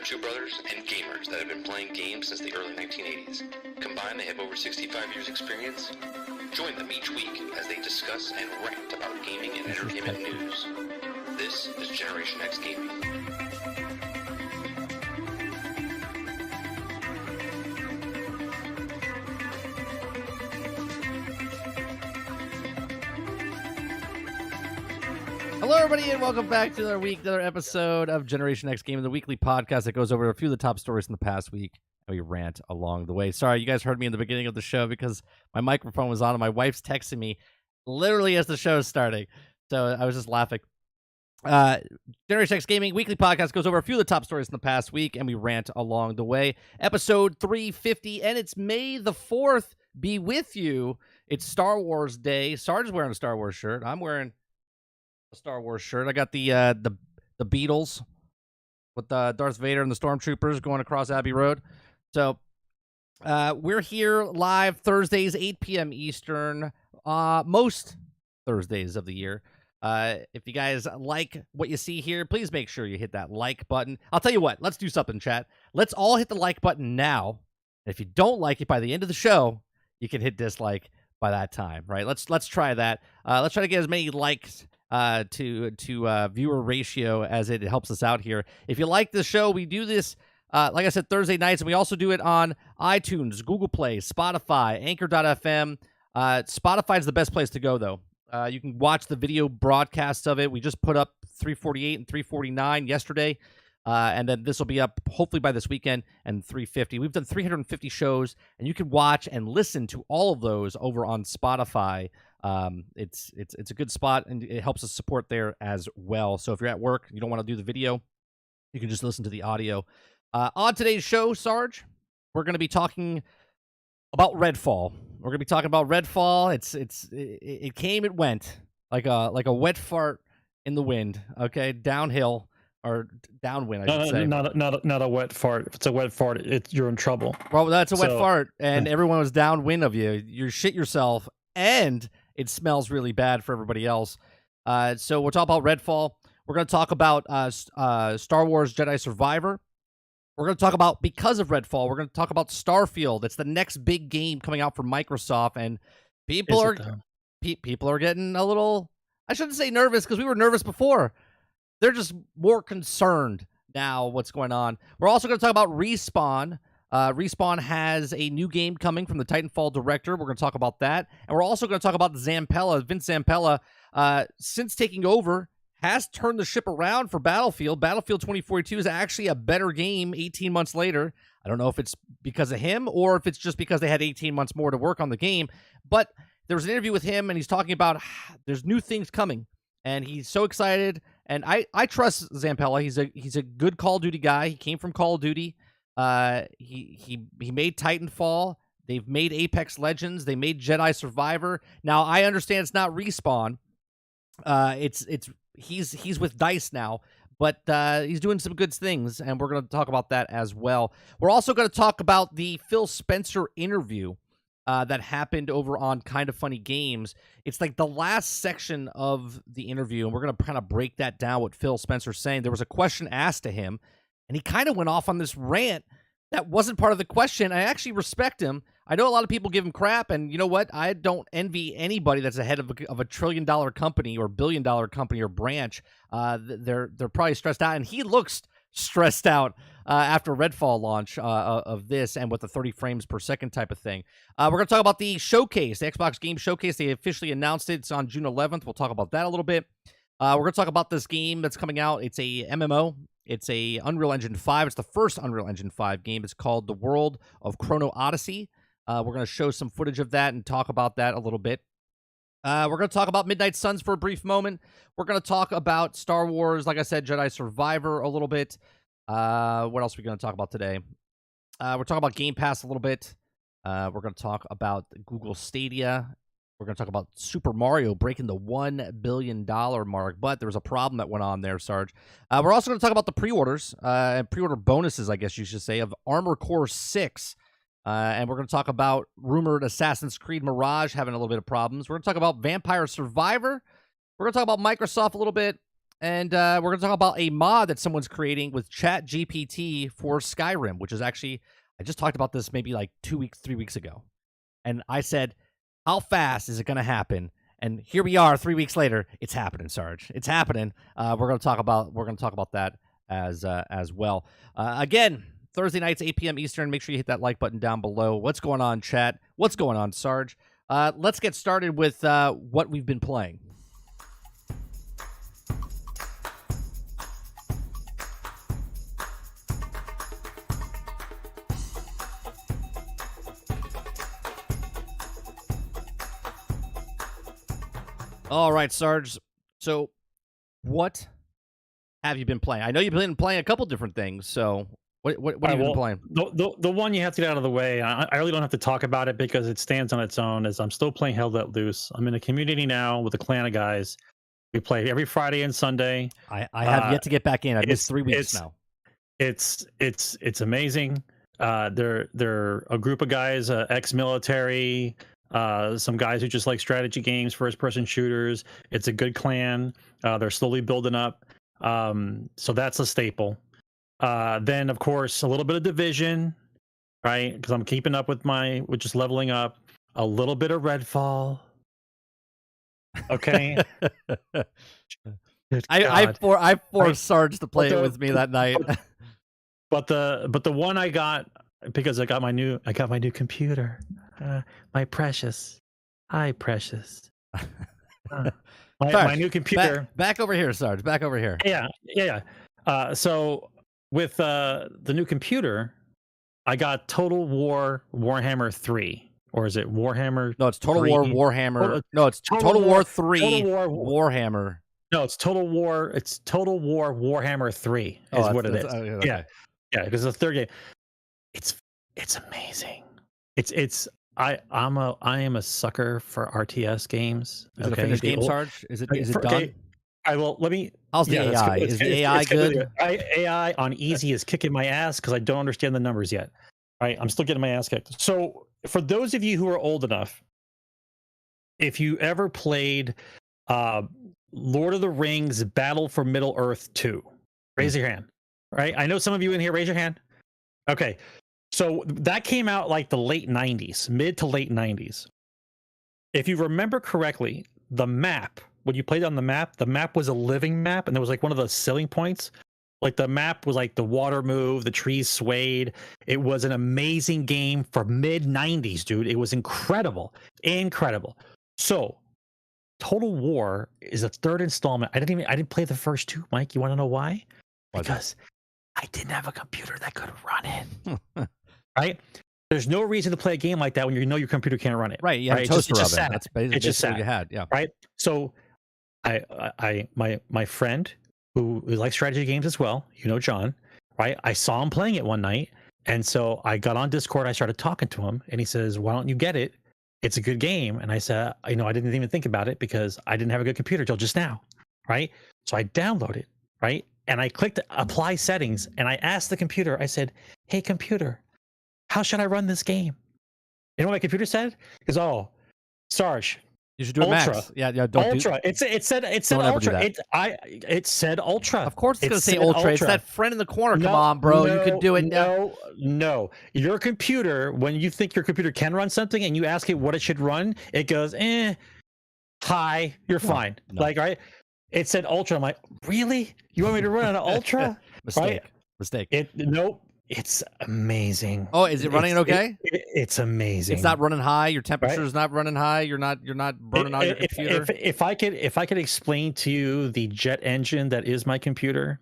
two brothers and gamers that have been playing games since the early 1980s. Combined, they have over 65 years experience. Join them each week as they discuss and rant about gaming and entertainment news. This is Generation X Gaming. Hello, everybody, and welcome back to another episode of Generation X Gaming, the weekly podcast that goes over a few of the top stories from the past week, and we rant along the way. Sorry, you guys heard me in the beginning of the show because my microphone was on and my wife's texting me literally as the show is starting, so I was just laughing. Generation X Gaming weekly podcast goes over a few of the top stories from the past week, and we rant along the way. Episode 350, and it's May the 4th. Be with you. It's Star Wars Day. Sarge is wearing a Star Wars shirt. I'm wearing a Star Wars shirt. I got the Beatles with Darth Vader and the Stormtroopers going across Abbey Road. So we're here live Thursdays, 8 p.m. Eastern, most Thursdays of the year. If you guys like what you see here, please make sure you hit that like button. I'll tell you what, let's do something, chat. Let's all hit the like button now. And if you don't like it by the end of the show, you can hit dislike by that time, right? Let's try that. Let's try to get as many likes to viewer ratio as it helps us out here. If you like the show, we do this, like I said, Thursday nights, and we also do it on iTunes, Google Play, Spotify, Anchor.fm. Spotify is the best place to go, though. You can watch the video broadcasts of it. We just put up 348 and 349 yesterday, and then this will be up hopefully by this weekend, and 350. We've done 350 shows, and you can watch and listen to all of those over on Spotify. It's a good spot, and it helps us support there as well. So if you're at work, you don't want to do the video, you can just listen to the audio. On today's show, Sarge, we're going to be talking about Redfall. We're going to be talking about Redfall. It came, it went like a wet fart in the wind. Okay, downhill or downwind, I should say. Not a wet fart. If it's a wet fart, you're in trouble. Well, that's a wet fart, and everyone was downwind of you. You shit yourself, and it smells really bad for everybody else. So we'll talk about Redfall. We're going to talk about Star Wars Jedi Survivor. We're going to talk about, because of Redfall, we're going to talk about Starfield. It's the next big game coming out from Microsoft, and people are getting a little, I shouldn't say nervous, because we were nervous before. They're just more concerned now what's going on. We're also going to talk about Respawn. Respawn has a new game coming from the Titanfall director. We're going to talk about that. And we're also going to talk about Zampella. Vince Zampella, since taking over, has turned the ship around for Battlefield. Battlefield 2042 is actually a better game 18 months later. I don't know if it's because of him or if it's just because they had 18 months more to work on the game. But there was an interview with him, and he's talking about there's new things coming. And he's so excited. And I trust Zampella. He's a good Call of Duty guy. He came from Call of Duty. He made Titanfall. They've made Apex Legends. They made Jedi Survivor. Now I understand it's not Respawn. He's with DICE now, but he's doing some good things, and we're going to talk about that as well. We're also going to talk about the Phil Spencer interview that happened over on Kind of Funny Games. It's like the last section of the interview, and we're going to kind of break that down, what Phil Spencer's saying. There was a question asked to him, and he kind of went off on this rant that wasn't part of the question. I actually respect him. I know a lot of people give him crap, and you know what? I don't envy anybody that's ahead of a $1 trillion company or $1 billion company or branch. They're probably stressed out, and he looks stressed out after Redfall launch of this, and with the 30 frames per second type of thing. We're going to talk about the showcase, the Xbox Game Showcase. They officially announced it. It's on June 11th. We'll talk about that a little bit. We're going to talk about this game that's coming out. It's a MMO. It's a Unreal Engine 5. It's the first Unreal Engine 5 game. It's called The World of Chrono Odyssey. We're going to show some footage of that and talk about that a little bit. We're going to talk about Midnight Suns for a brief moment. We're going to talk about Star Wars, like I said, Jedi Survivor a little bit. What else are we going to talk about today? We're talking about Game Pass a little bit. We're going to talk about Google Stadia. We're going to talk about Super Mario breaking the $1 billion mark, but there was a problem that went on there, Sarge. We're also going to talk about the pre-orders, and pre-order bonuses, I guess you should say, of Armored Core 6. And we're going to talk about rumored Assassin's Creed Mirage having a little bit of problems. We're going to talk about Vampire Survivor. We're going to talk about Microsoft a little bit. And we're going to talk about a mod that someone's creating with ChatGPT for Skyrim, which is actually, I just talked about this maybe like 3 weeks ago. And I said, how fast is it going to happen? And here we are 3 weeks later. It's happening, Sarge. It's happening. We're going to talk about that as well. Again, Thursday nights, 8 p.m. Eastern. Make sure you hit that like button down below. What's going on, chat? What's going on, Sarge? Let's get started with what we've been playing. All right, Sarge. So, what have you been playing? I know you've been playing a couple different things. So, what have you been playing? The one you have to get out of the way. I really don't have to talk about it because it stands on its own. Is I'm still playing Hell Let Loose. I'm in a community now with a clan of guys. We play every Friday and Sunday. I have yet to get back in. I've missed 3 weeks now. It's amazing. They're a group of guys, ex-military. Some guys who just like strategy games, first-person shooters. It's a good clan. They're slowly building up. So that's a staple. Then, of course, a little bit of Division, right? Because I'm keeping up with just leveling up. A little bit of Redfall. Okay. I forced Sarge to play it with me that night. But the one I got because I got my new computer. My precious. Hi, precious. My new computer. Back over here, Sarge. Back over here. Yeah. So with the new computer, I got Total War Warhammer 3. Or is it Warhammer? No, it's Total 3? War Warhammer. No, it's Total War 3 Warhammer. No, it's Total War Warhammer 3 is what it is. Okay. Yeah, because the third game. It's amazing. I am a sucker for RTS games. Is it a finished game, Sarge? Is it done? Okay. Let me. How's the AI? Is the AI good? AI on easy is kicking my ass because I don't understand the numbers yet. Right, I'm still getting my ass kicked. So for those of you who are old enough, if you ever played Lord of the Rings Battle for Middle-earth 2, raise your hand. Right, I know some of you in here. Raise your hand. Okay. So that came out like the late 90s, mid to late 90s. If you remember correctly, the map, when you played on the map was a living map, and there was like one of the selling points. Like the map was like the water moved, the trees swayed. It was an amazing game for mid 90s, dude. It was incredible. So Total War is a third installment. I didn't play the first two, Mike. You want to know why? Because I didn't have a computer that could run it. Right? There's no reason to play a game like that when you know your computer can't run it. Right? You have a toaster oven. That's basically what you had. Yeah. Right. So, my friend who likes strategy games as well, John. Right? I saw him playing it one night, and so I got on Discord. I started talking to him, and he says, "Why don't you get it? It's a good game." And I said, I didn't even think about it because I didn't have a good computer till just now. Right? So I downloaded it. Right? And I clicked apply settings, and I asked the computer. I said, "Hey, computer, how should I run this game?" You know what my computer said? Because Sarge, you should do Ultra. Max. Yeah, don't Ultra. It said Ultra. It said Ultra. Of course, it's gonna say Ultra. It's that friend in the corner. Come on, bro, you can do it. No. Your computer, when you think your computer can run something, and you ask it what it should run, it goes, hi, you're fine. No. Like, right? It said Ultra. I'm like, really? You want me to run on an Ultra? Mistake. Nope. It's amazing. Oh, is it running okay? It's amazing. It's not running high. Your temperature is not running high. You're not burning out your computer. If I could explain to you the jet engine that is my computer,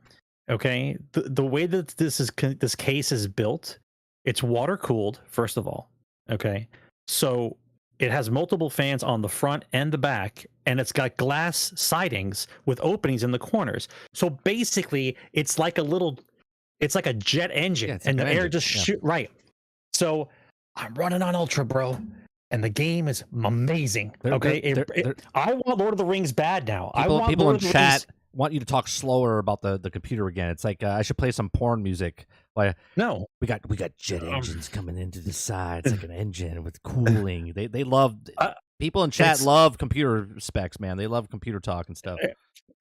okay, the way that this case is built, it's water cooled first of all, okay, so it has multiple fans on the front and the back, and it's got glass sidings with openings in the corners. So basically, it's like a jet engine, and the air just shoot right. So I'm running on Ultra, bro, and the game is amazing. I want Lord of the Rings bad now. People in chat want you to talk slower about the computer again. It's like I should play some porn music. Like, no, we got jet engines coming into the side. It's like an engine with cooling. They love people in chat love computer specs, man. They love computer talk and stuff.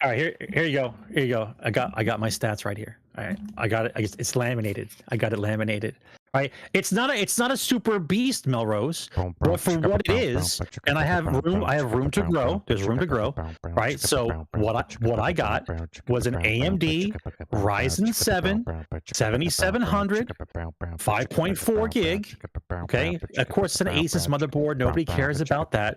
All right, here you go. Here you go. I got my stats right here. All right, I got it. It's laminated. I got it laminated. All right, it's not a super beast, Melrose, but for what it is, and I have room to grow. There's room to grow. Right. So what I got was an AMD Ryzen 7 7700 5.4 gig. Okay, of course it's an Asus motherboard. Nobody cares about that.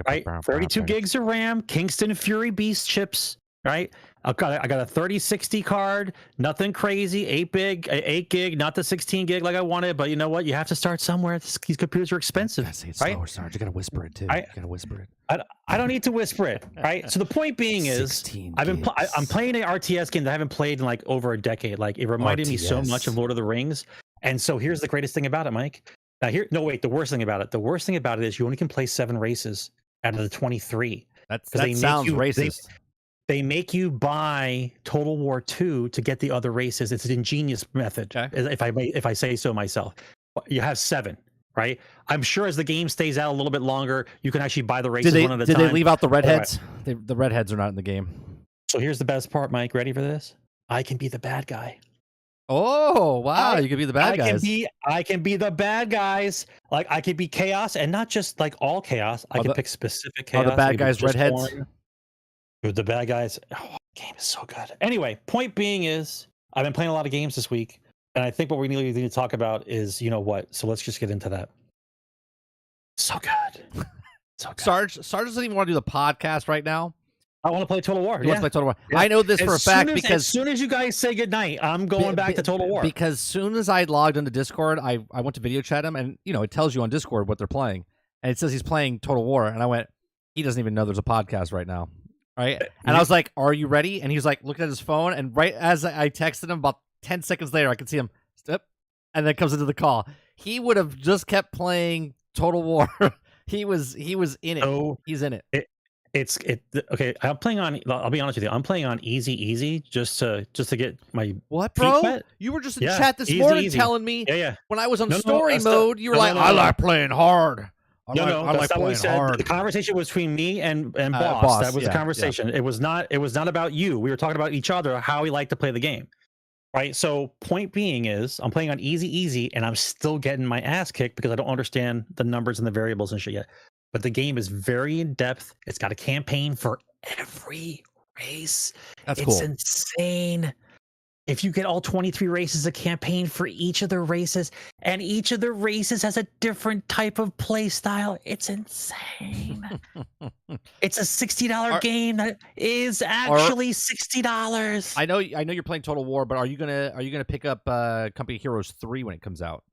Right, 32 gigs of RAM, Kingston Fury Beast chips. Right, I got a 3060 card, nothing crazy, 8 gig, not the 16 gig like I wanted, but you know what? You have to start somewhere. These computers are expensive. Say it right? slower, Sarge. You gotta whisper it too. You gotta whisper it. I don't need to whisper it. Right. So the point being is, I'm playing an RTS game that I haven't played in like over a decade. Like it reminded me so much of Lord of the Rings. And so here's the greatest thing about it, Mike. Now the worst thing about it. The worst thing about it is you only can play 7 races out of the 23. That sounds racist. They make you buy Total War 2 to get the other races. It's an ingenious method, if I say so myself. You have 7, right? I'm sure as the game stays out a little bit longer, you can actually buy the races one at a time. Did they leave out the redheads? Right. The redheads are not in the game. So here's the best part, Mike. Ready for this? I can be the bad guy. Oh, wow. You can be the bad guys. I can be the bad guys. Like I could be chaos, and not just like all chaos. I can pick specific chaos. Are the bad guys redheads? The bad guys. Oh, the game is so good. Anyway, point being is, I've been playing a lot of games this week, and I think what we need to talk about is, you know what? So let's just get into that. So good. So good. Sarge doesn't even want to do the podcast right now. I want to play Total War. He wants to play Total War. Yeah. I know this for a fact because as soon as you guys say goodnight, I'm going back to Total War. Because as soon as I logged into Discord, I went to video chat him, and it tells you on Discord what they're playing, and it says he's playing Total War, and I went, he doesn't even know there's a podcast right now. Right. And I was like, are you ready? And he was like looking at his phone. And right as I texted him, about 10 seconds later, I could see him step and then comes into the call. He would have just kept playing Total War. he was in it. Oh, he's in it. Okay. I'll be honest with you. I'm playing on easy just to get my what, bro? You were just in chat this morning telling me when I was on story mode, you were like, I like playing hard. I like playing hard. The conversation was between me and boss. That was the conversation. Yeah. It was not about you. We were talking about each other, how we like to play the game. Right. So point being is, I'm playing on easy, and I'm still getting my ass kicked because I don't understand the numbers and the variables and shit yet. But the game is very in depth. It's got a campaign for every race. That's cool. It's insane. If you get all 23 races, a campaign for each of the races, and each of the races has a different type of play style, it's insane. It's a $60 game that is actually $60. I know you're playing Total War, but are you gonna pick up Company Heroes 3 when it comes out?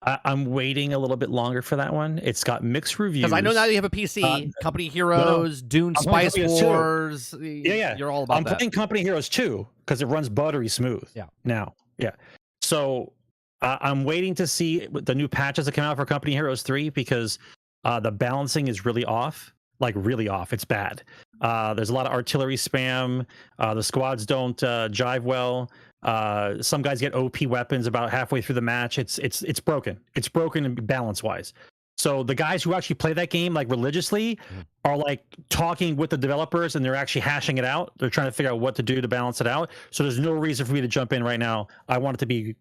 I'm waiting a little bit longer for that one. It's got mixed reviews. Because I know now you have a PC. Company Heroes, Dune, Spice Wars. Yeah. You're all about that. I'm playing Company Heroes 2 because it runs buttery smooth. Yeah. Now. Yeah. So I'm waiting to see the new patches that come out for Company Heroes 3 because the balancing is really off. Like really off. It's bad. There's a lot of artillery spam. The squads don't jive well. Some guys get OP weapons about halfway through the match. It's broken. It's broken balance wise. So the guys who actually play that game like religiously are like talking with the developers, and they're actually hashing it out. They're trying to figure out what to do to balance it out. So there's no reason for me to jump in right now. I want it to be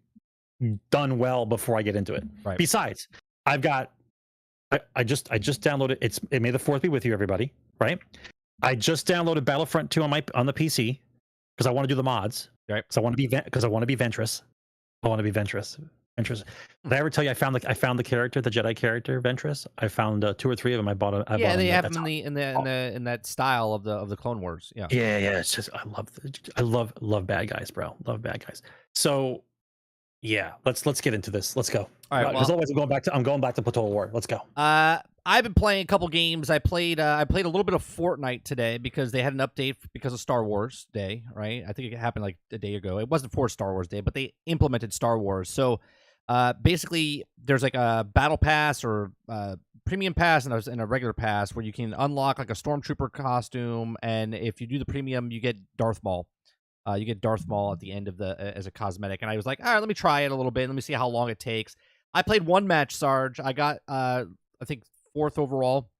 done well before I get into it. Right. Besides, I just downloaded. It May the 4th be with you, everybody. Right. I just downloaded Battlefront 2 on the PC because I want to do the mods. Right. Because I want to be Ventress. Ventress. Did I ever tell you I found the character, the Jedi character, Ventress? I found 2 or 3 of them. I bought them. Yeah, they have them in that style of the Clone Wars. Yeah. Yeah. It's just I love bad guys, bro. Love bad guys. So yeah, let's get into this. Let's go. All right. Because otherwise I'm going back to Total War. Let's go. I've been playing a couple games. I played a little bit of Fortnite today because they had an update because of Star Wars Day, right? I think it happened like a day ago. It wasn't for Star Wars Day, but they implemented Star Wars. So basically, there's like a battle pass or premium pass and a regular pass where you can unlock like a stormtrooper costume, and if you do the premium, you get Darth Maul. You get Darth Maul at the end of as a cosmetic, and I was like, all right, let me try it a little bit. Let me see how long it takes. I played one match, Sarge. I got I think 4th overall,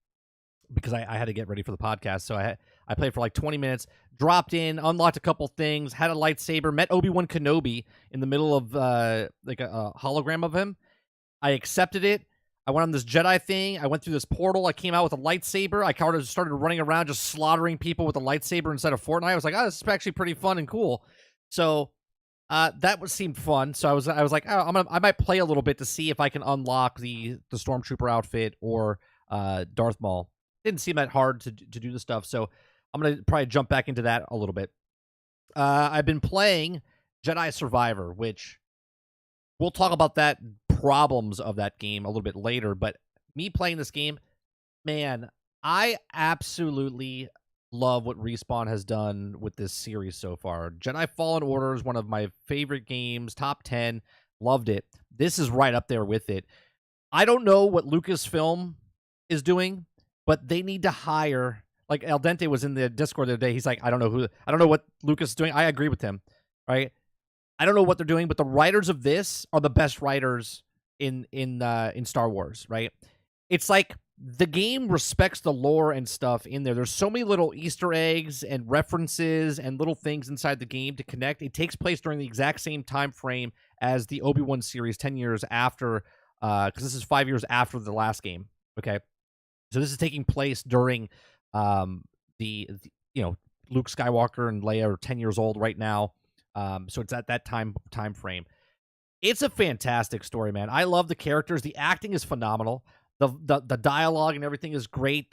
because I had to get ready for the podcast. So I played for like 20 minutes, dropped in, unlocked a couple things, had a lightsaber, met Obi-Wan Kenobi in the middle of like a hologram of him. I accepted it. I went on this Jedi thing. I went through this portal. I came out with a lightsaber. I kind of started running around just slaughtering people with a lightsaber instead of Fortnite. I was like, oh, this is actually pretty fun and cool. So that seemed fun. So I was like, oh, I might play a little bit to see if I can unlock the Stormtrooper outfit or Darth Maul. Didn't seem that hard to do the stuff. So I'm going to probably jump back into that a little bit. I've been playing Jedi Survivor, which we'll talk about that problems of that game a little bit later, but me playing this game, man, I absolutely love what Respawn has done with this series so far. Jedi Fallen Order is one of my favorite games, top 10, loved it. This is right up there with it. I don't know what Lucasfilm is doing, but they need to hire, like Al Dente was in the Discord the other day, he's like, I don't know what Lucas is doing. I agree with him, right? I don't know what they're doing, but the writers of this are the best writers in Star Wars, right? It's like the game respects the lore and stuff in there. There's so many little Easter eggs and references and little things inside the game to connect. It takes place during the exact same time frame as the Obi-Wan series, 10 years after, because this is 5 years after the last game. Okay, so this is taking place during the Luke Skywalker and Leia are 10 years old right now. So it's at that time frame. It's a fantastic story, man. I love the characters. The acting is phenomenal. The dialogue and everything is great.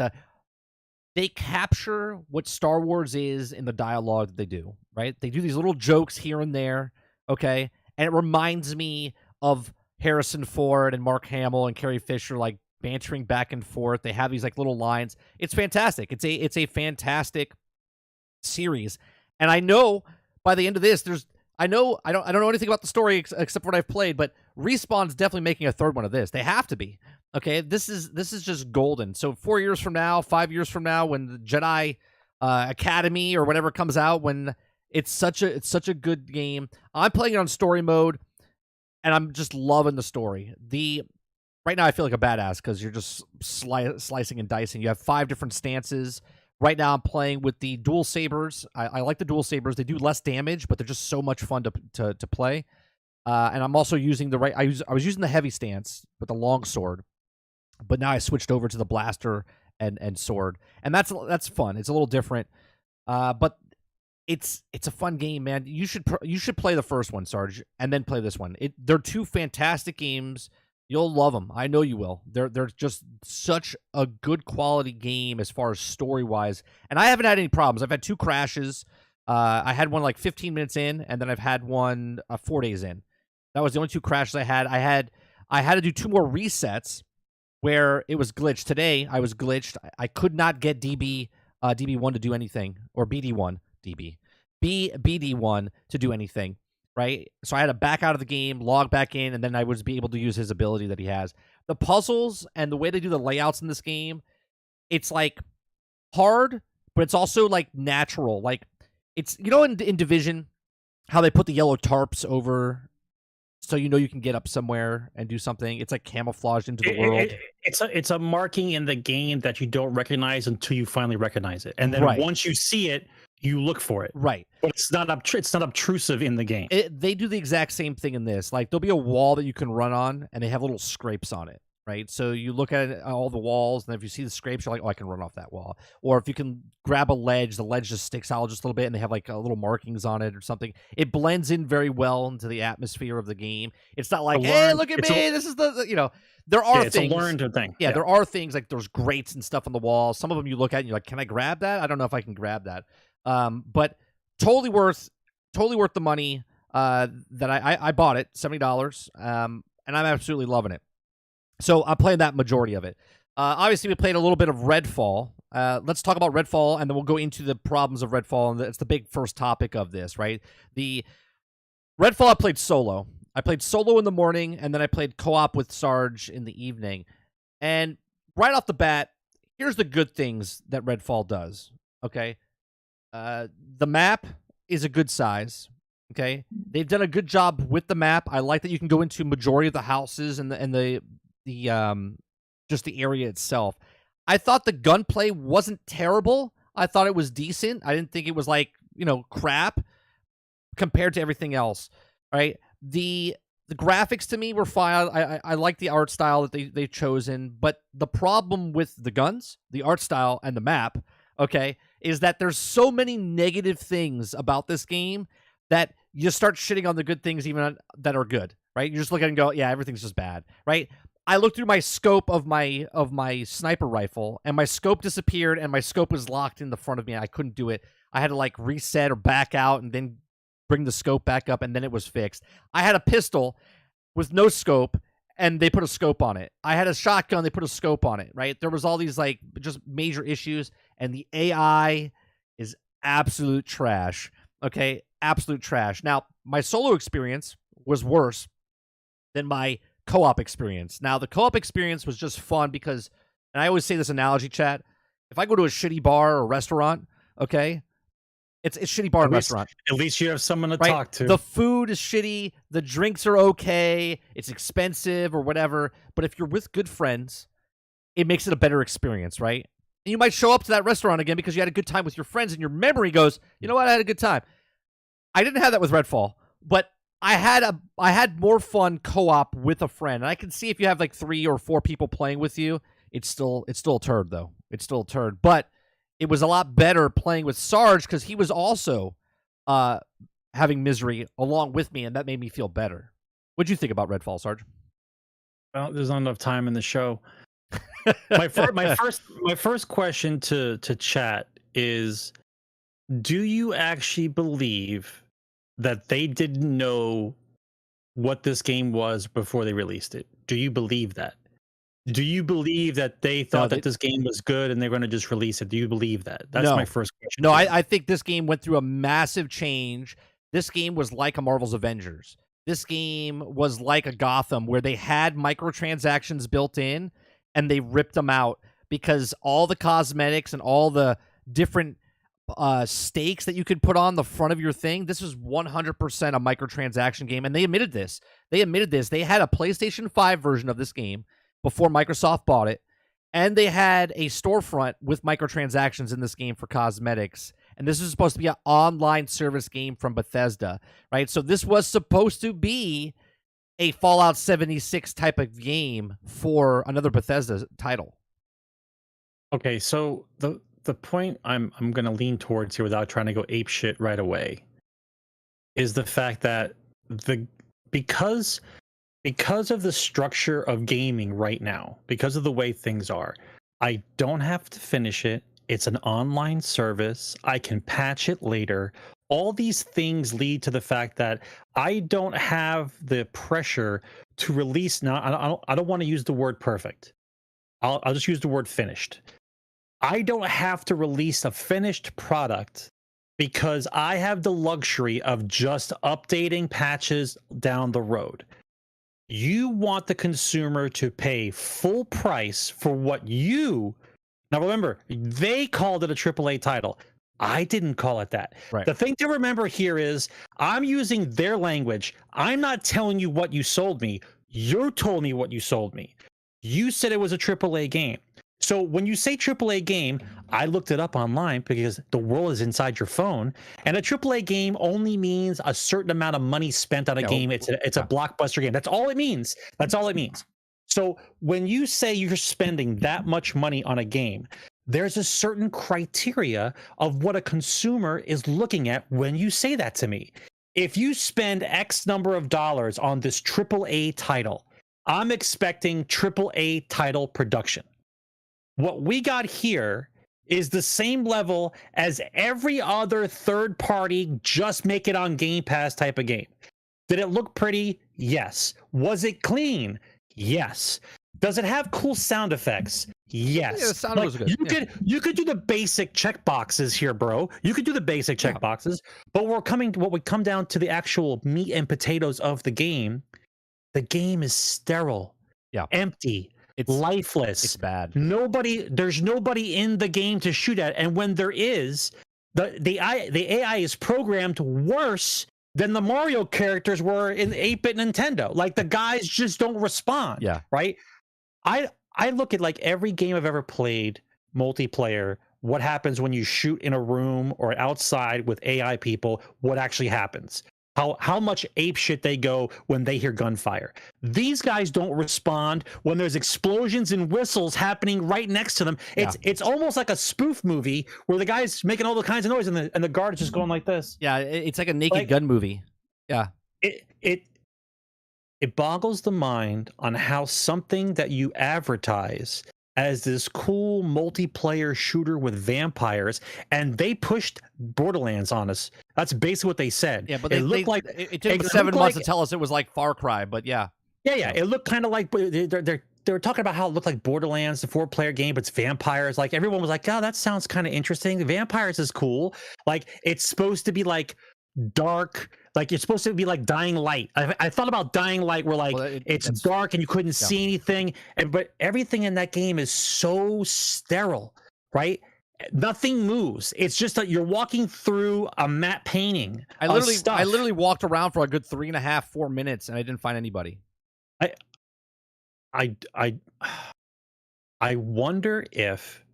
They capture what Star Wars is in the dialogue that they do, right? They do these little jokes here and there, okay? And it reminds me of Harrison Ford and Mark Hamill and Carrie Fisher, like, bantering back and forth. They have these, like, little lines. It's fantastic. It's a fantastic series. And I know by the end of this, I don't know anything about the story except for what I've played, but Respawn's definitely making a third one of this. They have to be. Okay, this is just golden. So 4 years from now, 5 years from now, when the Jedi Academy or whatever comes out, when it's such a good game, I'm playing it on story mode, and I'm just loving the story. Right now I feel like a badass because you're just slicing and dicing. You have 5 different stances. Right now, I'm playing with the dual sabers. I like the dual sabers. They do less damage, but they're just so much fun to play. And I'm also using I was using the heavy stance with the long sword, but now I switched over to the blaster and sword, and that's fun. It's a little different, but it's a fun game, man. You should play the first one, Sarge, and then play this one. They're 2 fantastic games. You'll love them. I know you will. They're just such a good quality game as far as story-wise. And I haven't had any problems. I've had 2 crashes. I had one like 15 minutes in, and then I've had one 4 days in. That was the only 2 crashes I had. I had to do 2 more resets where it was glitched. Today, I was glitched. I could not get DB1 to do anything, or BD1, BD1 to do anything. Right? So I had to back out of the game, log back in, and then I would be able to use his ability that he has. The puzzles and the way they do the layouts in this game, it's like hard, but it's also like natural. Like it's, in Division, how they put the yellow tarps over so you can get up somewhere and do something. It's like camouflaged into the world. It's a marking in the game that you don't recognize until you finally recognize it. And then once you see it, you look for it. Right. But it's not obtrusive in the game. They do the exact same thing in this. Like, there'll be a wall that you can run on, and they have little scrapes on it, right? So you look at all the walls, and if you see the scrapes, you're like, oh, I can run off that wall. Or if you can grab a ledge, the ledge just sticks out just a little bit, and they have, like, little markings on it or something. It blends in very well into the atmosphere of the game. It's not like, hey, look at me, this is there are things. It's a learned thing. Yeah, there are things, like there's grates and stuff on the wall. Some of them you look at, and you're like, can I grab that? I don't know if I can grab that. But totally worth the money that I bought it, $70, and I'm absolutely loving it. So I'm playing that majority of it. Obviously, we played a little bit of Redfall. Let's talk about Redfall, and then we'll go into the problems of Redfall, and it's the big first topic of this, right? The Redfall I played solo. I played solo in the morning, and then I played co-op with Sarge in the evening. And right off the bat, here's the good things that Redfall does, okay? The map is a good size. Okay, they've done a good job with the map. I like that you can go into majority of the houses and the just the area itself. I thought the gunplay wasn't terrible. I thought it was decent. I didn't think it was like, crap compared to everything else, right? The graphics to me were fine. I like the art style that they've chosen, but the problem with the guns, the art style, and the map, okay, is that there's so many negative things about this game that you start shitting on the good things even that are good, right? You just look at it and go, yeah, everything's just bad, right? I looked through my scope of my sniper rifle, and my scope disappeared, and my scope was locked in the front of me. I couldn't do it. I had to like reset or back out and then bring the scope back up, and then it was fixed. I had a pistol with no scope, and they put a scope on it. I had a shotgun, they put a scope on it, right? There was all these like just major issues, and the AI is absolute trash, okay? Absolute trash. Now, my solo experience was worse than my co-op experience. Now, the co-op experience was just fun because, and I always say this analogy, chat, if I go to a shitty bar or restaurant, okay, it's a shitty bar and restaurant. At least you have someone to right? talk to. The food is shitty. The drinks are okay. It's expensive or whatever. But if you're with good friends, it makes it a better experience, right? And you might show up to that restaurant again because you had a good time with your friends, and your memory goes, you know what, I had a good time. I didn't have that with Redfall, but I had more fun co-op with a friend. And I can see if you have like 3 or 4 people playing with you, it's still a turd though. It's still a turd. But it was a lot better playing with Sarge because he was also having misery along with me, and that made me feel better. What'd you think about Redfall, Sarge? Well, there's not enough time in the show. my first question to chat is, do you actually believe that they didn't know what this game was before they released it? Do you believe that? Do you believe that they thought that this game was good and they're going to just release it? Do you believe that? That's my first question. No, I think this game went through a massive change. This game was like a Marvel's Avengers. This game was like a Gotham where they had microtransactions built in and they ripped them out because all the cosmetics and all the different stakes that you could put on the front of your thing, this is 100% a microtransaction game, and they admitted this. They had a PlayStation 5 version of this game before Microsoft bought it, and they had a storefront with microtransactions in this game for cosmetics, and this is supposed to be an online service game from Bethesda, right? So this was supposed to be a Fallout 76 type of game for another Bethesda title. Okay, so the point I'm going to lean towards here without trying to go ape shit right away is the fact that because of the structure of gaming right now, because of the way things are, I don't have to finish it. It's an online service. I can patch it later. All these things lead to the fact that I don't have the pressure to release. Now, I don't want to use the word perfect. I'll just use the word finished. I don't have to release a finished product because I have the luxury of just updating patches down the road. You want the consumer to pay full price for what you... Now remember, they called it a AAA title. I didn't call it that. Right. The thing to remember here is I'm using their language. I'm not telling you what you sold me. You told me what you sold me. You said it was a AAA game. So when you say AAA game, I looked it up online because the world is inside your phone, and a AAA game only means a certain amount of money spent on a game. It's a blockbuster game. That's all it means. That's all it means. So when you say you're spending that much money on a game, there's a certain criteria of what a consumer is looking at when you say that to me. If you spend X number of dollars on this AAA title, I'm expecting AAA title production. What we got here is the same level as every other third party, just make it on Game Pass type of game. Did it look pretty? Yes. Was it clean? Yes. Does it have cool sound effects? Yes. Yeah, the sound was good. You could do the basic check boxes here, bro. You could do the basic check boxes, but what would come down to the actual meat and potatoes of the game is sterile, empty. It's lifeless. It's bad. There's nobody in the game to shoot at, and when there is, the AI is programmed worse than the Mario characters were in 8-bit Nintendo. Like, the guys just don't respond. Yeah. Right. I look at like every game I've ever played multiplayer. What happens when you shoot in a room or outside with AI people? What actually happens? How much ape shit they go when they hear gunfire. These guys don't respond when there's explosions and whistles happening right next to them. It's almost like a spoof movie where the guy's making all the kinds of noise and the guard is just going like this. Yeah, it's like a Naked Gun movie. Yeah. It boggles the mind on how something that you advertise as this cool multiplayer shooter with vampires, and they pushed Borderlands on us. That's basically what they said. Yeah, but it took it 7 months to tell us it was like Far Cry, but yeah. Yeah. It looked kind of like they were talking about how it looked like Borderlands, the 4-player game, but it's vampires. Like everyone was like, "Oh, that sounds kind of interesting. Vampires is cool." Like it's supposed to be like dark, like it's supposed to be like Dying Light. I thought about Dying Light where like it's dark and you couldn't see anything, but everything in that game is so sterile, right? Nothing moves. It's just that you're walking through a matte painting. I literally walked around for a good 3.5-4 minutes and I didn't find anybody. I wonder if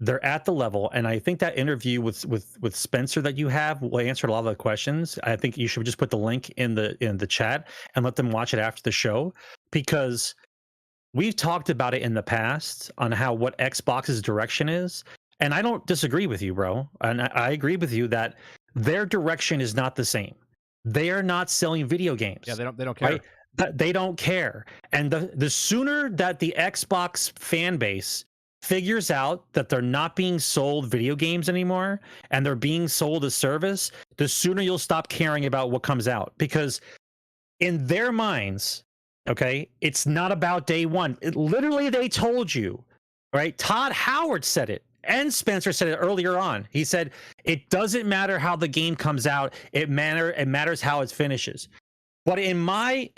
they're at the level, and I think that interview with Spencer that you have will answer a lot of the questions. I think you should just put the link in the chat and let them watch it after the show, because we've talked about it in the past on what Xbox's direction is, and I don't disagree with you, bro. And I agree with you that their direction is not the same. They are not selling video games. Yeah, they don't care. Right? They don't care. And the sooner that the Xbox fan base figures out that they're not being sold video games anymore and they're being sold a service, the sooner you'll stop caring about what comes out. Because in their minds, okay, it's not about day one. Literally, they told you, right? Todd Howard said it, and Spencer said it earlier on. He said, it doesn't matter how the game comes out. It matters how it finishes. But in my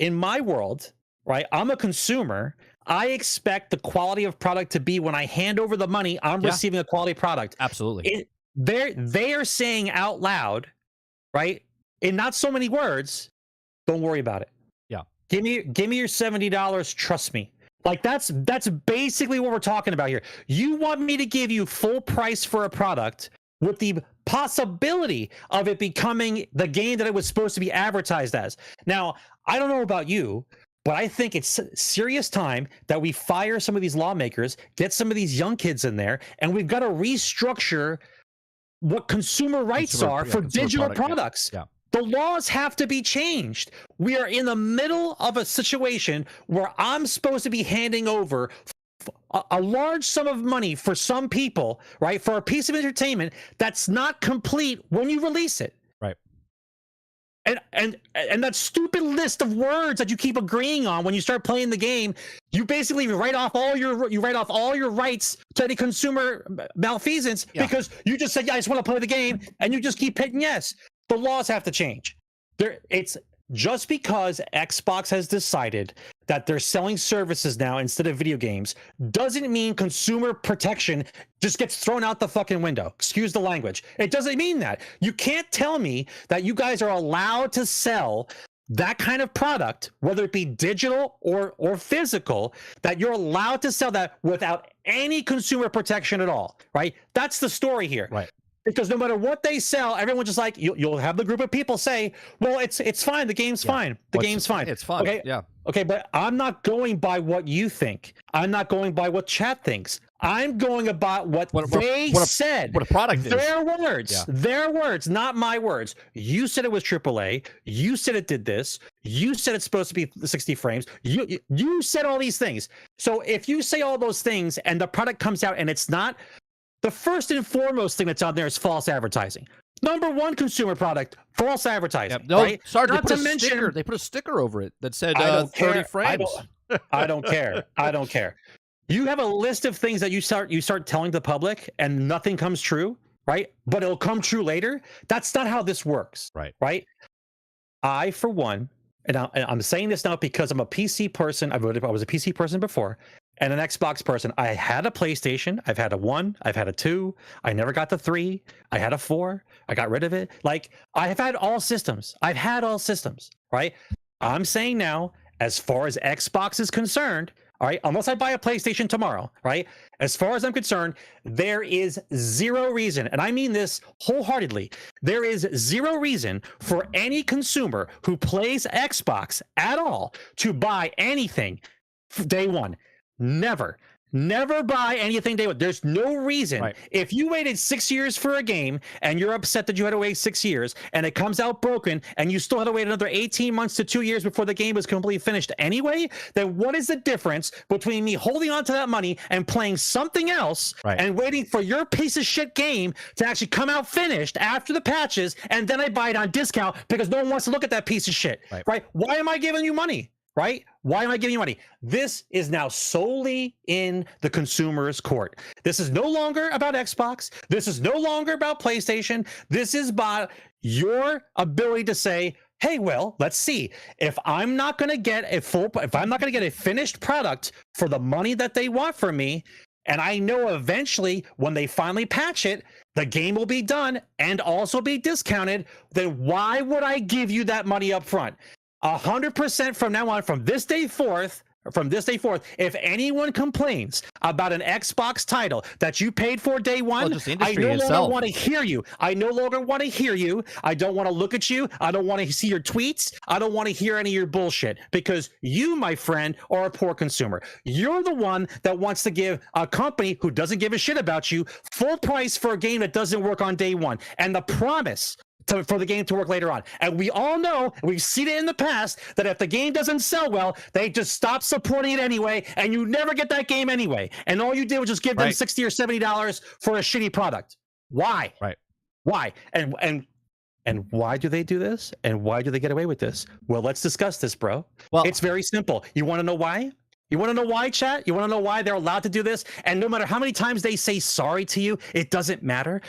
world, right, I'm a consumer. I expect the quality of product to be when I hand over the money, I'm receiving a quality product. Absolutely. They are saying out loud, right, in not so many words, don't worry about it. Yeah. Give me your $70. Trust me. Like that's basically what we're talking about here. You want me to give you full price for a product with the possibility of it becoming the game that it was supposed to be advertised as. Now, I don't know about you, but I think it's serious time that we fire some of these lawmakers, get some of these young kids in there, and we've got to restructure what consumer rights are for digital products. Yeah. The laws have to be changed. We are in the middle of a situation where I'm supposed to be handing over a large sum of money for some people, right, for a piece of entertainment that's not complete when you release it. Right. And that stupid list of words that you keep agreeing on when you start playing the game, you basically write off all your rights to any consumer malfeasance because you just said, yeah, I just want to play the game, and you just keep hitting yes. The laws have to change. It's just because Xbox has decided that they're selling services now instead of video games doesn't mean consumer protection just gets thrown out the fucking window. Excuse the language. It doesn't mean that. You can't tell me that you guys are allowed to sell that kind of product, whether it be digital or physical, that you're allowed to sell that without any consumer protection at all, right? That's the story here. Right. Because no matter what they sell, everyone's just like, you'll have the group of people say, well, it's fine. The game's fine. The game's fine. It's fine. Okay. Yeah. Okay. But I'm not going by what you think. I'm not going by what chat thinks. I'm going about what they said. What a product is. Their words. Their words, not my words. You said it was AAA. You said it did this. You said it's supposed to be 60 frames. You said all these things. So if you say all those things and the product comes out and it's not, the first and foremost thing that's on there is false advertising. Number one consumer product, false advertising. No, right? sorry, they put a sticker over it that said 30 frames. I don't care. I don't care. You have a list of things that you start telling the public and nothing comes true, right? But it'll come true later. That's not how this works. Right. Right. I, for one, and I'm saying this now because I'm a PC person. I was a PC person before. And an Xbox person. I had a PlayStation. I've had a 1. I've had a 2. I never got the 3. I had a 4. I got rid of it. Like, I have had all systems. I've had all systems, right? I'm saying now, as far as Xbox is concerned, all right, unless I buy a PlayStation tomorrow, right? As far as I'm concerned, there is zero reason, and I mean this wholeheartedly, there is zero reason for any consumer who plays Xbox at all to buy anything day one. Never buy anything day one. There's no reason. Right. If you waited 6 years for a game and you're upset that you had to wait 6 years and it comes out broken and you still had to wait another 18 months to 2 years before the game was completely finished anyway, then what is the difference between me holding on to that money and playing something else and waiting for your piece of shit game to actually come out finished after the patches, and then I buy it on discount because no one wants to look at that piece of shit, right? Why am I giving you money? Right? Why am I giving you money? This is now solely in the consumer's court. This is no longer about Xbox. This is no longer about PlayStation. This is about your ability to say, hey, well, let's see. If I'm not going to get a finished product for the money that they want from me, and I know eventually when they finally patch it, the game will be done and also be discounted, then why would I give you that money up front? 100% from now on, from this day forth, if anyone complains about an Xbox title that you paid for day one, I no longer want to hear you. I no longer want to hear you. I don't want to look at you. I don't want to see your tweets. I don't want to hear any of your bullshit, because you, my friend, are a poor consumer. You're the one that wants to give a company who doesn't give a shit about you full price for a game that doesn't work on day one, and the promise for the game to work later on. And we all know, we've seen it in the past, that if the game doesn't sell well, they just stop supporting it anyway, and you never get that game anyway. And all you did was just give them $60 or $70 for a shitty product. Why? Right. Why? And why do they do this? And why do they get away with this? Well, let's discuss this, bro. Well, it's very simple. You want to know why? You want to know why, chat? You want to know why they're allowed to do this? And no matter how many times they say sorry to you, it doesn't matter.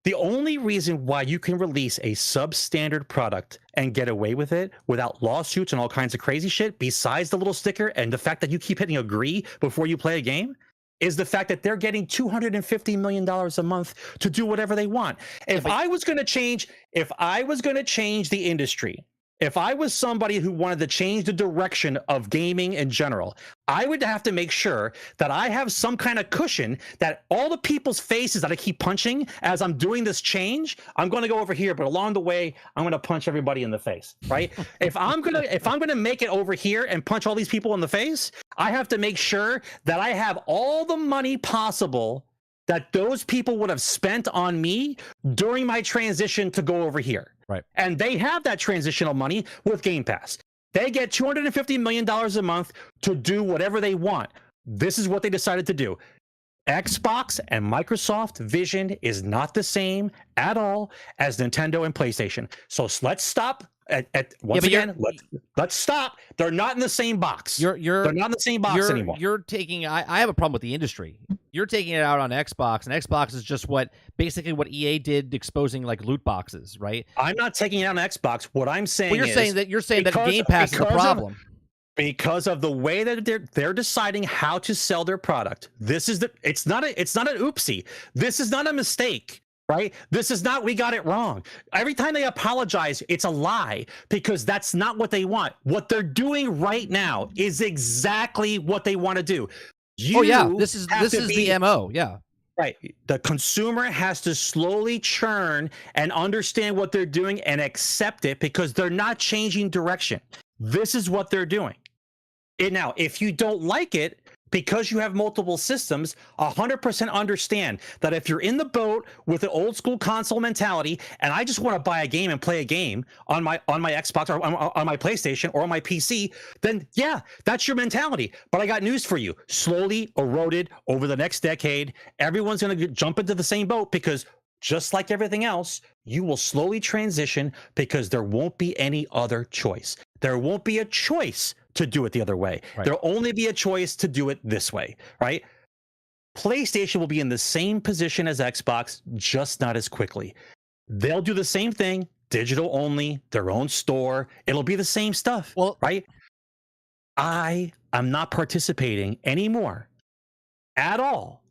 The only reason why you can release a substandard product and get away with it without lawsuits and all kinds of crazy shit, besides the little sticker and the fact that you keep hitting agree before you play a game, is the fact that they're getting $250 million a month to do whatever they want. If I was going to change the industry, if I was somebody who wanted to change the direction of gaming in general, I would have to make sure that I have some kind of cushion, that all the people's faces that I keep punching as I'm doing this change, I'm going to go over here, but along the way, I'm going to punch everybody in the face, right? if I'm going to make it over here and punch all these people in the face, I have to make sure that I have all the money possible that those people would have spent on me during my transition to go over here. Right. And they have that transitional money with Game Pass. They get $250 million a month to do whatever they want. This is what they decided to do. Xbox and Microsoft vision is not the same at all as Nintendo and PlayStation. So let's stop. Let's stop. They're not in the same box. They're not in the same box anymore. You're taking. I have a problem with the industry. You're taking it out on Xbox, and Xbox is just basically what EA did, exposing like loot boxes, right? I'm not taking it out on Xbox. What I'm saying is, you're saying that Game Pass is the problem. Because of the way that they're deciding how to sell their product. It's not an oopsie. This is not a mistake. Right? This is not, we got it wrong. Every time they apologize, it's a lie, because that's not what they want. What they're doing right now is exactly what they want to do. This is the MO. Yeah. Right. The consumer has to slowly churn and understand what they're doing and accept it, because they're not changing direction. This is what they're doing. Now, if you don't like it, because you have multiple systems, 100% understand that if you're in the boat with an old school console mentality, and I just want to buy a game and play a game on my Xbox or on my PlayStation or on my PC, then yeah, that's your mentality. But I got news for you. Slowly eroded over the next decade, everyone's going to jump into the same boat, because just like everything else, you will slowly transition, because there won't be any other choice. There won't be a choice to do it the other way. Right. There'll only be a choice to do it this way, right? PlayStation will be in the same position as Xbox, just not as quickly. They'll do the same thing, digital only, their own store. It'll be the same stuff, right? I am not participating anymore at all.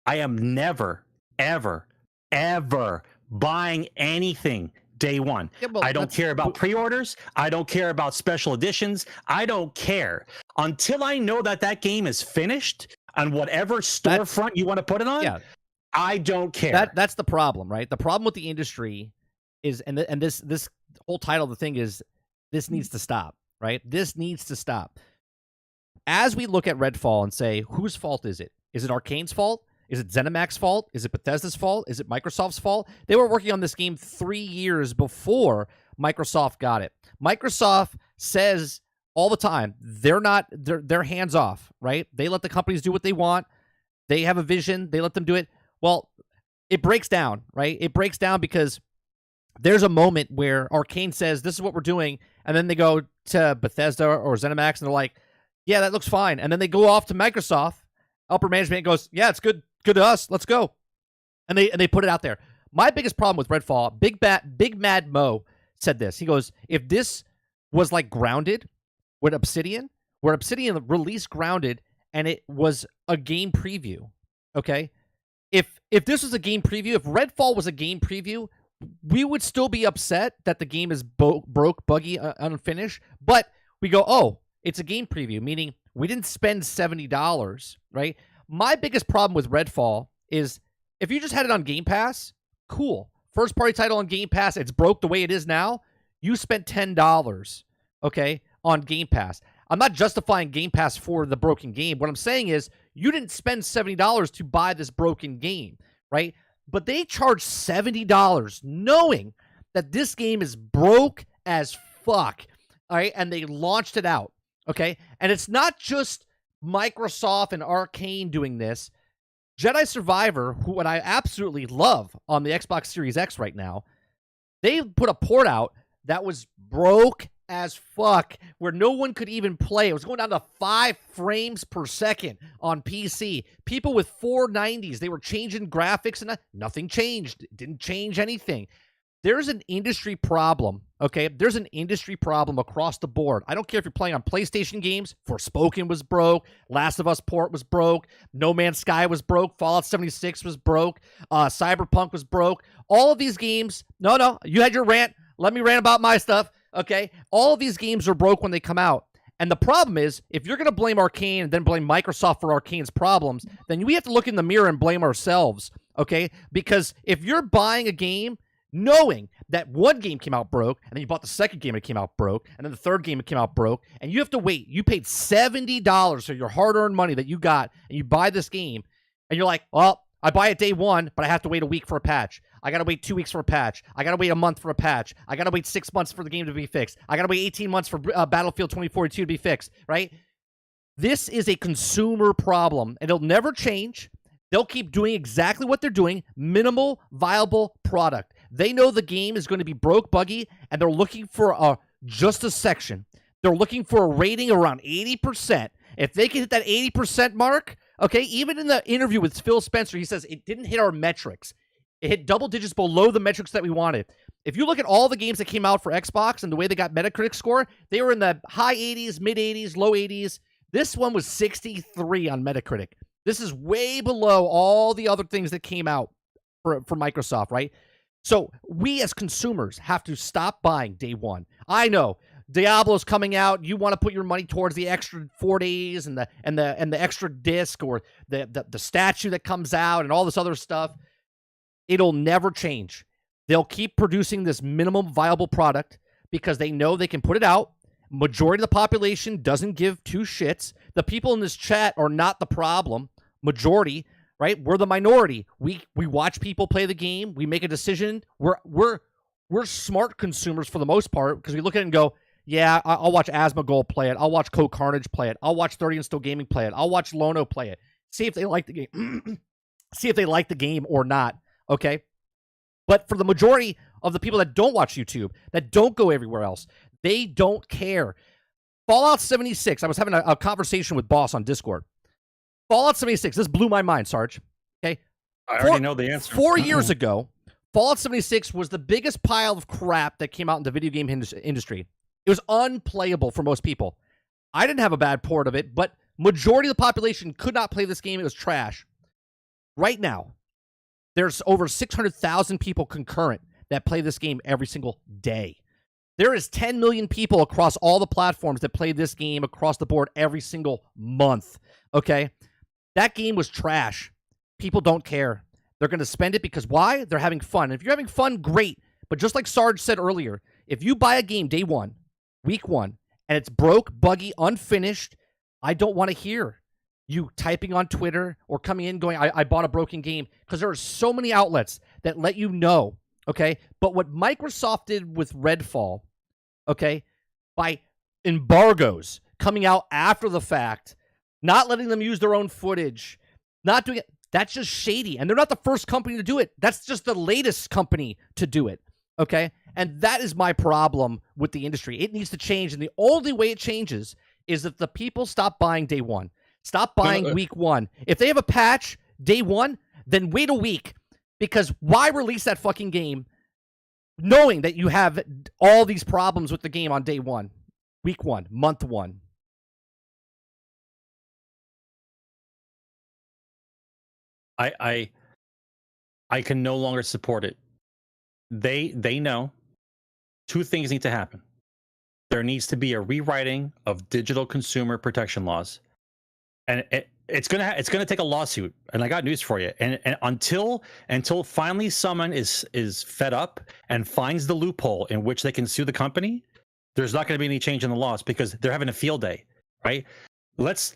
I am never, ever, ever buying anything day one. Yeah, well, I don't care about pre-orders. I don't care about special editions. I don't care until I know that that game is finished on whatever storefront you want to put it on. Yeah. I don't care. That's the problem, right? The problem with the industry is, and this whole title of the thing is, this needs to stop, right? This needs to stop. As we look at Redfall and say, whose fault is it? Is it Arcane's fault? Is it ZeniMax's fault? Is it Bethesda's fault? Is it Microsoft's fault? They were working on this game 3 years before Microsoft got it. Microsoft says all the time, they're hands off, right? They let the companies do what they want. They have a vision. They let them do it. Well, it breaks down, right? It breaks down because there's a moment where Arcane says, this is what we're doing. And then they go to Bethesda or ZeniMax and they're like, yeah, that looks fine. And then they go off to Microsoft, upper management, and goes, yeah, it's good to us. Let's go. And they put it out there. My biggest problem with Redfall, Big Mad Mo said this. He goes, if this was like Grounded with Obsidian, where Obsidian released Grounded and it was a game preview, okay? If this was a game preview, if Redfall was a game preview, we would still be upset that the game is broke, buggy, unfinished. But we go, oh, it's a game preview, meaning we didn't spend $70, right? My biggest problem with Redfall is if you just had it on Game Pass, cool. First party title on Game Pass, it's broke the way it is now. You spent $10, okay, on Game Pass. I'm not justifying Game Pass for the broken game. What I'm saying is you didn't spend $70 to buy this broken game, right? But they charge $70 knowing that this game is broke as fuck, all right? And they launched it out, okay? And it's not just Microsoft and Arcane doing this. Jedi Survivor, who I absolutely love on the Xbox Series X right now, they put a port out that was broke as fuck, where no one could even play. It was going down to 5 frames per second on PC. People with 490s, they were changing graphics and nothing changed. It didn't change anything. There's an industry problem, okay? There's an industry problem across the board. I don't care if you're playing on PlayStation games. Forspoken was broke. Last of Us port was broke. No Man's Sky was broke. Fallout 76 was broke. Cyberpunk was broke. All of these games, no, you had your rant. Let me rant about my stuff. Okay, all of these games are broke when they come out. And the problem is, if you're going to blame Arcane and then blame Microsoft for Arcane's problems, then we have to look in the mirror and blame ourselves, okay? Because if you're buying a game knowing that one game came out broke, and then you bought the second game and it came out broke, and then the third game it came out broke, and you have to wait. You paid $70 for your hard-earned money that you got, and you buy this game, and you're like, well, I buy it day one, but I have to wait a week for a patch. I got to wait 2 weeks for a patch. I got to wait a month for a patch. I got to wait 6 months for the game to be fixed. I got to wait 18 months for Battlefield 2042 to be fixed, right? This is a consumer problem, and it'll never change. They'll keep doing exactly what they're doing, minimal viable product. They know the game is going to be broke, buggy, and they're looking for just a section. They're looking for a rating around 80%. If they can hit that 80% mark, okay, even in the interview with Phil Spencer, he says it didn't hit our metrics. It hit double digits below the metrics that we wanted. If you look at all the games that came out for Xbox and the way they got Metacritic score, they were in the high 80s, mid 80s, low 80s. This one was 63 on Metacritic. This is way below all the other things that came out for Microsoft, right? So we as consumers have to stop buying day one. I know Diablo's coming out. You want to put your money towards the extra 4 days and the extra disc or the statue that comes out and all this other stuff. It'll never change. They'll keep producing this minimum viable product because they know they can put it out. Majority of the population doesn't give two shits. The people in this chat are not the problem. Majority, right? We're the minority. We watch people play the game. We make a decision. We're smart consumers for the most part because we look at it and go, yeah, I'll watch Asmongold play it. I'll watch Code Carnage play it. I'll watch 30 and Still Gaming play it. I'll watch Lono play it. See if they like the game. See if they like the game or not. Okay? But for the majority of the people that don't watch YouTube, that don't go everywhere else, they don't care. Fallout 76, I was having a conversation with Boss on Discord. Fallout 76, this blew my mind, Sarge. Okay? I already know the answer. 4 years ago, Fallout 76 was the biggest pile of crap that came out in the video game industry. It was unplayable for most people. I didn't have a bad port of it, but majority of the population could not play this game. It was trash. Right now, there's over 600,000 people concurrent that play this game every single day. There is 10 million people across all the platforms that play this game across the board every single month, okay? That game was trash. People don't care. They're going to spend it because why? They're having fun. If you're having fun, great. But just like Sarge said earlier, if you buy a game day one, week one, and it's broke, buggy, unfinished, I don't want to hear you typing on Twitter or coming in going, I bought a broken game, because there are so many outlets that let you know, okay? But what Microsoft did with Redfall, okay, by embargoes coming out after the fact, not letting them use their own footage, not doing it, that's just shady. And they're not the first company to do it. That's just the latest company to do it, okay? And that is my problem with the industry. It needs to change, and the only way it changes is if the people stop buying day one. Stop buying week one. If they have a patch day one, then wait a week, because why release that fucking game knowing that you have all these problems with the game on day one, week one, month one? I can no longer support it. They know two things need to happen. There needs to be a rewriting of digital consumer protection laws, and it's gonna take a lawsuit. And I got news for you. And until finally someone is fed up and finds the loophole in which they can sue the company, there's not going to be any change in the laws, because they're having a field day, right? Let's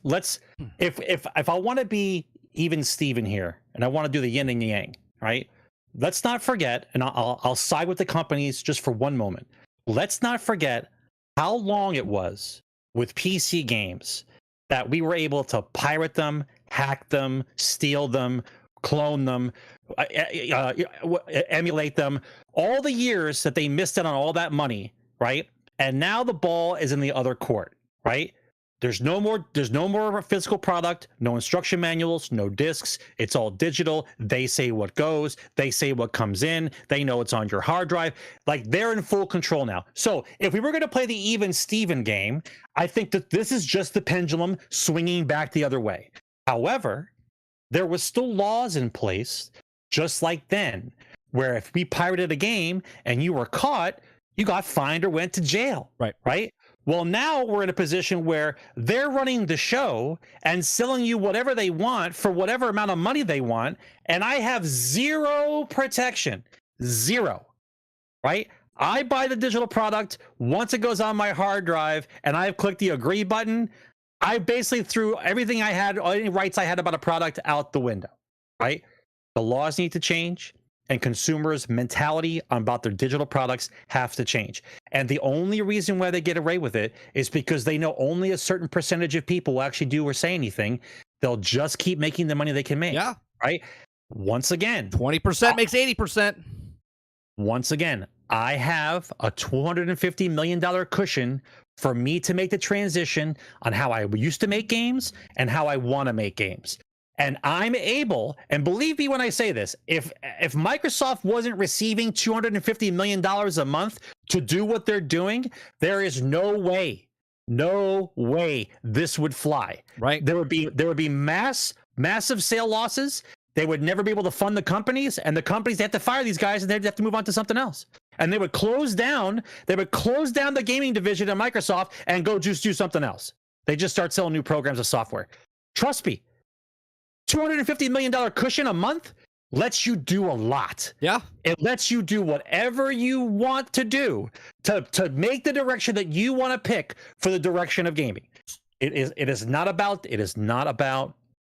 if I want to be even Steven here, and I want to do the yin and yang, right? Let's not forget, and I'll side with the companies just for one moment. Let's not forget how long it was with PC games that we were able to pirate them, hack them, steal them, clone them, emulate them. All the years that they missed out on all that money, right? And now the ball is in the other court, right? There's no more physical product, no instruction manuals, no discs. It's all digital. They say what goes. They say what comes in. They know it's on your hard drive. Like, they're in full control now. So if we were going to play the even Steven game, I think that this is just the pendulum swinging back the other way. However, there was still laws in place, just like then, where if we pirated a game and you were caught, you got fined or went to jail. Right? Well, now we're in a position where they're running the show and selling you whatever they want for whatever amount of money they want, and I have zero protection. Zero. Right? I buy the digital product. Once it goes on my hard drive and I've clicked the agree button, I basically threw everything I had, any rights I had about a product, out the window. Right? The laws need to change, and consumers' mentality about their digital products have to change. And the only reason why they get away with it is because they know only a certain percentage of people will actually do or say anything. They'll just keep making the money they can make. Yeah. Right? Once again, 20% makes 80%. Once again, I have a $250 million cushion for me to make the transition on how I used to make games and how I want to make games. And I'm able, and believe me when I say this, if Microsoft wasn't receiving $250 million a month to do what they're doing, there is no way this would fly. Right. There would be massive sale losses. They would never be able to fund the companies, and the companies, they have to fire these guys, and they'd have to move on to something else. And they would close down the gaming division of Microsoft and go just do something else. They just start selling new programs of software. Trust me. $250 million cushion a month lets you do a lot. Yeah. It lets you do whatever you want to do to make the direction that you want to pick for the direction of gaming. It is not about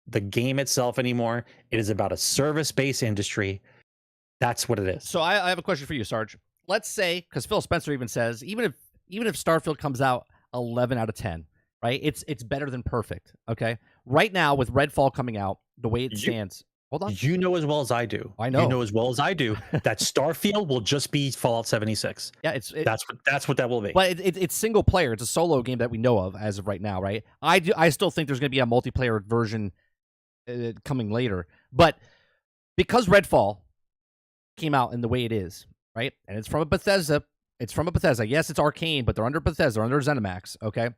the game itself anymore. It is about a service-based industry. That's what it is. So I have a question for you, Sarge. Let's say, because Phil Spencer even says, even if Starfield comes out 11 out of 10, right? It's better than perfect. Okay. Right now, with Redfall coming out, the way it stands. Hold on. You know as well as I do. I know. You know as well as I do that Starfield will just be Fallout 76. Yeah, that's what that will be. But it's single player. It's a solo game that we know of as of right now, right? I still think there's going to be a multiplayer version coming later. But because Redfall came out in the way it is, right? And it's from a Bethesda. Yes, it's Arcane, but they're under Bethesda, they're under ZeniMax, okay?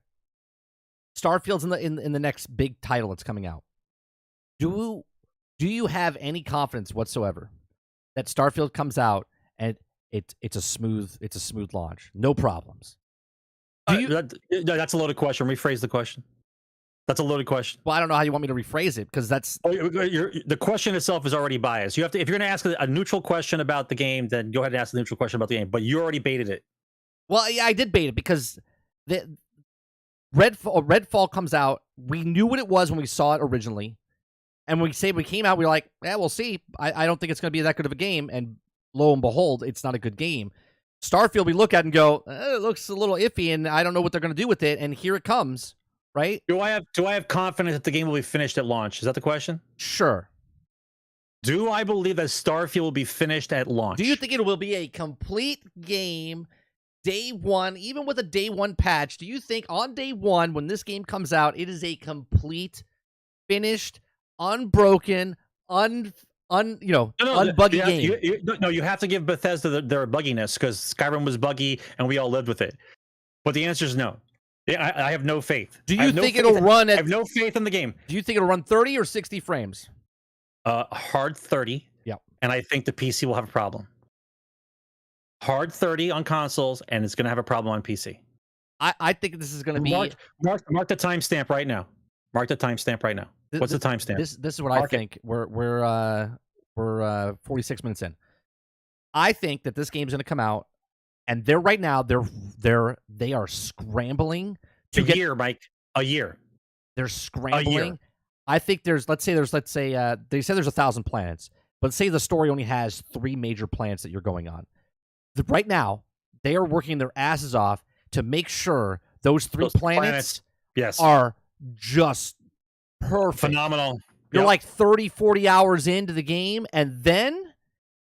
Starfield's in the next big title that's coming out. Do you have any confidence whatsoever that Starfield comes out and it's a smooth launch, no problems. That's a loaded question. Rephrase the question. That's a loaded question. Well, I don't know how you want me to rephrase it because that's the question itself is already biased. You have to, if you're going to ask a neutral question about the game, then go ahead and ask the neutral question about the game. But you already baited it. Well, yeah, I did bait it because the Redfall comes out. We knew what it was when we saw it originally, and when we came out, we were like, "Yeah, we'll see." I don't think it's going to be that good of a game, and lo and behold, it's not a good game. Starfield, we look at and go, it looks a little iffy, and I don't know what they're going to do with it. And here it comes. Right? Do I have confidence that the game will be finished at launch? Is that the question? Sure. Do I believe that Starfield will be finished at launch? Do you think it will be a complete game day one, even with a day one patch? Do you think on day one, when this game comes out, it is a complete, finished, unbroken, unbuggy game? No, you have to give Bethesda their bugginess because Skyrim was buggy and we all lived with it. But the answer is no. I have no faith. Do you think it'll run at... I have no faith in the game. Do you think it'll run 30 or 60 frames? Hard 30. Yeah. And I think the PC will have a problem. Hard 30 on consoles, and it's going to have a problem on PC. I think this is going to be... Mark the timestamp right now. Mark the timestamp right now. What's the timestamp? This is what I think. We're 46 minutes in. I think that this game's going to come out, and they are scrambling to get... A year, Mike. A year. They're scrambling. A year. I think let's say they say there's 1,000 planets, but say the story only has 3 major planets that you're going on. Right now, they are working their asses off to make sure those those planets yes, are just perfect. Phenomenal. You're like 30, 40 hours into the game, and then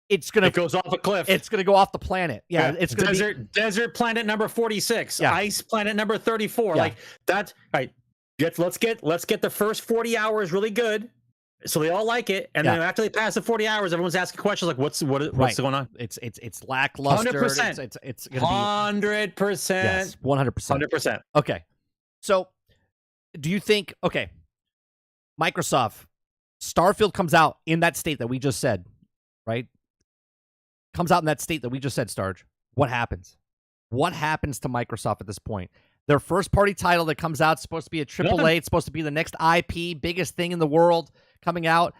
it goes off a cliff. It's gonna go off the planet. Yeah, it's gonna desert planet number 46. Yeah. Ice planet number 34. Yeah. Like that. All right. Let's get the first 40 hours really good, so they all like it, and then after they pass the 40 hours, everyone's asking questions like, "What's going on?" It's lackluster. 100%. It's gonna be 100%. Yes, 100%. 100%. Okay, so do you think? Okay, Microsoft, Starfield comes out in that state that we just said, right? Comes out in that state that we just said, Starge. What happens? What happens to Microsoft at this point? Their first-party title that comes out is supposed to be a AAA. It's supposed to be the next IP, biggest thing in the world coming out.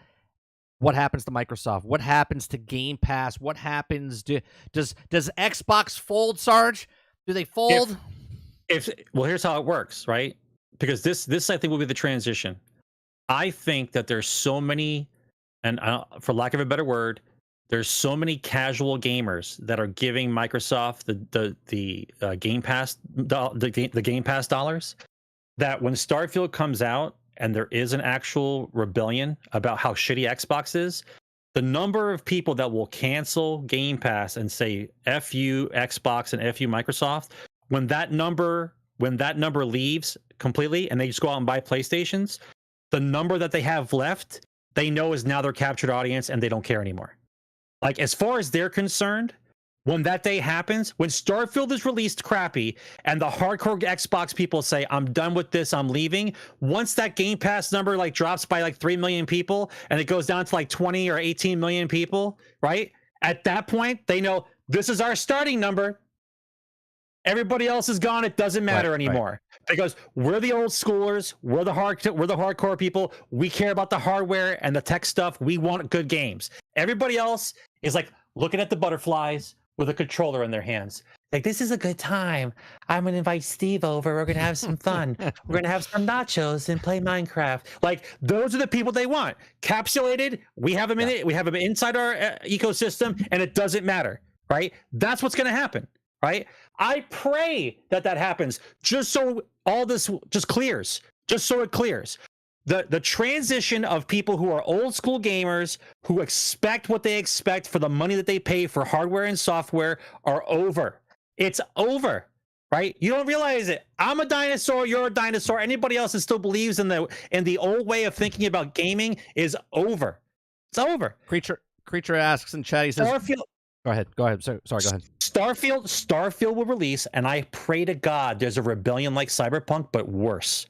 What happens to Microsoft? What happens to Game Pass? What happens? Does Xbox fold, Sarge? Do they fold? Well, here's how it works, right? Because this I think will be the transition. I think that there's so many, and for lack of a better word, there's so many casual gamers that are giving Microsoft the Game Pass the Game Pass dollars, that when Starfield comes out and there is an actual rebellion about how shitty Xbox is, the number of people that will cancel Game Pass and say F you Xbox and F you Microsoft, when that number leaves completely and they just go out and buy PlayStations, the number that they have left, they know is now their captured audience and they don't care anymore. Like, as far as they're concerned, when that day happens, when Starfield is released crappy and the hardcore Xbox people say, I'm done with this, I'm leaving, once that Game Pass number like drops by like 3 million people and it goes down to like 20 or 18 million people, right? At that point, they know this is our starting number. Everybody else is gone. It doesn't matter anymore. Right. Because we're the old schoolers, we're the hardcore people. We care about the hardware and the tech stuff. We want good games. Everybody else is like looking at the butterflies with a controller in their hands. Like, this is a good time. I'm gonna invite Steve over. We're gonna have some fun. We're gonna have some nachos and play Minecraft. Like, those are the people they want. Capsulated. We have them in it. We have them inside our ecosystem, and it doesn't matter, right? That's what's gonna happen. Right? I pray that happens, just so all this just clears, just so it clears. The transition of people who are old school gamers who expect what they expect for the money that they pay for hardware and software are over. It's over, right? You don't realize it. I'm a dinosaur. You're a dinosaur. Anybody else that still believes in the old way of thinking about gaming is over. It's over. Creature asks in chat. He says, Go ahead. Sorry, go ahead. Starfield will release, and I pray to God there's a rebellion like Cyberpunk, but worse.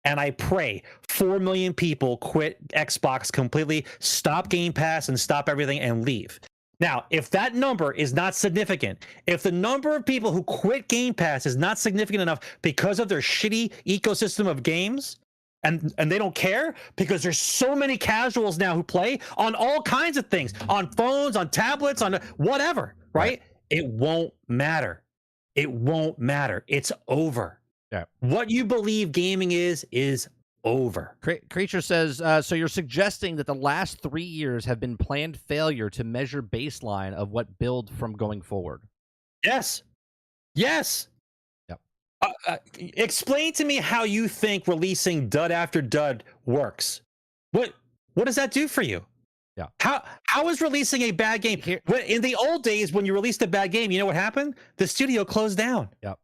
And I pray 4 million people quit Xbox completely, stop Game Pass, and stop everything and leave. Now, if that number is not significant, if the number of people who quit Game Pass is not significant enough because of their shitty ecosystem of games, and they don't care because there's so many casuals now who play on all kinds of things, on phones, on tablets, on whatever, right? It won't matter. It won't matter. It's over. Yeah. What you believe gaming is over. Creature says, so you're suggesting that the last 3 years have been planned failure to measure baseline of what build from going forward? Yes. Yes. Yep. Explain to me how you think releasing dud after dud works. What does that do for you? Yeah. How is releasing a bad game? In the old days, when you released a bad game, you know what happened? The studio closed down. Yep.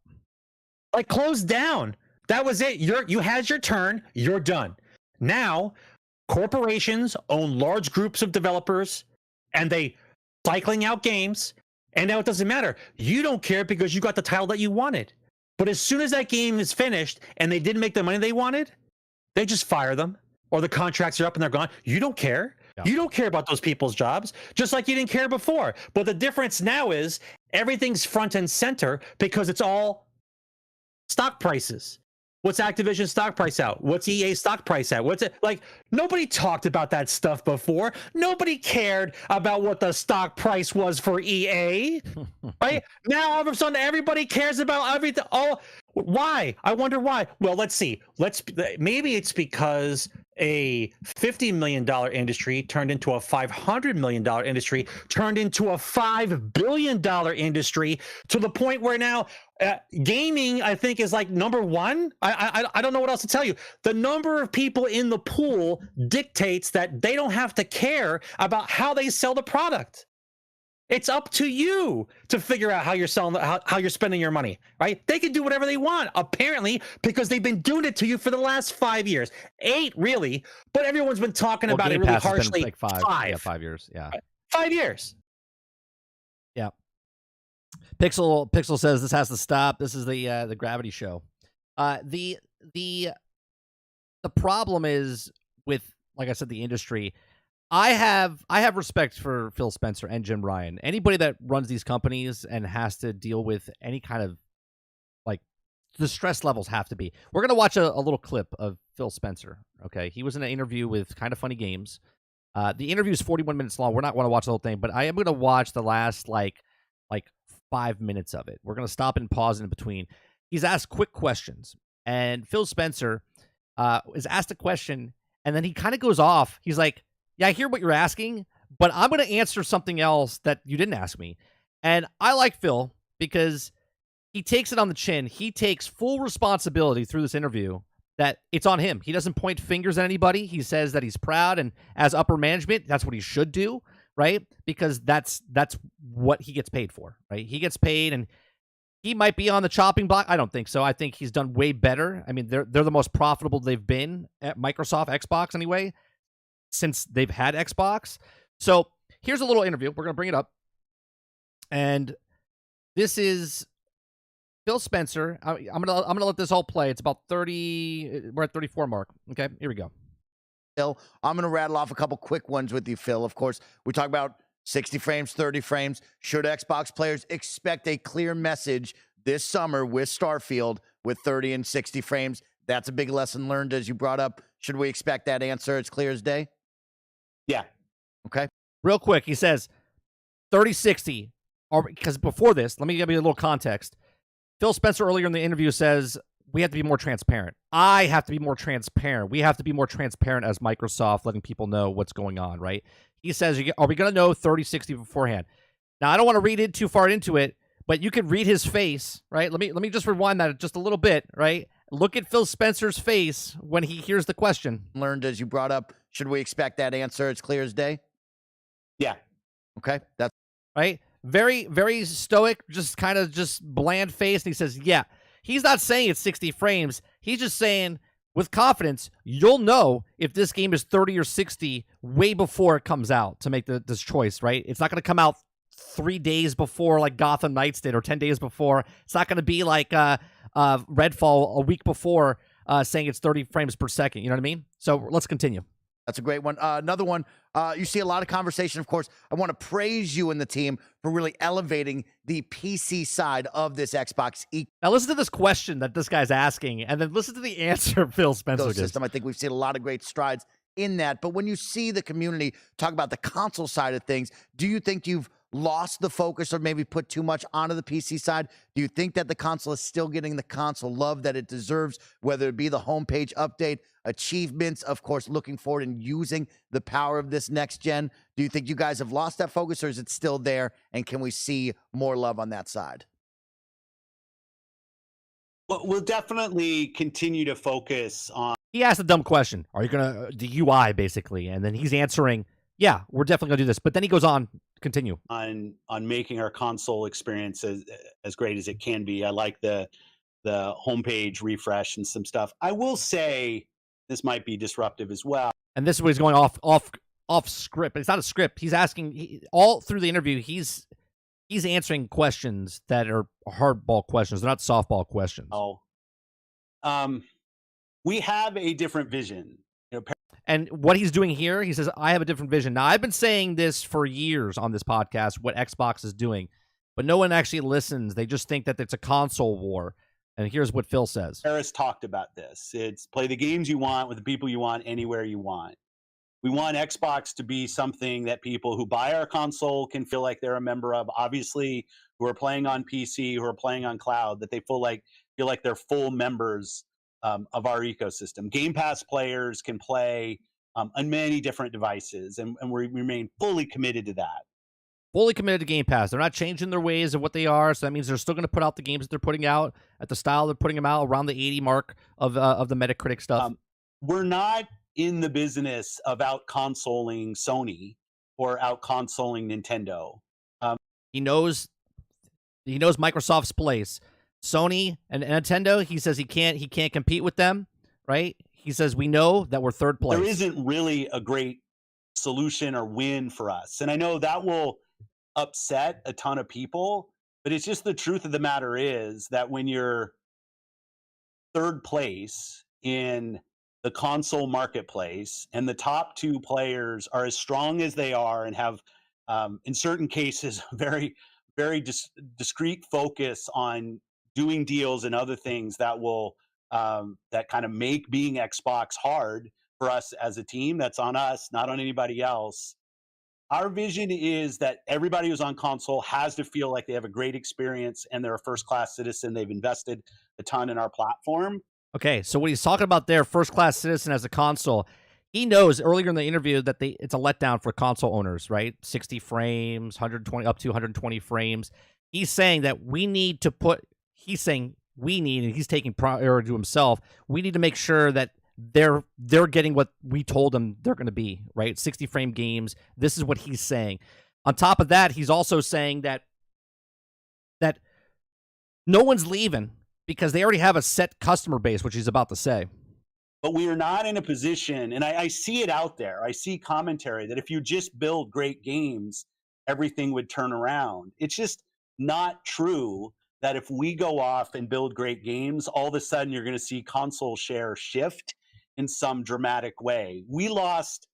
Like closed down. That was it. You had your turn. You're done. Now, corporations own large groups of developers, and they cycling out games. And now it doesn't matter. You don't care because you got the title that you wanted. But as soon as that game is finished and they didn't make the money they wanted, they just fire them, or the contracts are up and they're gone. You don't care. Yeah. You don't care about those people's jobs, just like you didn't care before. But the difference now is everything's front and center because it's all stock prices. What's Activision stock price out? What's EA stock price at? What's it like? Nobody talked about that stuff before. Nobody cared about what the stock price was for EA, right? Now all of a sudden everybody cares about everything. Oh, why? I wonder why. Well, let's see. Maybe it's because a $50 million industry turned into a $500 million industry, turned into a $5 billion industry, to the point where now gaming, I think, is like number one. I don't know what else to tell you. The number of people in the pool dictates that they don't have to care about how they sell the product. It's up to you to figure out how you're selling, how you're spending your money, right? They can do whatever they want, apparently, because they've been doing it to you for the last 5 years, 8 really. But everyone's been talking about Game it really Pass has harshly. been like 5. Yeah, 5 years. Yeah, 5 years. Yeah. Pixel says this has to stop. This is the Gravity show. The problem is with, like I said, the industry. I have respect for Phil Spencer and Jim Ryan. Anybody that runs these companies and has to deal with any kind of, like, the stress levels have to be. We're going to watch a little clip of Phil Spencer, okay? He was in an interview with Kind of Funny Games. The interview is 41 minutes long. We're not going to watch the whole thing, but I am going to watch the last, like 5 minutes of it. We're going to stop and pause in between. He's asked quick questions, and Phil Spencer is asked a question, and then he kind of goes off. He's like, yeah, I hear what you're asking, but I'm going to answer something else that you didn't ask me. And I like Phil because he takes it on the chin. He takes full responsibility through this interview that it's on him. He doesn't point fingers at anybody. He says that he's proud, and as upper management, that's what he should do, right? Because that's what he gets paid for, right? He gets paid, and he might be on the chopping block. I don't think so. I think he's done way better. I mean, they're the most profitable they've been at Microsoft, Xbox anyway, since they've had Xbox. So here's a little interview. We're going to bring it up. And this is Phil Spencer. I'm gonna let this all play. It's about 30. We're at 34 mark. Okay, here we go. Phil, I'm going to rattle off a couple quick ones with you, Phil. Of course, we talk about 60 frames, 30 frames. Should Xbox players expect a clear message this summer with Starfield with 30 and 60 frames? That's a big lesson learned, as you brought up. Should we expect that answer as clear as day? Yeah. Okay. Real quick, he says 30-60. Because before this, let me give you a little context. Phil Spencer earlier in the interview says we have to be more transparent. I have to be more transparent. We have to be more transparent as Microsoft, letting people know what's going on, right? He says, are we going to know 30-60 beforehand? Now, I don't want to read it too far into it, but you could read his face, right? Let me just rewind that just a little bit, right? Look at Phil Spencer's face when he hears the question. Learned, as you brought up, should we expect that answer as clear as day? Yeah. Okay. That's right. Very, very stoic, just kind of just bland face. And he says, yeah, he's not saying it's 60 frames. He's just saying with confidence, you'll know if this game is 30 or 60 way before it comes out to make this choice, right? It's not going to come out 3 days before like Gotham Knights did or 10 days before. It's not going to be like Redfall a week before saying it's 30 frames per second. You know what I mean? So let's continue. That's a great one. Another one, you see a lot of conversation, of course. I want to praise you and the team for really elevating the PC side of this Xbox Now listen to this question that this guy's asking, and then listen to the answer Phil Spencer gives. ecosystem. I think we've seen a lot of great strides in that. But when you see the community talk about the console side of things, do you think you've lost the focus or maybe put too much onto the PC side? Do you think that the console is still getting the console love that it deserves, whether it be the homepage update, achievements, of course, looking forward and using the power of this next gen? Do you think you guys have lost that focus, or is it still there, and can we see more love on that side? Well, we'll definitely continue to focus on. He asked a dumb question. Are you going to, the UI basically, and then he's answering, yeah, we're definitely going to do this. But then he goes on, continue. On making our console experience as great as it can be. I like the homepage refresh and some stuff. I will say this might be disruptive as well. And this is what he's going off script. It's not a script. He's asking all through the interview. He's answering questions that are hardball questions. They're not softball questions. Oh, we have a different vision. And what he's doing here, he says, I have a different vision. Now, I've been saying this for years on this podcast, what Xbox is doing, but no one actually listens. They just think that it's a console war. And here's what Phil says. Harris talked about this. It's play the games you want with the people you want, anywhere you want. We want Xbox to be something that people who buy our console can feel like they're a member of. Obviously, who are playing on PC, who are playing on cloud, that they feel like they're full members of our ecosystem. Game Pass players can play on many different devices, and we remain fully committed to that. Fully committed to Game Pass. They're not changing their ways of what they are, so that means they're still going to put out the games that they're putting out at the style they're putting them out, around the 80 mark of the Metacritic stuff. We're not in the business of out-consoling Sony or out-consoling Nintendo. He knows Microsoft's place. Sony and Nintendo, he says he can't compete with them, right? He says we know that we're third place. There isn't really a great solution or win for us. And I know that will upset a ton of people, but it's just the truth of the matter is that when you're third place in the console marketplace and the top two players are as strong as they are and have, in certain cases, very, very discrete focus on doing deals and other things that will that kind of make being Xbox hard for us as a team. That's on us, not on anybody else. Our vision is that everybody who's on console has to feel like they have a great experience and they're a first-class citizen. They've invested a ton in our platform. Okay, so what he's talking about there, first-class citizen as a console, he knows earlier in the interview that it's a letdown for console owners, right? 60 frames, 120, up to 120 frames. He's saying that we need to put, he's saying we need, and he's taking priority to himself, we need to make sure that they're getting what we told them they're going to be, right? 60 frame games. This is what he's saying. On top of that, he's also saying that no one's leaving because they already have a set customer base, which he's about to say. But we are not in a position, and I see it out there. I see commentary that if you just build great games, everything would turn around. It's just not true that if we go off and build great games, all of a sudden you're going to see console share shift in some dramatic way. We lost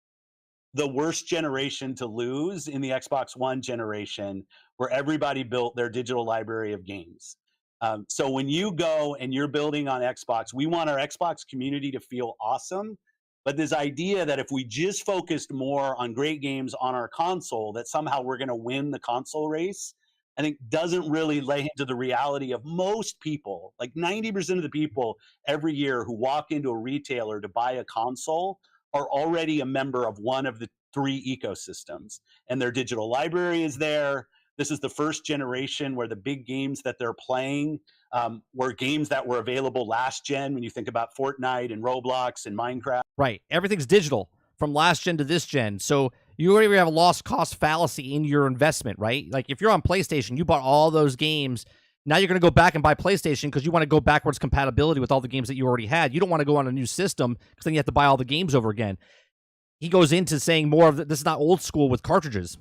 the worst generation to lose in the Xbox One generation, where everybody built their digital library of games. So when you go and you're building on Xbox, we want our Xbox community to feel awesome. But this idea that if we just focused more on great games on our console, that somehow we're going to win the console race, I think doesn't really lay into the reality of most people. Like 90% of the people every year who walk into a retailer to buy a console are already a member of one of the three ecosystems, and their digital library is there. This is the first generation where the big games that they're playing were games that were available last gen, when you think about Fortnite and Roblox and Minecraft. Right. Everything's digital from last gen to this gen. So you already have a lost cost fallacy in your investment, right? Like if you're on PlayStation, you bought all those games. Now you're going to go back and buy PlayStation because you want to go backwards compatibility with all the games that you already had. You don't want to go on a new system because then you have to buy all the games over again. He goes into saying more of this is not old school with cartridges.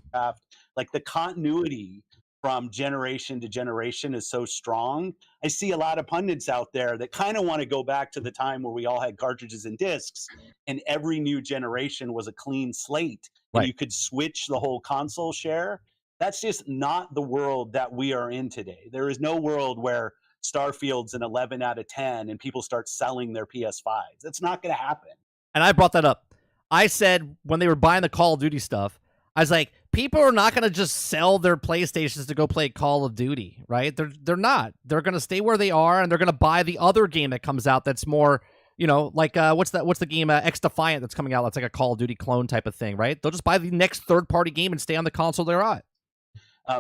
Like the continuity from generation to generation is so strong. I see a lot of pundits out there that kind of want to go back to the time where we all had cartridges and discs and every new generation was a clean slate and Right. you could switch the whole console share. That's just not the world that we are in today. There is no world where Starfield's an 11 out of 10 and people start selling their PS5s. That's not going to happen. And I brought that up. I said when they were buying the Call of Duty stuff, I was like, people are not going to just sell their PlayStations to go play Call of Duty, right? They're not. They're going to stay where they are, and they're going to buy the other game that comes out that's more, like what's the game X Defiant that's coming out? That's like a Call of Duty clone type of thing, right? They'll just buy the next third-party game and stay on the console they're at.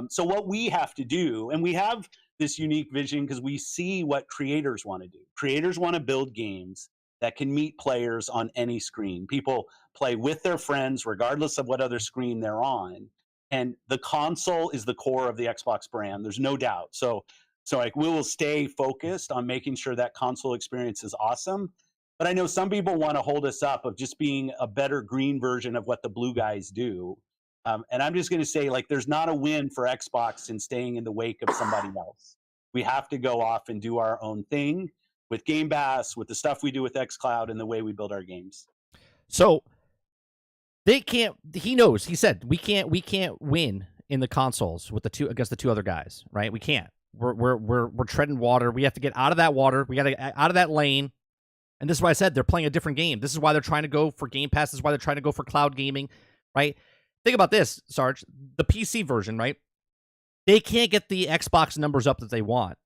So what we have to do, and we have this unique vision because we see what creators want to do. Creators want to build games that can meet players on any screen. People play with their friends regardless of what other screen they're on. And the console is the core of the Xbox brand. There's no doubt. So like we will stay focused on making sure that console experience is awesome. But I know some people want to hold us up of just being a better green version of what the blue guys do. And I'm just going to say, like, there's not a win for Xbox in staying in the wake of somebody else. We have to go off and do our own thing with Game Pass, with the stuff we do with xCloud, and the way we build our games. So they can't. He knows. He said we can't win in the consoles with against the two other guys, right? We can't. We're treading water. We have to get out of that water. We got to get out of that lane. And this is why I said they're playing a different game. This is why they're trying to go for Game Pass. This is why they're trying to go for cloud gaming, right? Think about this, Sarge. The PC version, right? They can't get the Xbox numbers up that they want,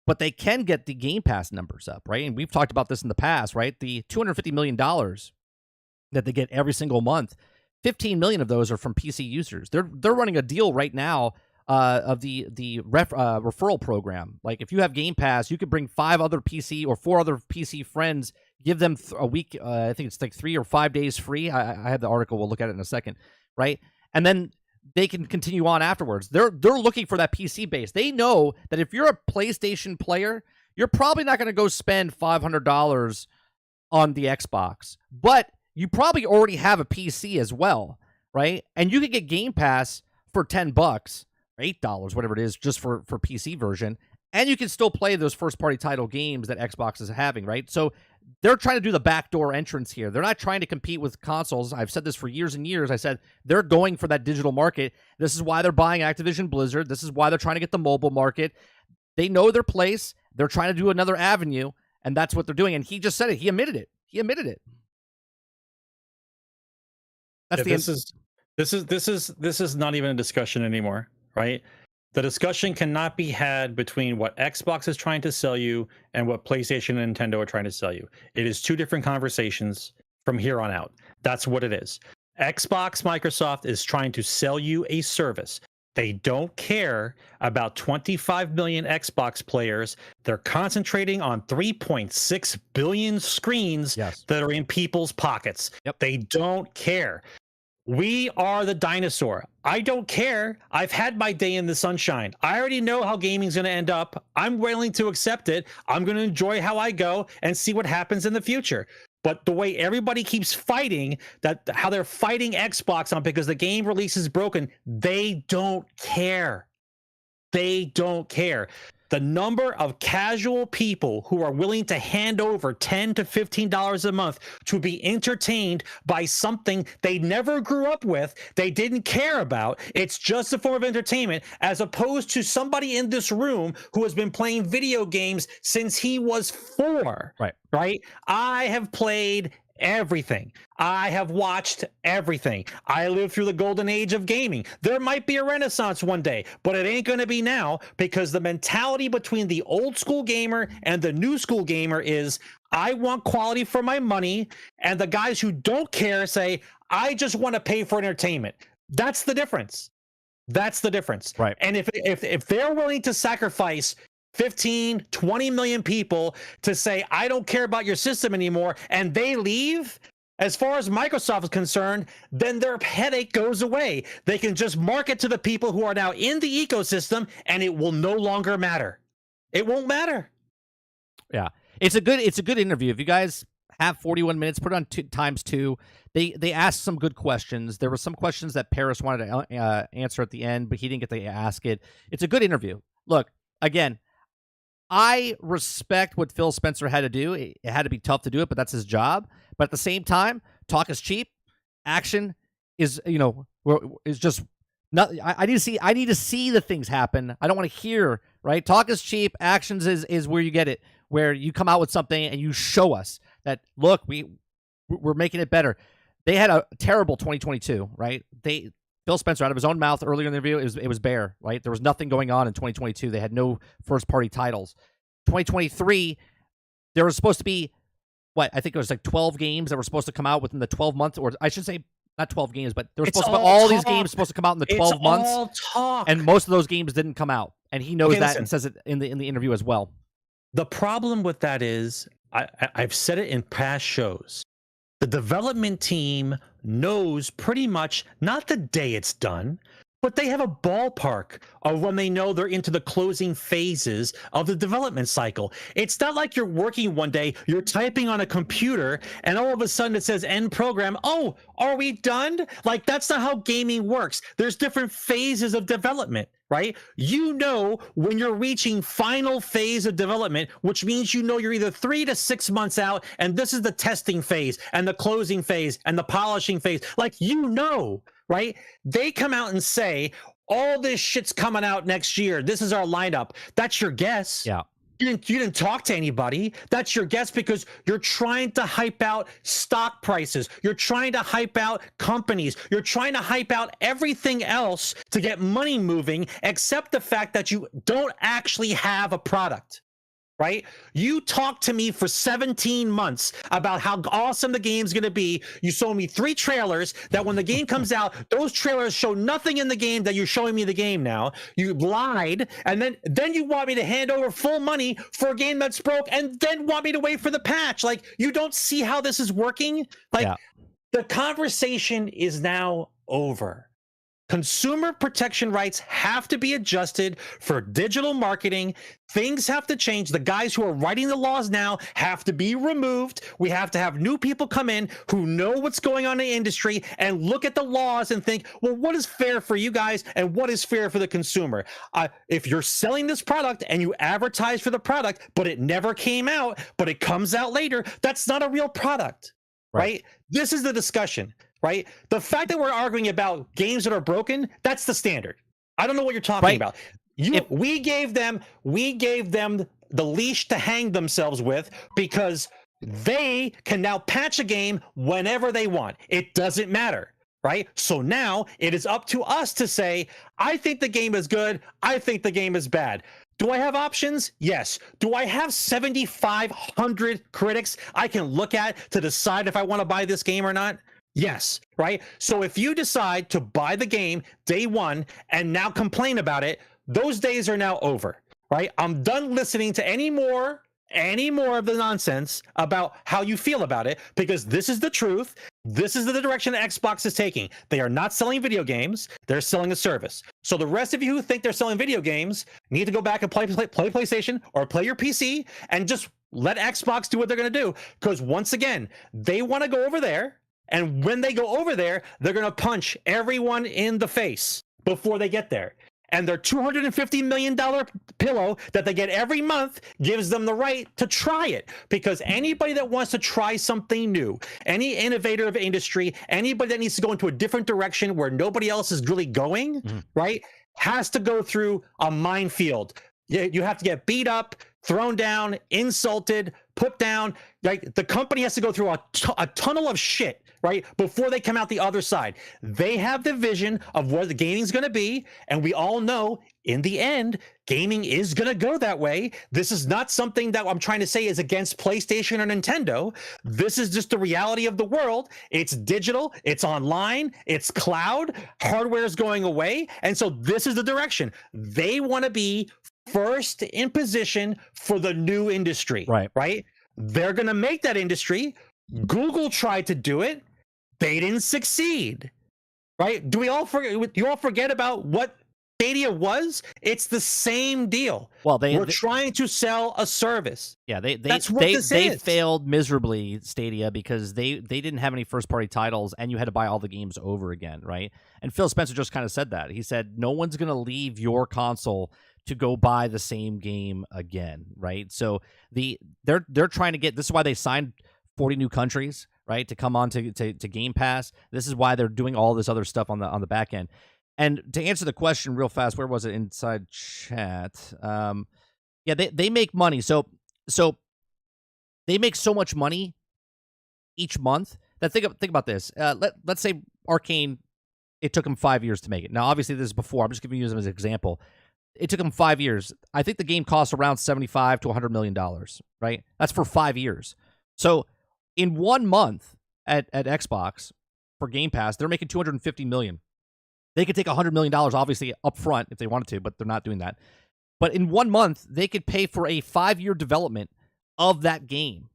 but they can get the Game Pass numbers up, right? And we've talked about this in the past, right? The $250 million that they get every single month, 15 million of those are from PC users. They're running a deal right now of the referral program. Like if you have Game Pass, you could bring 5 other PC or 4 other PC friends, give them a week. I think it's like 3 or 5 days free. I have the article. We'll look at it in a second, right? And then they can continue on afterwards. They're looking for that PC base. They know that if you're a PlayStation player, you're probably not going to go spend $500 on the Xbox, but you probably already have a PC as well, right? And you can get Game Pass for $10, $8, whatever it is, just for PC version, and you can still play those first-party title games that Xbox is having, right? So they're trying to do the backdoor entrance here. They're not trying to compete with consoles. I've said this for years and years. I said they're going for that digital market. This is why they're buying Activision Blizzard. This is why they're trying to get the mobile market. They know their place. They're trying to do another avenue, and that's what they're doing. And he just said it. He admitted it. That's This is not even a discussion anymore, right? The discussion cannot be had between what Xbox is trying to sell you and what PlayStation and Nintendo are trying to sell you. It is two different conversations from here on out. That's what it is. Xbox, Microsoft is trying to sell you a service. They don't care about 25 million Xbox players. They're concentrating on 3.6 billion screens that are in people's pockets. Yep. They don't care. We are the dinosaur. I don't care. I've had my day in the sunshine. I already know how gaming's going to end up. I'm willing to accept it. I'm going to enjoy how I go and see what happens in the future. But the way everybody keeps fighting, how they're fighting Xbox on because the game release is broken, they don't care. They don't care. The number of casual people who are willing to hand over $10 to $15 a month to be entertained by something they never grew up with, they didn't care about. It's just a form of entertainment, as opposed to somebody in this room who has been playing video games since he was 4. Right? I have played everything. I have watched everything. I lived through the golden age of gaming. There might be a renaissance one day, but it ain't going to be now, because the mentality between the old school gamer and the new school gamer is, I want quality for my money, and the guys who don't care say, I just want to pay for entertainment. That's the difference. That's the difference. Right. And if they're willing to sacrifice 15, 20 million people to say, I don't care about your system anymore, and they leave, as far as Microsoft is concerned, then their headache goes away. They can just market to the people who are now in the ecosystem, and it will no longer matter. It won't matter. Yeah. It's a good interview. If you guys have 41 minutes, put it on times 2. They asked some good questions. There were some questions that Paris wanted to answer at the end, but he didn't get to ask it. It's a good interview. Look, again, I respect what Phil Spencer had to do. It had to be tough to do it, but that's his job. But at the same time, talk is cheap. Action is, is just not. I need to see the things happen. I don't want to hear, right? Talk is cheap. Actions is where you get it, where you come out with something and you show us that, look, we're making it better. They had a terrible 2022, right? Phil Spencer, out of his own mouth earlier in the interview, it was bare, right? There was nothing going on in 2022. They had no first-party titles. 2023, there was supposed to be, I think it was like 12 games that were supposed to come out within the 12 months, or I should say not 12 games, but there was supposed to be all these games supposed to come out in the 12 months. All talk. And most of those games didn't come out. And he knows that listen. and says it in the interview as well. The problem with that is, I've said it in past shows, the development team knows pretty much not the day it's done, but they have a ballpark of when they know they're into the closing phases of the development cycle. It's not like you're working one day, you're typing on a computer, and all of a sudden it says end program. Oh, are we done? Like, that's not how gaming works. There's different phases of development, right? You know when you're reaching final phase of development, which means you're either 3 to 6 months out, and this is the testing phase and the closing phase and the polishing phase. Like, right? They come out and say, all this shit's coming out next year. This is our lineup. That's your guess. Yeah. You didn't talk to anybody. That's your guess because you're trying to hype out stock prices. You're trying to hype out companies. You're trying to hype out everything else to get money moving, except the fact that you don't actually have a product. Right? You talked to me for 17 months about how awesome the game's going to be. You showed me 3 trailers that when the game comes out, those trailers show nothing in the game that you're showing me the game now. You lied, and then you want me to hand over full money for a game that's broke and then want me to wait for the patch. Like, you don't see how this is working? Like, The conversation is now over. Consumer protection rights have to be adjusted for digital marketing. Things have to change. The guys who are writing the laws now have to be removed. We have to have new people come in who know what's going on in the industry and look at the laws and think, well, what is fair for you guys and what is fair for the consumer? If you're selling this product and you advertise for the product, but it never came out, but it comes out later, that's not a real product, right? This is the discussion. Right? The fact that we're arguing about games that are broken, that's the standard. I don't know what you're talking about. We gave them the leash to hang themselves with because they can now patch a game whenever they want. It doesn't matter, right? So now it is up to us to say, I think the game is good. I think the game is bad. Do I have options? Yes. Do I have 7,500 critics I can look at to decide if I want to buy this game or not? Yes, right? So if you decide to buy the game day one and now complain about it, those days are now over, right? I'm done listening to any more of the nonsense about how you feel about it, because this is the truth. This is the direction that Xbox is taking. They are not selling video games. They're selling a service. So the rest of you who think they're selling video games need to go back and play PlayStation or play your PC and just let Xbox do what they're going to do. Because once again, they want to go over there. And when they go over there, they're going to punch everyone in the face before they get there. And their $250 million pillow that they get every month gives them the right to try it. Because anybody that wants to try something new, any innovator of industry, anybody that needs to go into a different direction where nobody else is really going, right, has to go through a minefield. You have to get beat up, thrown down, insulted, put down. Like, the company has to go through a tunnel of shit, right, before they come out the other side. They have the vision of where the gaming's going to be, and we all know in the end, gaming is going to go that way. This is not something that I'm trying to say is against PlayStation or Nintendo. This is just the reality of the world. It's digital, it's online, it's cloud, hardware is going away, and so this is the direction. They want to be first in position for the new industry, right? They're going to make that industry. Google tried to do it. They didn't succeed, right? Do you all forget about what Stadia was, it's the same deal. Well, We're trying to sell a service. Yeah, That's what this they is. failed miserably, Stadia, because they didn't have any first party titles, and you had to buy all the games over again, right? And Phil Spencer just kind of said that. He said no one's going to leave your console to go buy the same game again, right? So they're trying to get. This is why they signed 40 new countries, right, to come on to Game Pass. This is why they're doing all this other stuff on the back end. And to answer the question real fast, where was it inside chat? Yeah, they make money. So they make so much money each month that think about this. Let's say Arcane, it took them 5 years to make it. Now, obviously, this is before. I'm just giving you them as an example. It took them 5 years. I think the game costs around $75 to $100 million, right? That's for 5 years. So in 1 month at Xbox for Game Pass, they're making $250 million. They could take $100 million, obviously, up front if they wanted to, but they're not doing that. But in 1 month, they could pay for a 5-year development of that game,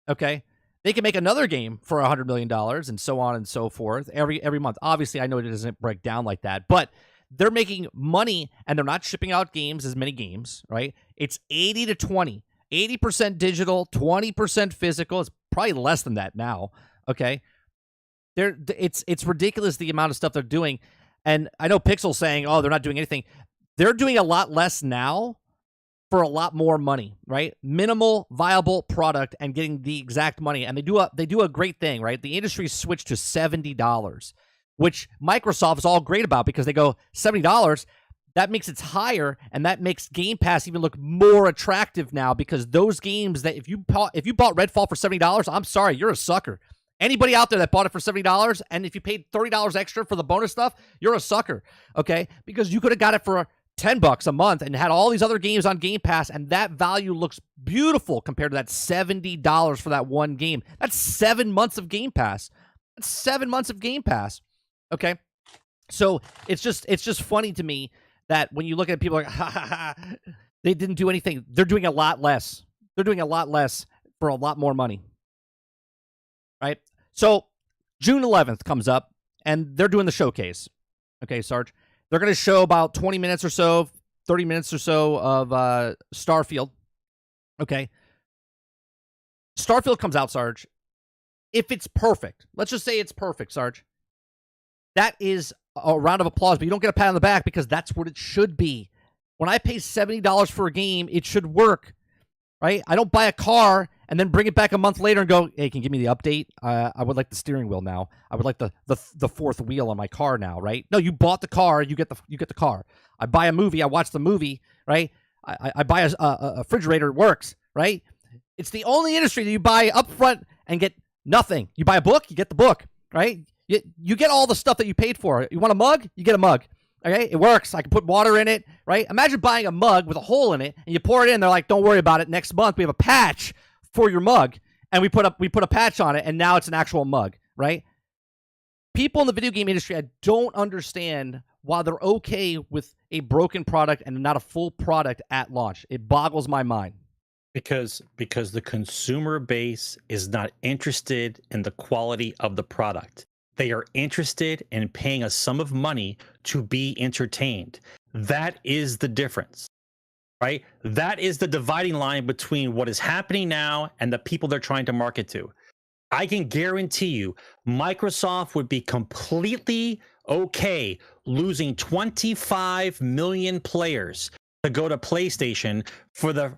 okay? They can make another game for $100 million and so on and so forth every month. Obviously, I know it doesn't break down like that, but they're making money, and they're not shipping out as many games, right? It's 80 to 20. 80% digital, 20% physical. It's probably less than that now, okay? It's ridiculous the amount of stuff they're doing. And I know Pixel's saying, oh, they're not doing anything. They're doing a lot less now for a lot more money, right? Minimal viable product and getting the exact money. And they do a great thing, right? The industry switched to $70, which Microsoft is all great about because they go $70. That makes it higher, and that makes Game Pass even look more attractive now because those games that if you bought Redfall for $70, I'm sorry, you're a sucker. Anybody out there that bought it for $70, and if you paid $30 extra for the bonus stuff, you're a sucker, okay? Because you could have got it for $10 a month and had all these other games on Game Pass, and that value looks beautiful compared to that $70 for that one game. That's 7 months of Game Pass. That's 7 months of Game Pass, okay? So it's just funny to me that when you look at people like, ha, ha, ha, they didn't do anything. They're doing a lot less. They're doing a lot less for a lot more money. Right? So June 11th comes up, and they're doing the showcase. Okay, Sarge? They're going to show about 20 minutes or so, 30 minutes or so of Starfield. Okay? Starfield comes out, Sarge. If it's perfect, let's just say it's perfect, Sarge. That is a round of applause, but you don't get a pat on the back because that's what it should be. When I pay $70 for a game, it should work, right? I don't buy a car and then bring it back a month later and go, hey, can you give me the update? I would like the steering wheel now. I would like the fourth wheel on my car now, right? No, you bought the car, you get the car. I buy a movie, I watch the movie, right? I buy a refrigerator, it works, right? It's the only industry that you buy up front and get nothing. You buy a book, you get the book, right? You get all the stuff that you paid for. You want a mug? You get a mug. Okay, it works. I can put water in it, right? Imagine buying a mug with a hole in it, and you pour it in. They're like, "Don't worry about it. Next month we have a patch for your mug," and we put a patch on it, and now it's an actual mug, right? People in the video game industry, I don't understand why they're okay with a broken product and not a full product at launch. It boggles my mind. Because the consumer base is not interested in the quality of the product. They are interested in paying a sum of money to be entertained. That is the difference, right? That is the dividing line between what is happening now and the people they're trying to market to. I can guarantee you, Microsoft would be completely okay losing 25 million players to go to PlayStation for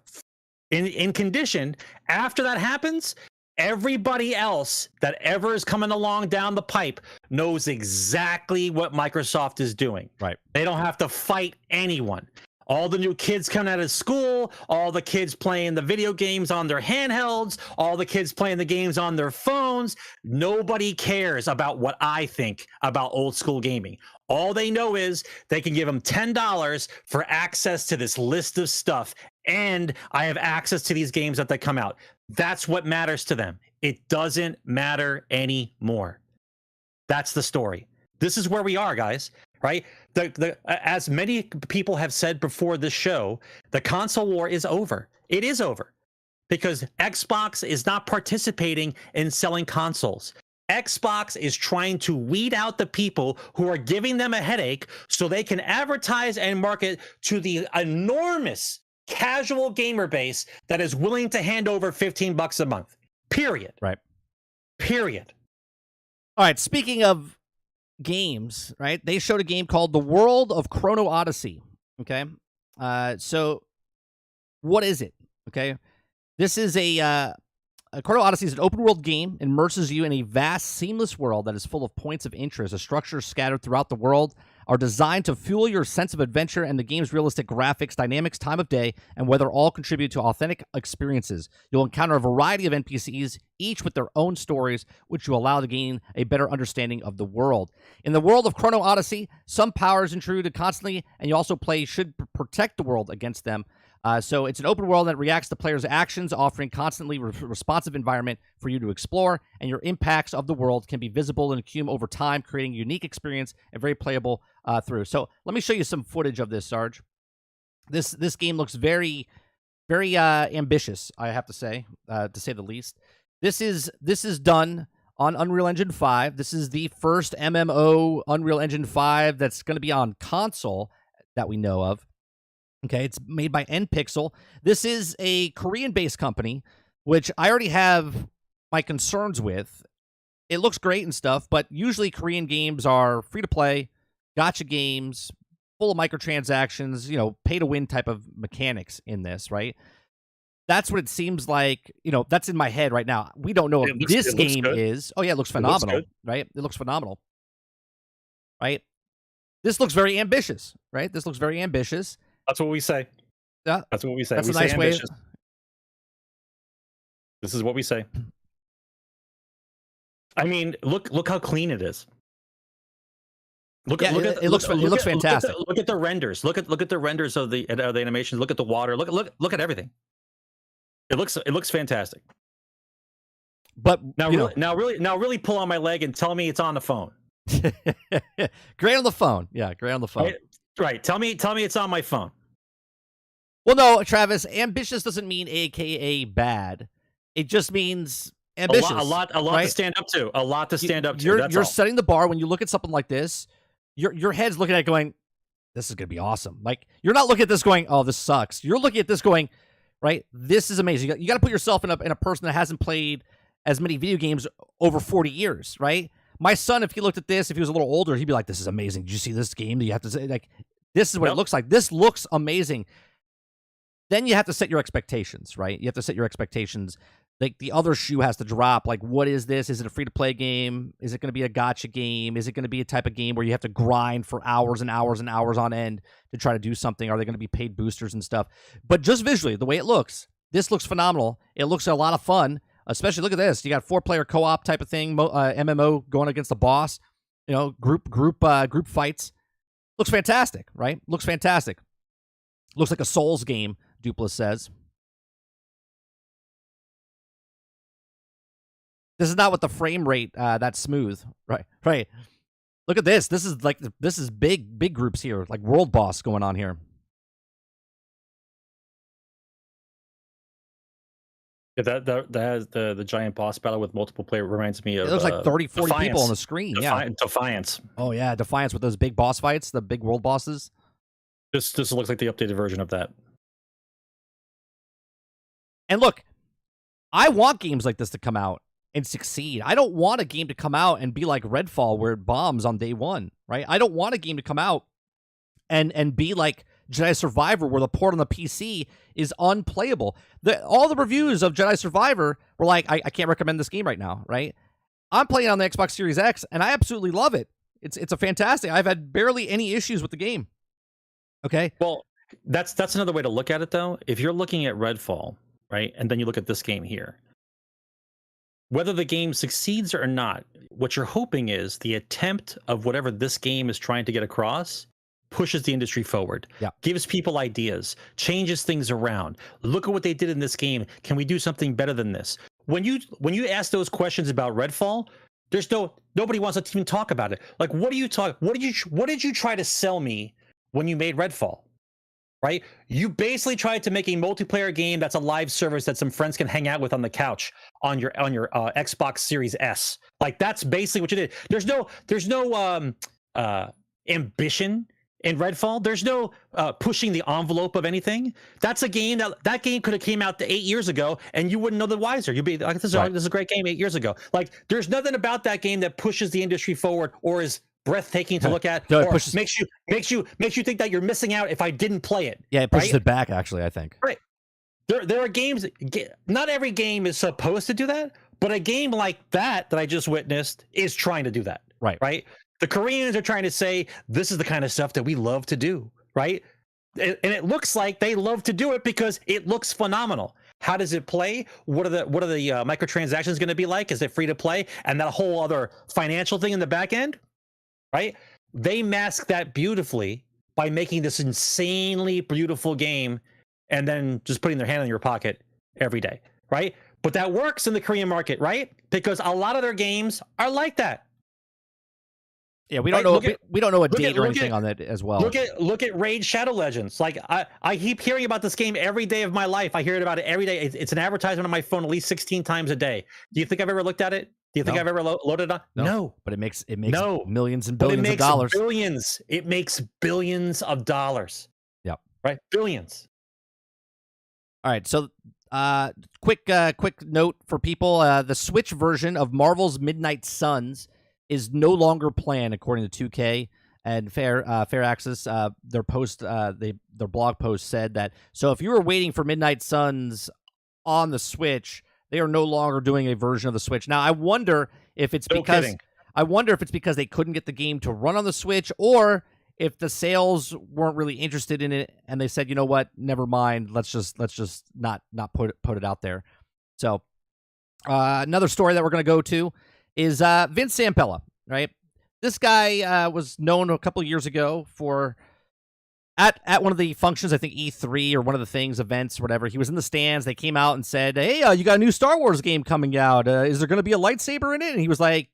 in condition. After that happens, everybody else that ever is coming along down the pipe knows exactly what Microsoft is doing. Right. They don't have to fight anyone. All the new kids coming out of school, all the kids playing the video games on their handhelds, all the kids playing the games on their phones. Nobody cares about what I think about old school gaming. All they know is they can give them $10 for access to this list of stuff, and I have access to these games that come out. That's what matters to them. It doesn't matter anymore. That's the story. This is where we are, guys, right? As many people have said before this show, the console war is over. It is over because Xbox is not participating in selling consoles. Xbox is trying to weed out the people who are giving them a headache so they can advertise and market to the enormous casual gamer base that is willing to hand over $15 a month. Period. Right. Period. All right. Speaking of games, right? They showed a game called The World of Chrono Odyssey. Okay. So what is it? Okay. This is Chrono Odyssey is an open world game, immerses you in a vast, seamless world that is full of points of interest. The structures scattered throughout the world are designed to fuel your sense of adventure, and the game's realistic graphics, dynamics, time of day, and weather all contribute to authentic experiences. You'll encounter a variety of NPCs, each with their own stories, which will allow to gain a better understanding of the world. In the world of Chrono Odyssey, some powers intrude constantly, and you also should protect the world against them. So it's an open world that reacts to players' actions, offering constantly responsive environment for you to explore, and your impacts of the world can be visible and accumulate over time, creating a unique experience and very playable through. So let me show you some footage of this, Sarge. This game looks very, very ambitious, I have to say the least. This is done on Unreal Engine 5. This is the first MMO Unreal Engine 5 that's going to be on console that we know of. Okay, it's made by NPixel. This is a Korean-based company, which I already have my concerns with. It looks great and stuff, but usually Korean games are free-to-play, gacha games, full of microtransactions, pay-to-win type of mechanics in this, right? That's what it seems like. That's in my head right now. We don't know if this game is. Oh, yeah, it looks phenomenal, right? It looks phenomenal, right? This looks very ambitious, right? This looks very ambitious. That's what we say. Yeah. That's what we say. That's we a nice say way. ambitious. This is what we say. I mean, look how clean it is. It looks fantastic. Look at the renders. Look at the renders of the animations. Look at the water. Look at everything. It looks fantastic. But now really pull on my leg and tell me it's on the phone. Great on the phone. Yeah, great on the phone. Right. Tell me it's on my phone. Well, no, Travis, ambitious doesn't mean AKA bad. It just means ambitious. A lot right? to stand up to. A lot to stand up to. You're setting the bar when you look at something like this. Your head's looking at it going, this is going to be awesome. Like, you're not looking at this going, oh, this sucks. You're looking at this going, right, this is amazing. You got to put yourself in a person that hasn't played as many video games over 40 years, right? My son, if he looked at this, if he was a little older, he'd be like, this is amazing. Did you see this game? You have to say, like, this is what it looks like. This looks amazing. Then you have to set your expectations, right? You have to set your expectations. Like, the other shoe has to drop. Like, what is this? Is it a free-to-play game? Is it going to be a gacha game? Is it going to be a type of game where you have to grind for hours and hours and hours on end to try to do something? Are they going to be paid boosters and stuff? But just visually, the way it looks, this looks phenomenal. It looks a lot of fun. Especially, look at this. You got 4-player co-op type of thing, MMO going against the boss. Group fights. Looks fantastic, right? Looks fantastic. Looks like a Souls game, Duplass says. This is not with the frame rate that's smooth, right? Right. Look at this. This is big groups here, like world boss going on here. Yeah, that has the giant boss battle with multiple player reminds me of. It looks like 30, 40 Defiance. people on the screen. Defiance. Oh yeah, Defiance with those big boss fights, the big world bosses. This looks like the updated version of that. And look, I want games like this to come out and succeed. I don't want a game to come out and be like Redfall where it bombs on day one, right? I don't want a game to come out and be like Jedi Survivor where the port on the PC is unplayable. All the reviews of Jedi Survivor were like, I can't recommend this game right now, right? I'm playing on the Xbox Series X, and I absolutely love it. It's a fantastic. I've had barely any issues with the game. Okay? Well, that's another way to look at it, though. If you're looking at Redfall, right, and then you look at this game here, whether the game succeeds or not, what you're hoping is the attempt of whatever this game is trying to get across pushes the industry forward, gives people ideas, changes things around. Look at what they did in this game. Can we do something better than this? When you ask those questions about Redfall, there's nobody wants to even talk about it. Like, what did you try to sell me when you made Redfall? right? You basically tried to make a multiplayer game that's a live service that some friends can hang out with on the couch on your Xbox Series S. Like that's basically what you did. There's no ambition in Redfall. There's no pushing the envelope of anything. That's a game that game could have came out 8 years ago, and you wouldn't know the wiser. You'd be like, this is a great game 8 years ago. Like, there's nothing about that game that pushes the industry forward or is breathtaking to look at, No, it or pushes- makes you think that you're missing out if I didn't play it. Yeah, it pushes right? it back. Actually, I think. Right. There are games. Not every game is supposed to do that, but a game like that I just witnessed is trying to do that. Right. Right. The Koreans are trying to say this is the kind of stuff that we love to do. Right. And it looks like they love to do it because it looks phenomenal. How does it play? What are the microtransactions going to be like? Is it free to play? And that whole other financial thing in the back end. Right. They mask that beautifully by making this insanely beautiful game and then just putting their hand in your pocket every day. Right. But that works in the Korean market, right? Because a lot of their games are like that. Yeah, we don't know. We don't know a date or anything on that as well. Look at Raid Shadow Legends. Like I keep hearing about this game every day of my life. I hear about it every day. It's an advertisement on my phone at least 16 times a day. Do you think I've ever looked at it? Do you think I've ever loaded on? No. But it makes millions and billions of dollars. Billions. It makes billions of dollars. Yep. Right. Billions. All right. So, quick note for people: the Switch version of Marvel's Midnight Suns is no longer planned, according to 2K and Fair Access. Their blog post said that. So if you were waiting for Midnight Suns on the Switch, they are no longer doing a version of the Switch. Now, I wonder if it's because they couldn't get the game to run on the Switch, or if the sales weren't really interested in it and they said, you know what, never mind, let's just not put it out there. So another story that we're going to go to is Vince Zampella, right? This guy was known a couple of years ago for at one of the functions, I think E3 or one of the events, whatever. He was in the stands. They came out and said, "Hey, you got a new Star Wars game coming out. Is there going to be a lightsaber in it?" And he was like,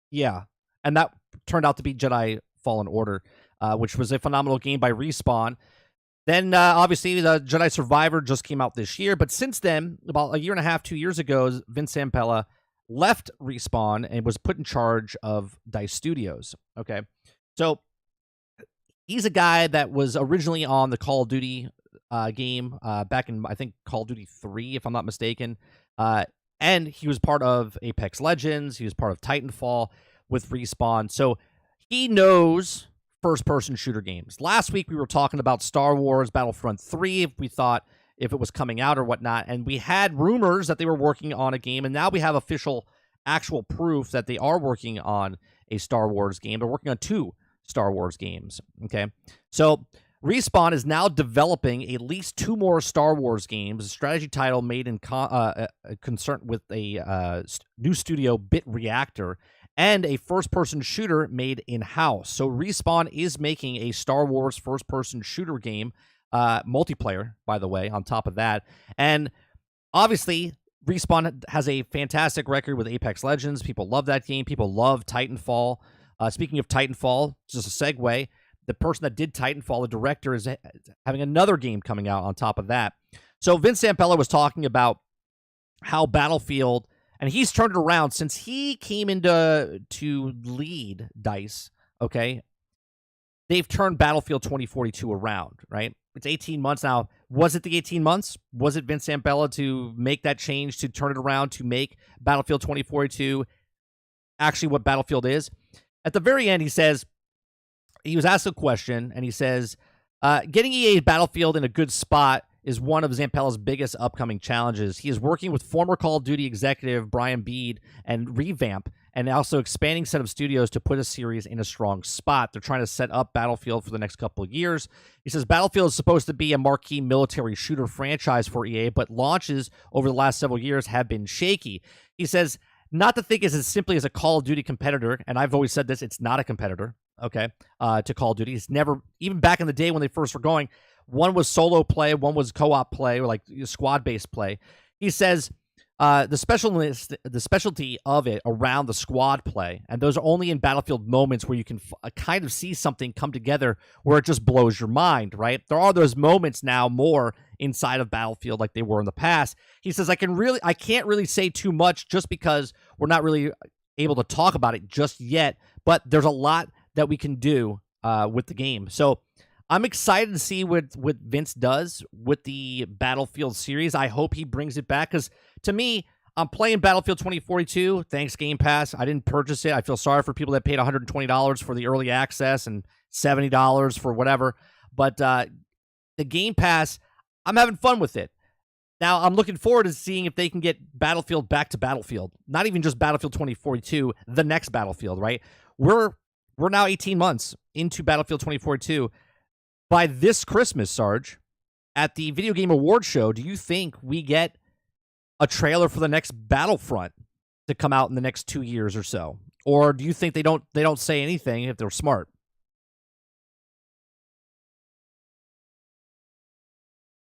"Yeah." And that turned out to be Jedi Fallen Order, which was a phenomenal game by Respawn. Then, obviously, the Jedi Survivor just came out this year. But since then, about a year and a half, 2 years ago, Vince Zampella left Respawn and was put in charge of DICE Studios. Okay. So he's a guy that was originally on the Call of Duty game back in, I think, Call of Duty 3, if I'm not mistaken. And he was part of Apex Legends. He was part of Titanfall with Respawn. So he knows first-person shooter games. Last week, we were talking about Star Wars Battlefront 3, if we thought if it was coming out or whatnot. And we had rumors that they were working on a game, and now we have actual proof that they are working on a Star Wars game. They're working on 2 Star Wars games, okay? So Respawn is now developing at least 2 more Star Wars games, a strategy title made in concern with a new studio, Bit Reactor, and a first-person shooter made in-house. So Respawn is making a Star Wars first-person shooter game, multiplayer, by the way, on top of that. And obviously, Respawn has a fantastic record with Apex Legends. People love that game. People love Titanfall. Speaking of Titanfall, just a segue, the person that did Titanfall, the director, is having another game coming out on top of that. So Vince Zampella was talking about how Battlefield, and he's turned it around since he came into lead DICE, okay? They've turned Battlefield 2042 around, right? It's 18 months now. Was it the 18 months? Was it Vince Zampella to make that change, to turn it around, to make Battlefield 2042 actually what Battlefield is? At the very end, he says, he was asked a question, and he says, getting EA Battlefield in a good spot is one of Zampella's biggest upcoming challenges. He is working with former Call of Duty executive Brian Bede and Revamp, and also expanding set of studios to put a series in a strong spot. They're trying to set up Battlefield for the next couple of years. He says Battlefield is supposed to be a marquee military shooter franchise for EA, but launches over the last several years have been shaky. He says, not to think as simply as a Call of Duty competitor, and I've always said this, it's not a competitor, okay, to Call of Duty. It's never, even back in the day when they first were going, one was solo play, one was co-op play, or like squad-based play. He says, the specialty of it around the squad play, and those are only in Battlefield moments where you can kind of see something come together where it just blows your mind, right? There are those moments now more inside of Battlefield like they were in the past. He says, I can't really say too much just because we're not really able to talk about it just yet, but there's a lot that we can do with the game. So I'm excited to see what Vince does with the Battlefield series. I hope he brings it back, because to me, I'm playing Battlefield 2042. Thanks, Game Pass. I didn't purchase it. I feel sorry for people that paid $120 for the early access and $70 for whatever. But the Game Pass, I'm having fun with it. Now, I'm looking forward to seeing if they can get Battlefield back to Battlefield. Not even just Battlefield 2042, the next Battlefield, right? We're now 18 months into Battlefield 2042. By this Christmas, Sarge, at the Video Game Awards show, do you think we get a trailer for the next Battlefront to come out in the next 2 years or so? Or do you think they don't say anything if they're smart?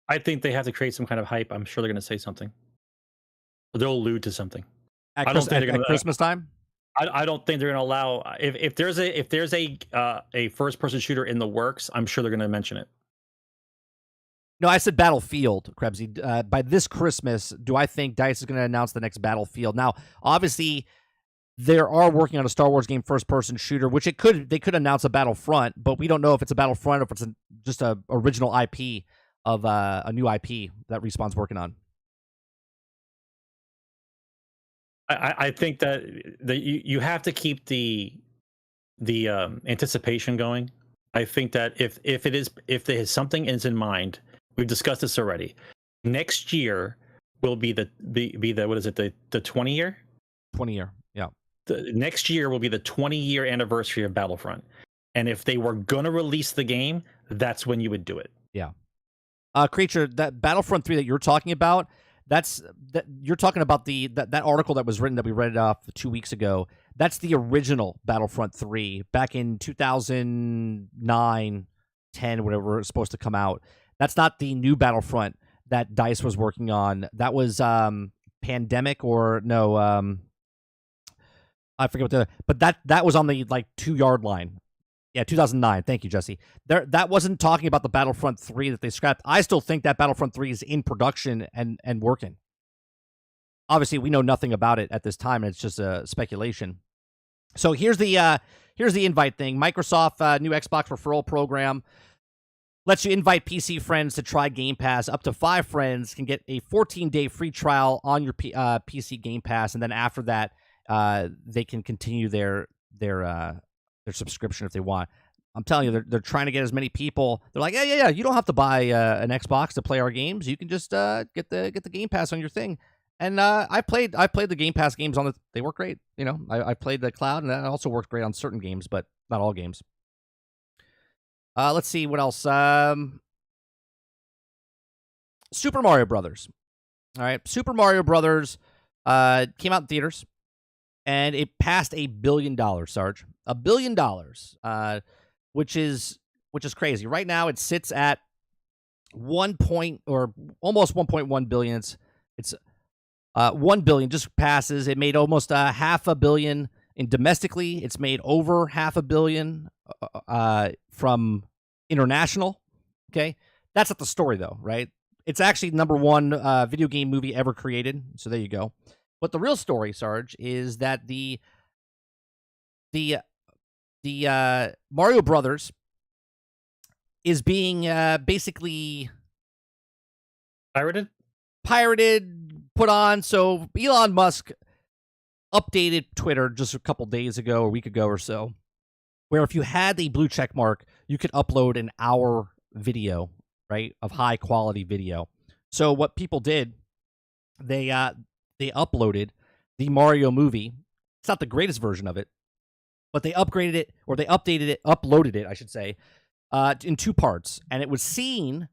I think they have to create some kind of hype. I'm sure they're going to say something. They'll allude to something. At Christmas time? I don't think they're going to allow. If there's a first person shooter in the works, I'm sure they're going to mention it. No, I said Battlefield, Krebsy. By this Christmas, do I think DICE is going to announce the next Battlefield? Now, obviously, they are working on a Star Wars game first-person shooter, which they could announce a Battlefront, but we don't know if it's a Battlefront or if it's just a original IP of a new IP that Respawn's working on. I think that you have to keep the anticipation going. I think that if there is something in mind, we've discussed this already. Next year will be the what is it, the 20 year? 20 year, yeah. The next year will be the 20-year anniversary of Battlefront, and if they were gonna release the game, that's when you would do it. Yeah. Creature, that Battlefront 3 that you're talking about, you're talking about that article that was written that we read off 2 weeks ago. That's the original Battlefront 3 back in 2009, 10, whatever it's supposed to come out. That's not the new Battlefront that DICE was working on. That was Pandemic or no, I forget what but that was on the 2-yard line. Yeah, 2009. Thank you, Jesse. That wasn't talking about the Battlefront 3 that they scrapped. I still think that Battlefront 3 is in production and working. Obviously, we know nothing about it at this time, and it's just a speculation. So here's the invite thing. Microsoft new Xbox referral program lets you invite PC friends to try Game Pass. Up to 5 friends can get a 14-day free trial on your PC Game Pass, and then after that, they can continue their subscription if they want. I'm telling you, they're trying to get as many people. They're like, yeah. You don't have to buy an Xbox to play our games. You can just get the Game Pass on your thing. And I played the Game Pass games on they work great. You know, I played the cloud, and that also worked great on certain games, but not all games. Let's see what else. Super Mario Brothers. All right, Super Mario Brothers came out in theaters, and it passed $1 billion, Sarge. $1 billion, which is crazy. Right now, it sits at almost 1.1 billion. It's 1 billion just passes. It made almost $500 million in domestically. It's made over $500 million from international. Okay, that's not the story though, right? It's actually number one video game movie ever created. So there you go. But the real story, Sarge, is that the Mario Brothers is being basically pirated, put on. So Elon Musk updated Twitter just a couple days ago, a week ago or so, where if you had the blue check mark, you could upload an hour video, right, of high quality video. So what people did, they uploaded the Mario movie. It's not the greatest version of it, but they upgraded it, or they uploaded it, I should say, in 2 parts. And it was seen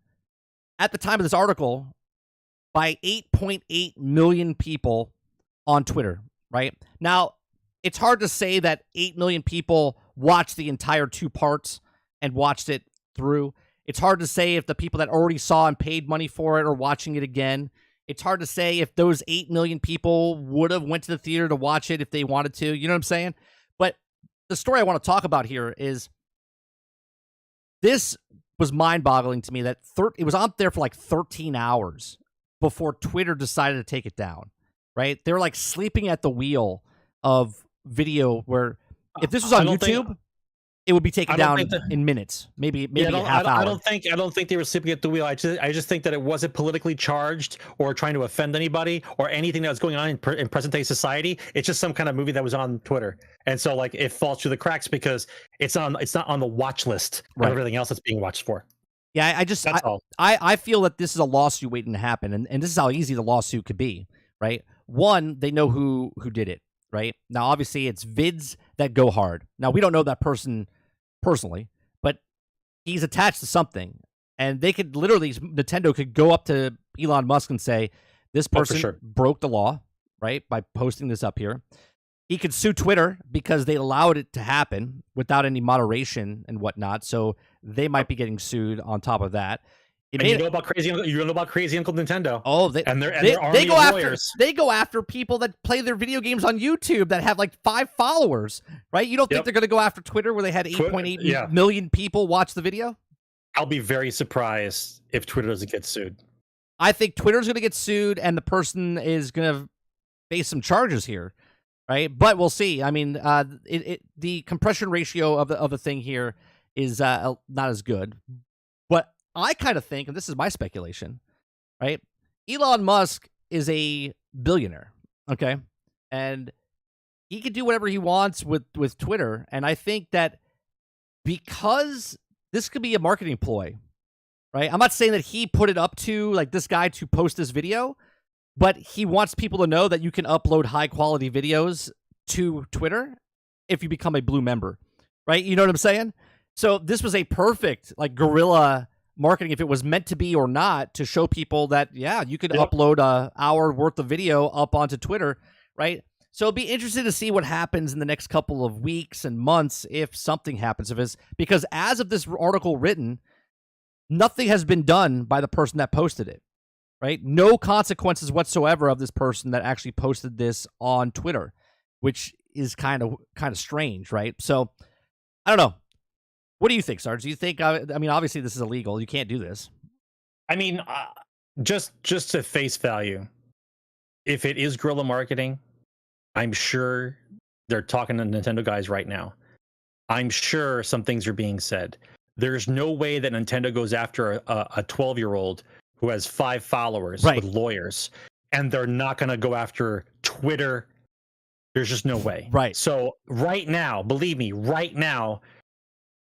at the time of this article by 8.8 million people on Twitter, right? Now, it's hard to say that 8 million people watched the entire 2 parts and watched it through. It's hard to say if the people that already saw and paid money for it are watching it again. It's hard to say if those 8 million people would have went to the theater to watch it if they wanted to. You know what I'm saying? But the story I want to talk about here is this was mind-boggling to me that it was up there for like 13 hours before Twitter decided to take it down, right? They were like sleeping at the wheel of video where if this was on YouTube, it would be taken down in minutes, maybe a half hour. I don't think they were sleeping at the wheel. I just think that it wasn't politically charged or trying to offend anybody or anything that was going on in present day society. It's just some kind of movie that was on Twitter, and so like it falls through the cracks because it's not on the watch list of everything else that's being watched for. Yeah, I feel that this is a lawsuit waiting to happen, and this is how easy the lawsuit could be, right? One, they know who did it, right? Now, obviously, it's vids that go hard. Now, we don't know that person personally, but he's attached to something, and they could literally, Nintendo could go up to Elon Musk and say, this person broke the law, right, by posting this up here. He could sue Twitter because they allowed it to happen without any moderation and whatnot, so they might be getting sued on top of that. You know about crazy Uncle Nintendo. Oh, they go after people that play their video games on YouTube that have like 5 followers, right? You don't think they're going to go after Twitter where they had 8.8 million people watch the video? I'll be very surprised if Twitter doesn't get sued. I think Twitter's going to get sued, and the person is going to face some charges here, right? But we'll see. I mean, the compression ratio of the thing here is not as good, but I kind of think, and this is my speculation, right? Elon Musk is a billionaire, okay? And he can do whatever he wants with Twitter. And I think that because this could be a marketing ploy, right? I'm not saying that he put it up to like this guy to post this video, but he wants people to know that you can upload high quality videos to Twitter if you become a blue member, right? You know what I'm saying? So this was a perfect like guerrilla marketing, if it was meant to be or not, to show people that, yeah, you could upload an hour worth of video up onto Twitter, right? So it'll be interesting to see what happens in the next couple of weeks and months if something happens of this, because as of this article written, nothing has been done by the person that posted it, right? No consequences whatsoever of this person that actually posted this on Twitter, which is kind of strange, right? So I don't know. What do you think, Sarge? Do you think, I mean, obviously this is illegal. You can't do this. I mean, just to face value, if it is guerrilla marketing, I'm sure they're talking to Nintendo guys right now. I'm sure some things are being said. There's no way that Nintendo goes after a 12-year-old who has 5 followers with lawyers, and they're not going to go after Twitter. There's just no way. Right. So right now, believe me, right now,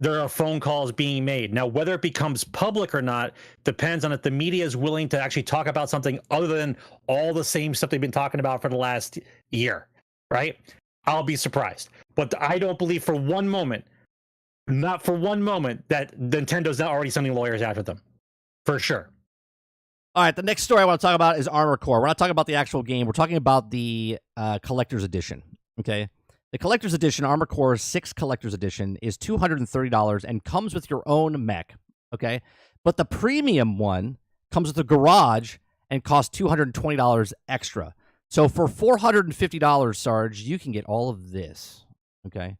there are phone calls being made. Now, whether it becomes public or not depends on if the media is willing to actually talk about something other than all the same stuff they've been talking about for the last year, right? I'll be surprised. But I don't believe for one moment, not for one moment, that Nintendo's not already sending lawyers after them. For sure. All right, the next story I want to talk about is Armored Core. We're not talking about the actual game. We're talking about the Collector's Edition, okay? The Collector's Edition, Armored Core 6 Collector's Edition, is $230 and comes with your own mech, okay? But the premium one comes with a garage and costs $220 extra. So for $450, Sarge, you can get all of this, okay?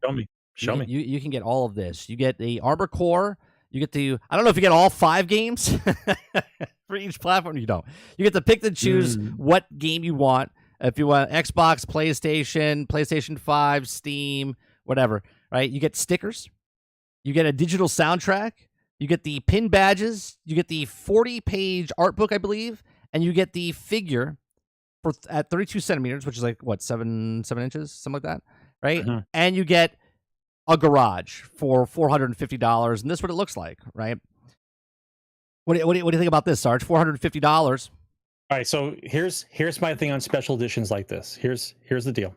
Show me. You can get all of this. You get the Armored Core. You get the, I don't know if you get all 5 games for each platform. You don't. You get to pick and choose what game you want. If you want Xbox, PlayStation 5, Steam, whatever, right? You get stickers. You get a digital soundtrack. You get the pin badges. You get the 40-page art book, I believe. And you get the figure at 32 centimeters, which is like, what, 7 inches? Something like that, right? Mm-hmm. And you get a garage for $450. And this is what it looks like, right? What do you think about this, Sarge? $450. All right, so here's my thing on special editions like this. Here's the deal.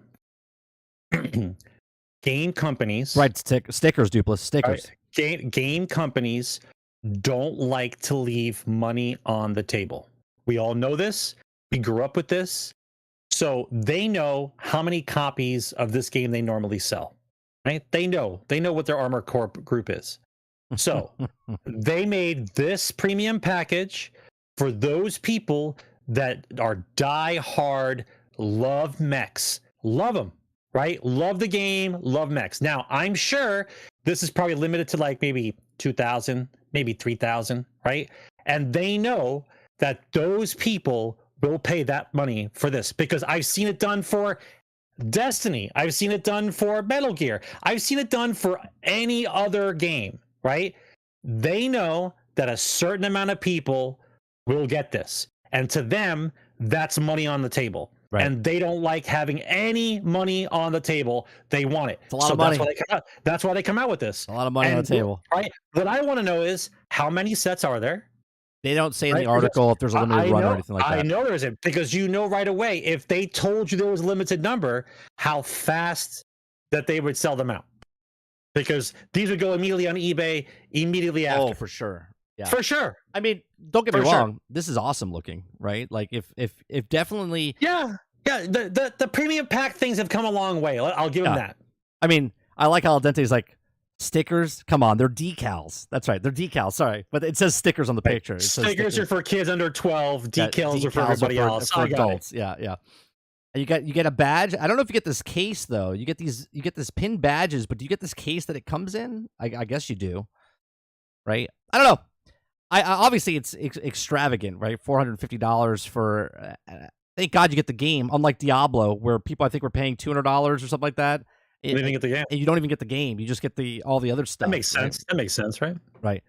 Game companies, right? Stickers, Dupless, stickers. Right, game companies don't like to leave money on the table. We all know this. We grew up with this, so they know how many copies of this game they normally sell. Right? They know what their Armored Core group is. So they made this premium package for those people that are die-hard, love mechs, love them, right? Love the game, love mechs. Now, I'm sure this is probably limited to like maybe 2,000, maybe 3,000, right? And they know that those people will pay that money for this, because I've seen it done for Destiny. I've seen it done for Metal Gear. I've seen it done for any other game, right? They know that a certain amount of people will get this. And to them, that's money on the table. Right. And they don't like having any money on the table. They want it. It's a lot of money. That's why they come out with this. A lot of money on the table. Right. What I want to know is, how many sets are there? They don't say in the article if there's a limited run or anything like that. I know there isn't, because you know right away, if they told you there was a limited number, how fast that they would sell them out. Because these would go immediately on eBay immediately after. Oh, for sure. Yeah. For sure. I mean, don't get me wrong. This is awesome looking, right? Like if definitely. Yeah. Yeah. The premium pack things have come a long way. I'll give them that. I mean, I like how Al Dente's like, stickers, come on, they're decals. That's right, they're decals. Sorry, but it says stickers on the picture. Stickers are for kids under 12. Decals are for everybody else. For adults. Yeah. And you get a badge. I don't know if you get this case though. You get this pin badges, but do you get this case that it comes in? I guess you do, right? I don't know. I obviously it's extravagant, right? $450 for. Thank God you get the game. Unlike Diablo, where people I think were paying $200 or something like that. You don't even get the game. You don't even get the game. You just get all the other stuff. That makes sense. Right? That makes sense, right? Right.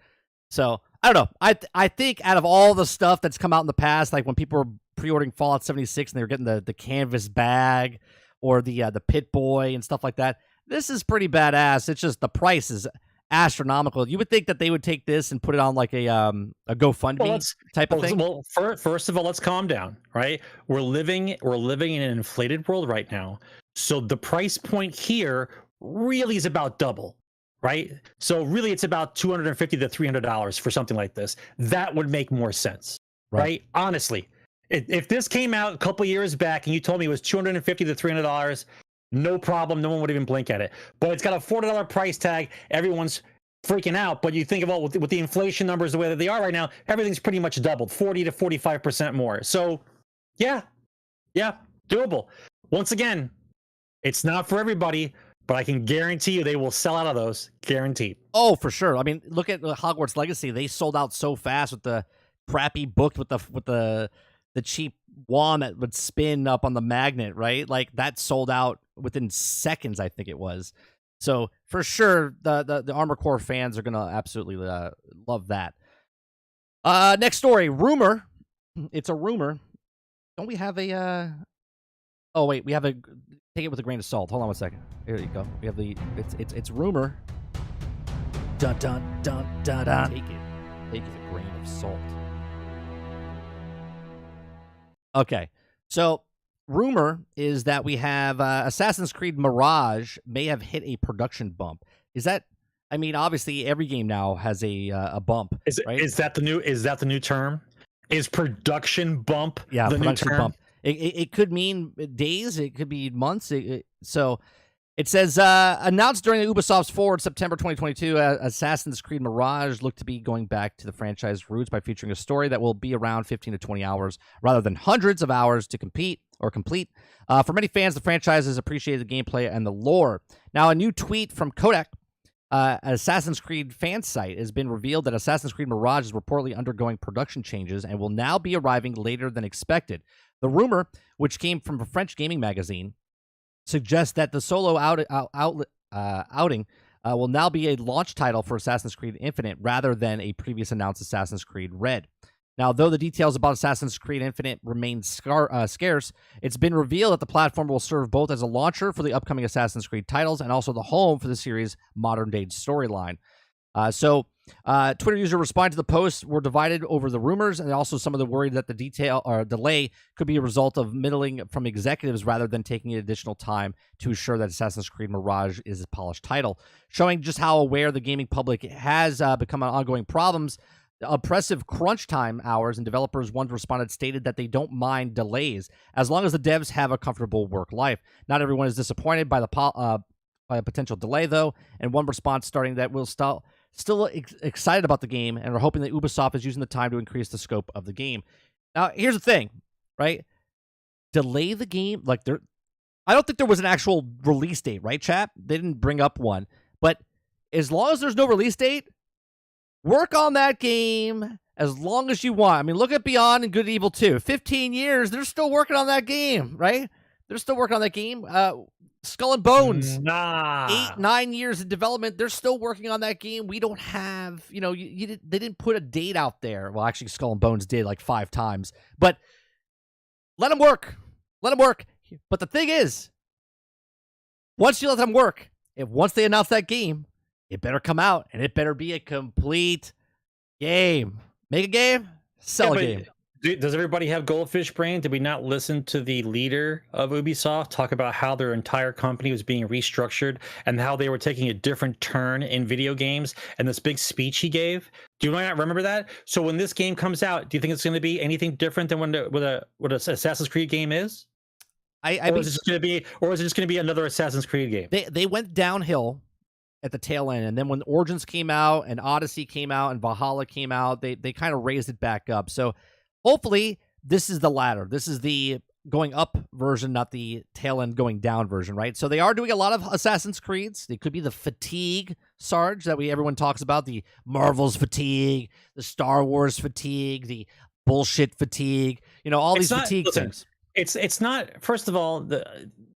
So I don't know. I think out of all the stuff that's come out in the past, like when people were pre-ordering Fallout 76 and they were getting the canvas bag or the Pit Boy and stuff like that, this is pretty badass. It's just the price is astronomical. You would think that they would take this and put it on like a GoFundMe type of thing. Well, first of all, let's calm down, right? We're living in an inflated world right now. So the price point here really is about double, right? So really it's about $250 to $300 for something like this. That would make more sense, right? Honestly, if this came out a couple years back and you told me it was $250 to $300, no problem. No one would even blink at it. But it's got a $40 price tag. Everyone's freaking out. But you think about with the inflation numbers the way that they are right now, everything's pretty much doubled, 40 to 45% more. So yeah, doable. Once again, it's not for everybody, but I can guarantee you they will sell out of those. Guaranteed. Oh, for sure. I mean, look at Hogwarts Legacy. They sold out so fast with the crappy book with the cheap wand that would spin up on the magnet, right? Like that sold out within seconds, I think it was. So for sure, the Armor Core fans are gonna absolutely love that. Next story, rumor. It's a rumor. Don't we have a? Oh wait, we have a. Take it with a grain of salt. Hold on one second. Here you go. We have it's rumor. Dun dun dun dun dun. Take it with a grain of salt. Okay, so rumor is that we have Assassin's Creed Mirage may have hit a production bump. Is that? I mean, obviously every game now has a bump. Right? Is that the new term? Is production bump? Yeah, the production new term? bump. It could mean days. It could be months. So it says, announced during the Ubisoft's Forward September 2022, Assassin's Creed Mirage looked to be going back to the franchise roots by featuring a story that will be around 15 to 20 hours rather than hundreds of hours to complete. For many fans, the franchise has appreciated the gameplay and the lore. Now, a new tweet from Kodak, an Assassin's Creed fan site, has been revealed that Assassin's Creed Mirage is reportedly undergoing production changes and will now be arriving later than expected. The rumor, which came from a French gaming magazine, suggests that the solo outing will now be a launch title for Assassin's Creed Infinite rather than a previous announced Assassin's Creed Red. Now, though the details about Assassin's Creed Infinite remain scarce, it's been revealed that the platform will serve both as a launcher for the upcoming Assassin's Creed titles and also the home for the series' modern-day storyline. Twitter user responding to the post were divided over the rumors and also some of the worry that the delay could be a result of middling from executives rather than taking additional time to ensure that Assassin's Creed Mirage is a polished title, showing just how aware the gaming public has become on ongoing problems. The oppressive crunch time hours and developers, one responded, stated that they don't mind delays as long as the devs have a comfortable work life. Not everyone is disappointed by by a potential delay, though, and one response starting that will still excited about the game and are hoping that Ubisoft is using the time to increase the scope of the game. Now, here's the thing. right? Delay the game. Like I don't think there was an actual release date, right, chat? They didn't bring up one. But as long as there's no release date, work on that game as long as you want. I mean, look at Beyond and Good and Evil 2. 15 years, they're still working on that game, right? They're still working on that game. Skull and Bones, 8-9 years in development. They're still working on that game. We don't have, they didn't put a date out there. Well, actually, Skull and Bones did like 5 times. But let them work. Let them work. But the thing is, once you let them work, once they announce that game, it better come out, and it better be a complete game. Make a game, sell a game. Does everybody have goldfish brain? Did we not listen to the leader of Ubisoft talk about how their entire company was being restructured and how they were taking a different turn in video games, and this big speech he gave? Do you not remember that? So when this game comes out, do you think it's going to be anything different than what an Assassin's Creed game is? Or is it just going to be another Assassin's Creed game? They went downhill at the tail end, and then when Origins came out and Odyssey came out and Valhalla came out, they kind of raised it back up. So hopefully this is the latter. This is the going up version, not the tail end going down version, right? So they are doing a lot of Assassin's Creeds. It could be the fatigue, Sarge, that everyone talks about, the Marvel's fatigue, the Star Wars fatigue, the bullshit fatigue, all these fatigue things. It's not. First of all,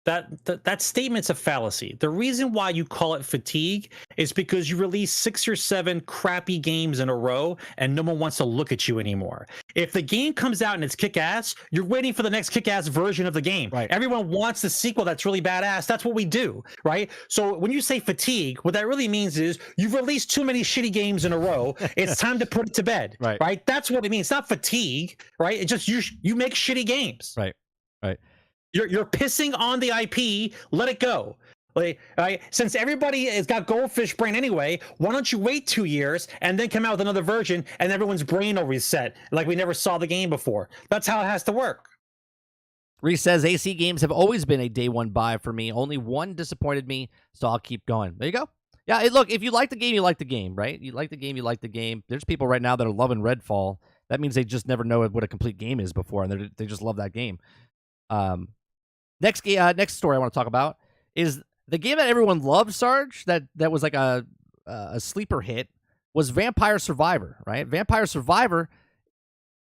that statement's a fallacy. The reason why you call it fatigue is because you release 6 or 7 crappy games in a row, and no one wants to look at you anymore. If the game comes out and it's kick-ass, you're waiting for the next kick-ass version of the game. Right. Everyone wants the sequel that's really badass. That's what we do, right? So when you say fatigue, what that really means is you've released too many shitty games in a row. It's time to put it to bed, right? That's what it means. It's not fatigue, right? It's just you make shitty games, right? You're pissing on the IP. Let it go. Right? Since everybody has got goldfish brain anyway, why don't you wait 2 years and then come out with another version, and everyone's brain will reset like we never saw the game before? That's how it has to work. Reese says AC games have always been a day one buy for me. Only one disappointed me, so I'll keep going. There you go. Yeah, look, if you like the game, you like the game, right? You like the game, you like the game. There's people right now that are loving Redfall. That means they just never know what a complete game is before, and they just love that game. Next story I want to talk about is the game that everyone loved, Sarge, that was like a sleeper hit, was Vampire Survivor, right? Vampire Survivor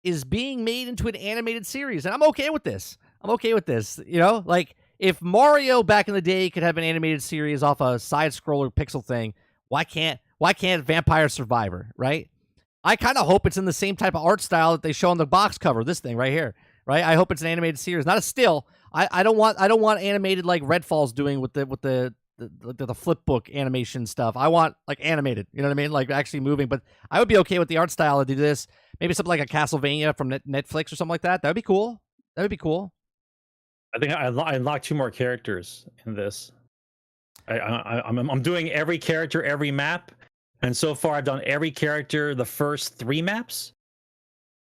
is being made into an animated series, and I'm okay with this. Like if Mario back in the day could have an animated series off a side-scroller pixel thing, why can't Vampire Survivor, right? I kind of hope it's in the same type of art style that they show on the box cover, this thing right here. Right, I hope it's an animated series, not a still. I don't want animated like Redfall's doing with the flip book animation stuff. I want like animated, you know what I mean? Like actually moving. But I would be okay with the art style to do this. Maybe something like a Castlevania from Netflix or something like that. That would be cool. I think I unlocked 2 more characters in this. I'm doing every character, every map, and so far I've done every character the first 3 maps.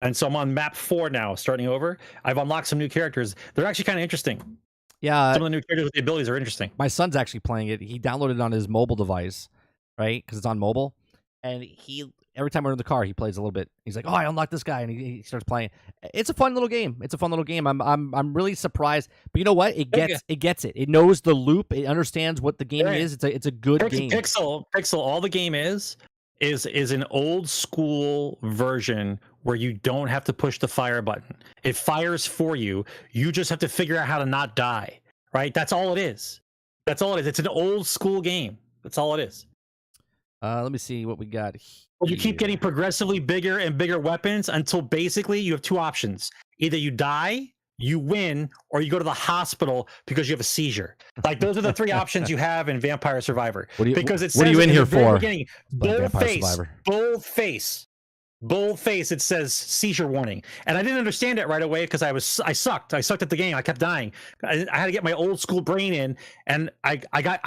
And so I'm on map 4 now, starting over. I've unlocked some new characters. They're actually kind of interesting. Yeah. Some of the new characters with the abilities are interesting. My son's actually playing it. He downloaded it on his mobile device, right? Because it's on mobile. And every time we're in the car, he plays a little bit. He's like, "Oh, I unlocked this guy," and he starts playing. It's a fun little game. I'm really surprised. But you know what? It gets it. It knows the loop. It understands what the game is. It's a good game. Pixel. All the game is an old school version where you don't have to push the fire button. It fires for you. You just have to figure out how to not die, right? That's all it is. It's an old school game. That's all it is. Let me see what we got here. Well, you keep getting progressively bigger and bigger weapons until basically you have 2 options. Either you die, you win, or you go to the hospital because you have a seizure. Like those are the 3 options you have in Vampire Survivor. What are you in here for? Bold face, it says seizure warning. And I didn't understand it right away because I sucked at the game. I kept dying. I had to get my old school brain in, and I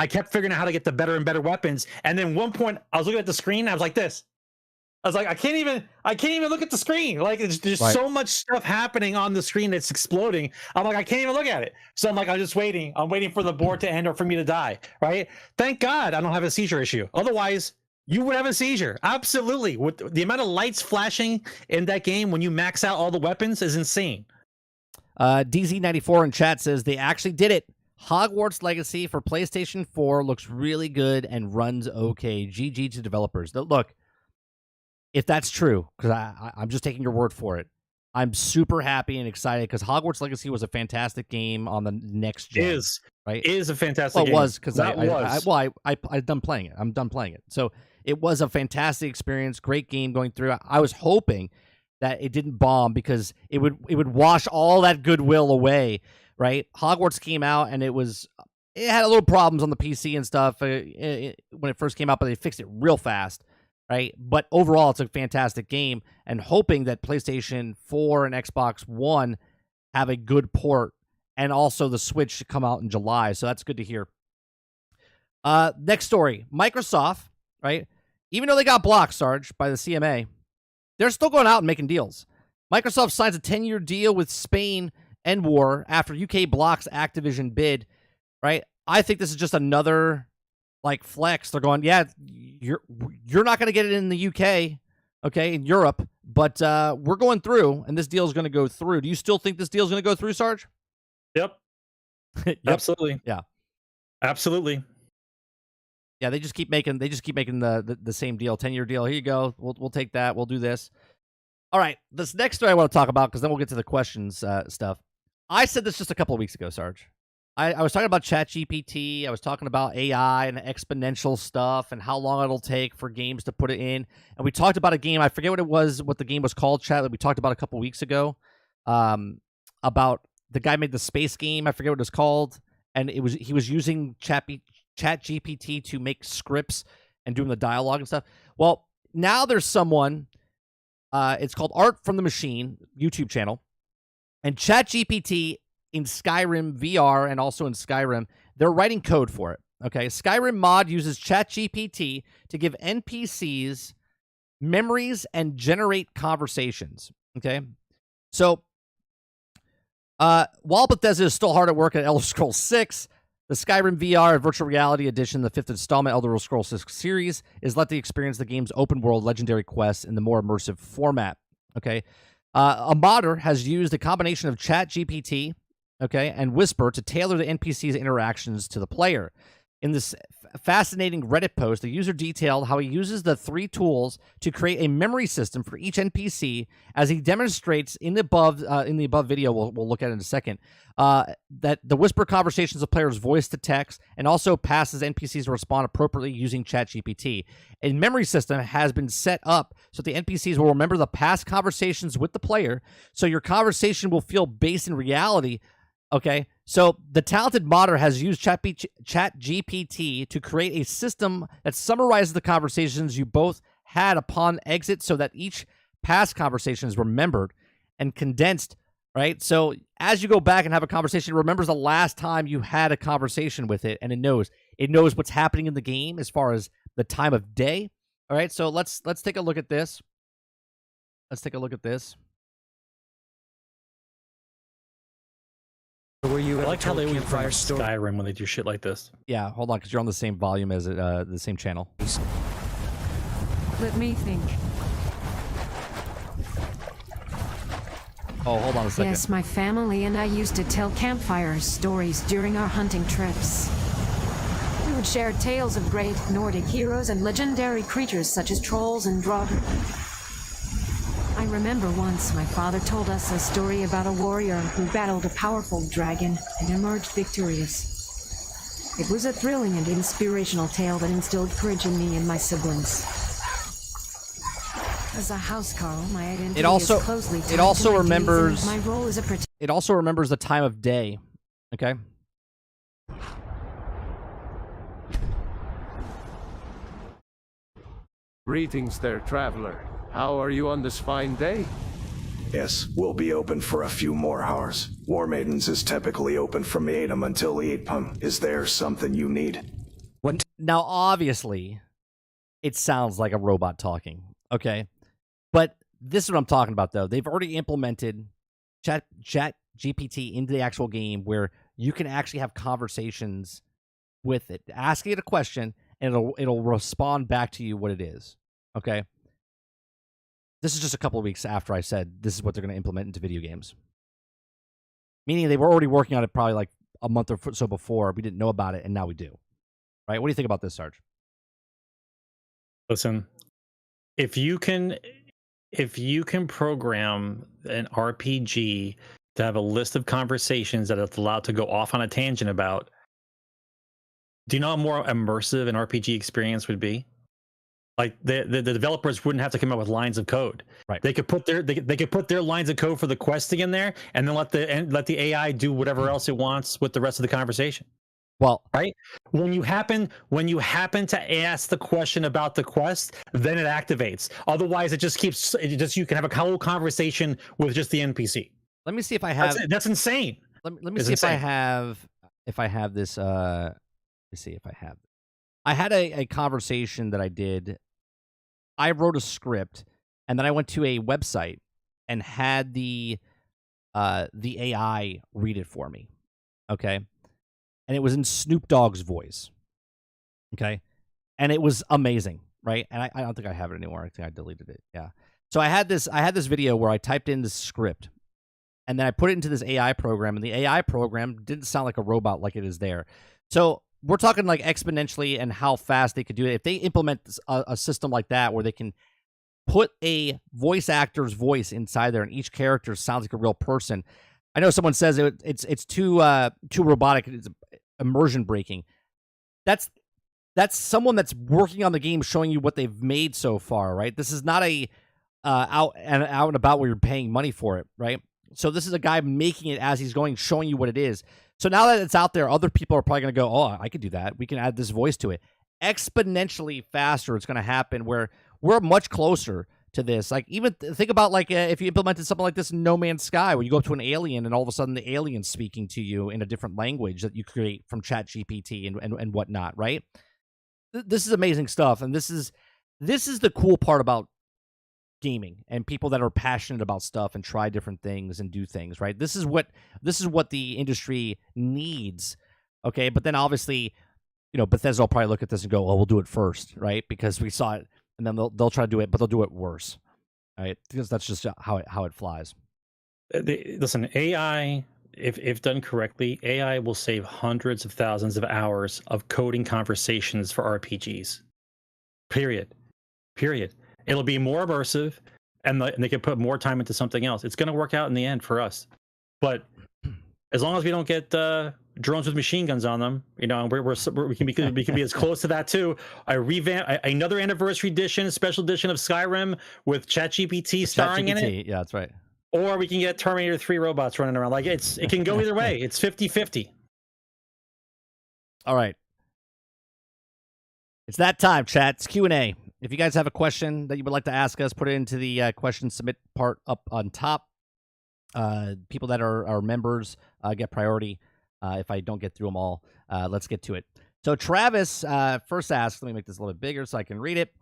kept figuring out how to get the better and better weapons. And then one point I was looking at the screen and I was like this. I was like, I can't even look at the screen. Like there's so much stuff happening on the screen that's exploding. I'm like, I can't even look at it. So I'm like, I'm just waiting. I'm waiting for the board to end or for me to die. Right? Thank God I don't have a seizure issue. Otherwise, you would have a seizure. Absolutely. With the amount of lights flashing in that game when you max out all the weapons is insane. DZ94 in chat says they actually did it. Hogwarts Legacy for PlayStation 4 looks really good and runs okay. GG to developers. Look, if that's true, because I'm just taking your word for it, I'm super happy and excited because Hogwarts Legacy was a fantastic game on the next gen. Right? It is a fantastic game. It was because I'm done playing it. I'm done playing it. So it was a fantastic experience. Great game going through. I was hoping that it didn't bomb because it would wash all that goodwill away. Right? Hogwarts came out and it had a little problems on the PC and stuff when it first came out, but they fixed it real fast. Right? But overall, it's a fantastic game, and hoping that PlayStation 4 and Xbox One have a good port, and also the Switch should come out in July. So that's good to hear. Next story. Microsoft, right? Even though they got blocked, Sarge, by the CMA, they're still going out and making deals. Microsoft signs a 10-year deal with Spain and War after UK blocks Activision bid, right? I think this is just another flex. They're going, yeah, you're not going to get it in the UK, okay, in Europe, but we're going through, and this deal is going to go through. Do you still think this deal is going to go through, Sarge? Yep. Yep. Absolutely. Yeah. Absolutely. Yeah, they just keep making the same deal, 10-year deal. Here you go. We'll take that. We'll do this. All right. This next story I want to talk about, because then we'll get to the questions stuff. I said this just a couple of weeks ago, Sarge. I was talking about ChatGPT. I was talking about AI and exponential stuff and how long it'll take for games to put it in. And we talked about a game. I forget what the game was called, chat, that we talked about a couple weeks ago. About the guy made the space game. I forget what it was called. And he was using ChatGPT to make scripts and doing the dialogue and stuff. Well, now there's someone. It's called Art from the Machine YouTube channel, and ChatGPT in Skyrim VR and also in Skyrim, they're writing code for it. Okay, Skyrim mod uses ChatGPT to give NPCs memories and generate conversations. Okay, so while Bethesda is still hard at work at Elder Scrolls 6, the Skyrim VR Virtual Reality Edition, the fifth installment Elder Scrolls 6 series, is let to experience the game's open world legendary quests in the more immersive format. Okay, a modder has used a combination of ChatGPT, okay, and Whisper to tailor the NPC's interactions to the player. In this fascinating Reddit post, the user detailed how he uses the three tools to create a memory system for each NPC, as he demonstrates in the above video. We'll look at it in a second. That the Whisper conversations the player's voice to text, and also passes NPCs to respond appropriately using ChatGPT. A memory system has been set up so the NPCs will remember the past conversations with the player, so your conversation will feel based in reality. Okay, so the talented modder has used ChatGPT to create a system that summarizes the conversations you both had upon exit, so that each past conversation is remembered and condensed, right? So as you go back and have a conversation, it remembers the last time you had a conversation with it, and it knows what's happening in the game as far as the time of day. All right, so let's take a look at this. Let's take a look at this. Were you I like how they would fire fire story? Skyrim when they do shit like this. Yeah, hold on, because you're on the same volume as the same channel. Let me think. Oh, hold on a second. Yes, my family and I used to tell campfire stories during our hunting trips. We would share tales of great Nordic heroes and legendary creatures such as trolls and draugr. I remember once my father told us a story about a warrior who battled a powerful dragon and emerged victorious. It was a thrilling and inspirational tale that instilled courage in me and my siblings. As a housecarl, my identity It also- is closely tied it also to my duties, and remembers- my role as a protector. It also remembers the time of day. Okay. Greetings there, traveler. How are you on this fine day? Yes, we'll be open for a few more hours. War Maidens is typically open from 8 a.m. until 8 p.m. Is there something you need? Now, obviously, it sounds like a robot talking. Okay. But this is what I'm talking about, though. They've already implemented ChatGPT into the actual game where you can actually have conversations with it. Ask it a question, and it'll respond back to you what it is. Okay. This is just a couple of weeks after I said this is what they're going to implement into video games. Meaning they were already working on it probably like a month or so before. We didn't know about it, and now we do. Right? What do you think about this, Sarge? Listen, if you can program an RPG to have a list of conversations that it's allowed to go off on a tangent about, do you know how more immersive an RPG experience would be? Like the developers wouldn't have to come up with lines of code. Right. They could put their lines of code for the questing in there, and then let the AI do whatever else it wants with the rest of the conversation. Well, right. When you happen to ask the question about the quest, then it activates. Otherwise, you can have a whole conversation with just the NPC. Let me see if I have. That's insane. Let me see insane. if I have this. Let me see if I have. I had a conversation that I did. I wrote a script, and then I went to a website and had the AI read it for me. Okay. And it was in Snoop Dogg's voice. Okay. And it was amazing. Right. And I don't think I have it anymore. I think I deleted it. Yeah. So I had this video where I typed in the script, and then I put it into this AI program, and the AI program didn't sound like a robot like it is there. So we're talking like exponentially and how fast they could do it. If they implement a system like that where they can put a voice actor's voice inside there and each character sounds like a real person. I know someone says it's too robotic. It's immersion breaking. That's someone that's working on the game showing you what they've made so far, right? This is not a out and about where you're paying money for it, right? So this is a guy making it as he's going, showing you what it is. So now that it's out there, other people are probably going to go, oh, I could do that. We can add this voice to it. Exponentially faster it's going to happen, where we're much closer to this. Like, even think about like if you implemented something like this in No Man's Sky, where you go up to an alien and all of a sudden the alien's speaking to you in a different language that you create from ChatGPT and whatnot, right? This is amazing stuff, and this is the cool part about gaming and people that are passionate about stuff and try different things and do things, right? This is what the industry needs. Okay, but then obviously, Bethesda will probably look at this and go, "Oh, we'll do it first," right? Because we saw it, and then they'll try to do it, but they'll do it worse, right? Because that's just how it flies. Listen, AI, if done correctly, AI will save hundreds of thousands of hours of coding conversations for RPGs. Period. It'll be more immersive, and they can put more time into something else. It's going to work out in the end for us. But as long as we don't get drones with machine guns on them, we can be as close to that too. I revamp another anniversary edition, special edition of Skyrim with ChatGPT starring in it. Yeah, that's right. Or we can get Terminator 3 robots running around. Like it can go either way. It's 50-50. All right. It's that time, chat. It's Q&A. If you guys have a question that you would like to ask us, put it into the question submit part up on top. People that are members get priority. If I don't get through them all, let's get to it. So Travis first asks, let me make this a little bit bigger so I can read it.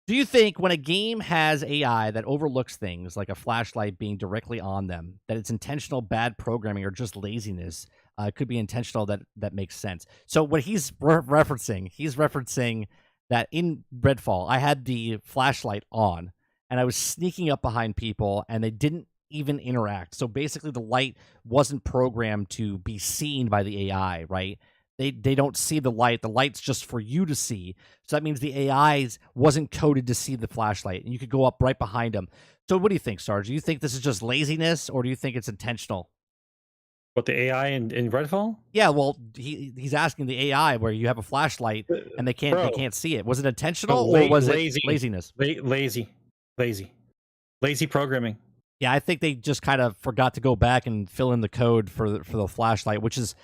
Do you think when a game has AI that overlooks things like a flashlight being directly on them, that it's intentional bad programming or just laziness? It could be intentional that makes sense. So what he's referencing that in Redfall, I had the flashlight on and I was sneaking up behind people and they didn't even interact. So basically the light wasn't programmed to be seen by the AI, right? They don't see the light. The light's just for you to see. So that means the AIs wasn't coded to see the flashlight, and you could go up right behind them. So what do you think, Sarge? Do you think this is just laziness, or do you think it's intentional? What, the AI in Redfall? Yeah, well, he's asking the AI where you have a flashlight and they can't see it. Was it intentional or was it laziness? Lazy programming. Yeah, I think they just kind of forgot to go back and fill in the code for the flashlight, which is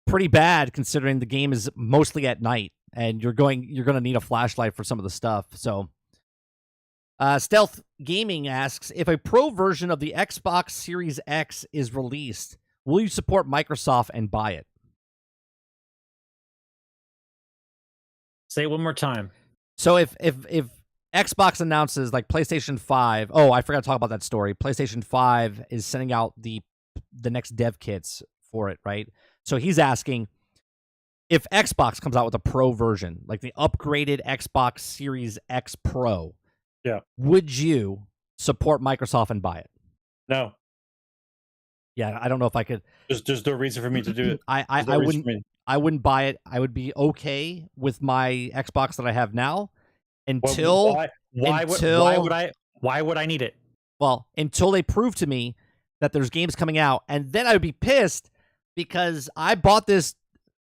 pretty bad considering the game is mostly at night and you're going to need a flashlight for some of the stuff. So Stealth Gaming asks, if a pro version of the Xbox Series X is released, will you support Microsoft and buy it? Say it one more time. So if Xbox announces like PlayStation 5, oh, I forgot to talk about that story. PlayStation 5 is sending out the next dev kits for it, right? So he's asking if Xbox comes out with a pro version, like the upgraded Xbox Series X Pro, yeah, would you support Microsoft and buy it? No. Yeah, I don't know if I could. There's no reason for me to do it. I wouldn't buy it. I would be okay with my Xbox that I have now until Why would I need it? Well, until they prove to me that there's games coming out, and then I would be pissed because I bought this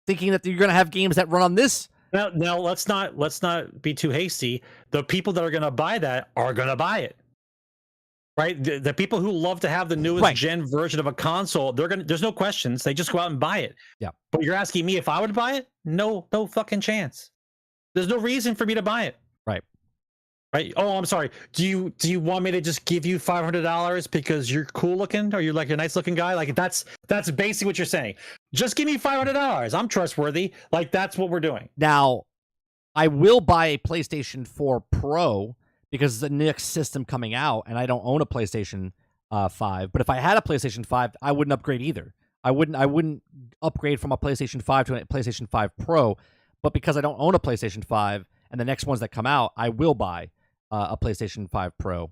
thinking that you're going to have games that run on this. Now let's not be too hasty. The people that are going to buy that are going to buy it. Right? The people who love to have the newest gen version of a console, there's no questions. They just go out and buy it. Yeah. But you're asking me if I would buy it? No fucking chance. There's no reason for me to buy it. Right. Oh, I'm sorry. Do you want me to just give you $500 because you're cool looking or you're like a nice looking guy? Like that's basically what you're saying. Just give me $500. I'm trustworthy. Like that's what we're doing. Now, I will buy a PlayStation 4 Pro because it's the next system coming out, and I don't own a PlayStation 5. But if I had a PlayStation 5, I wouldn't upgrade either. I wouldn't upgrade from a PlayStation 5 to a PlayStation 5 Pro. But because I don't own a PlayStation 5, and the next ones that come out, I will buy a PlayStation 5 Pro,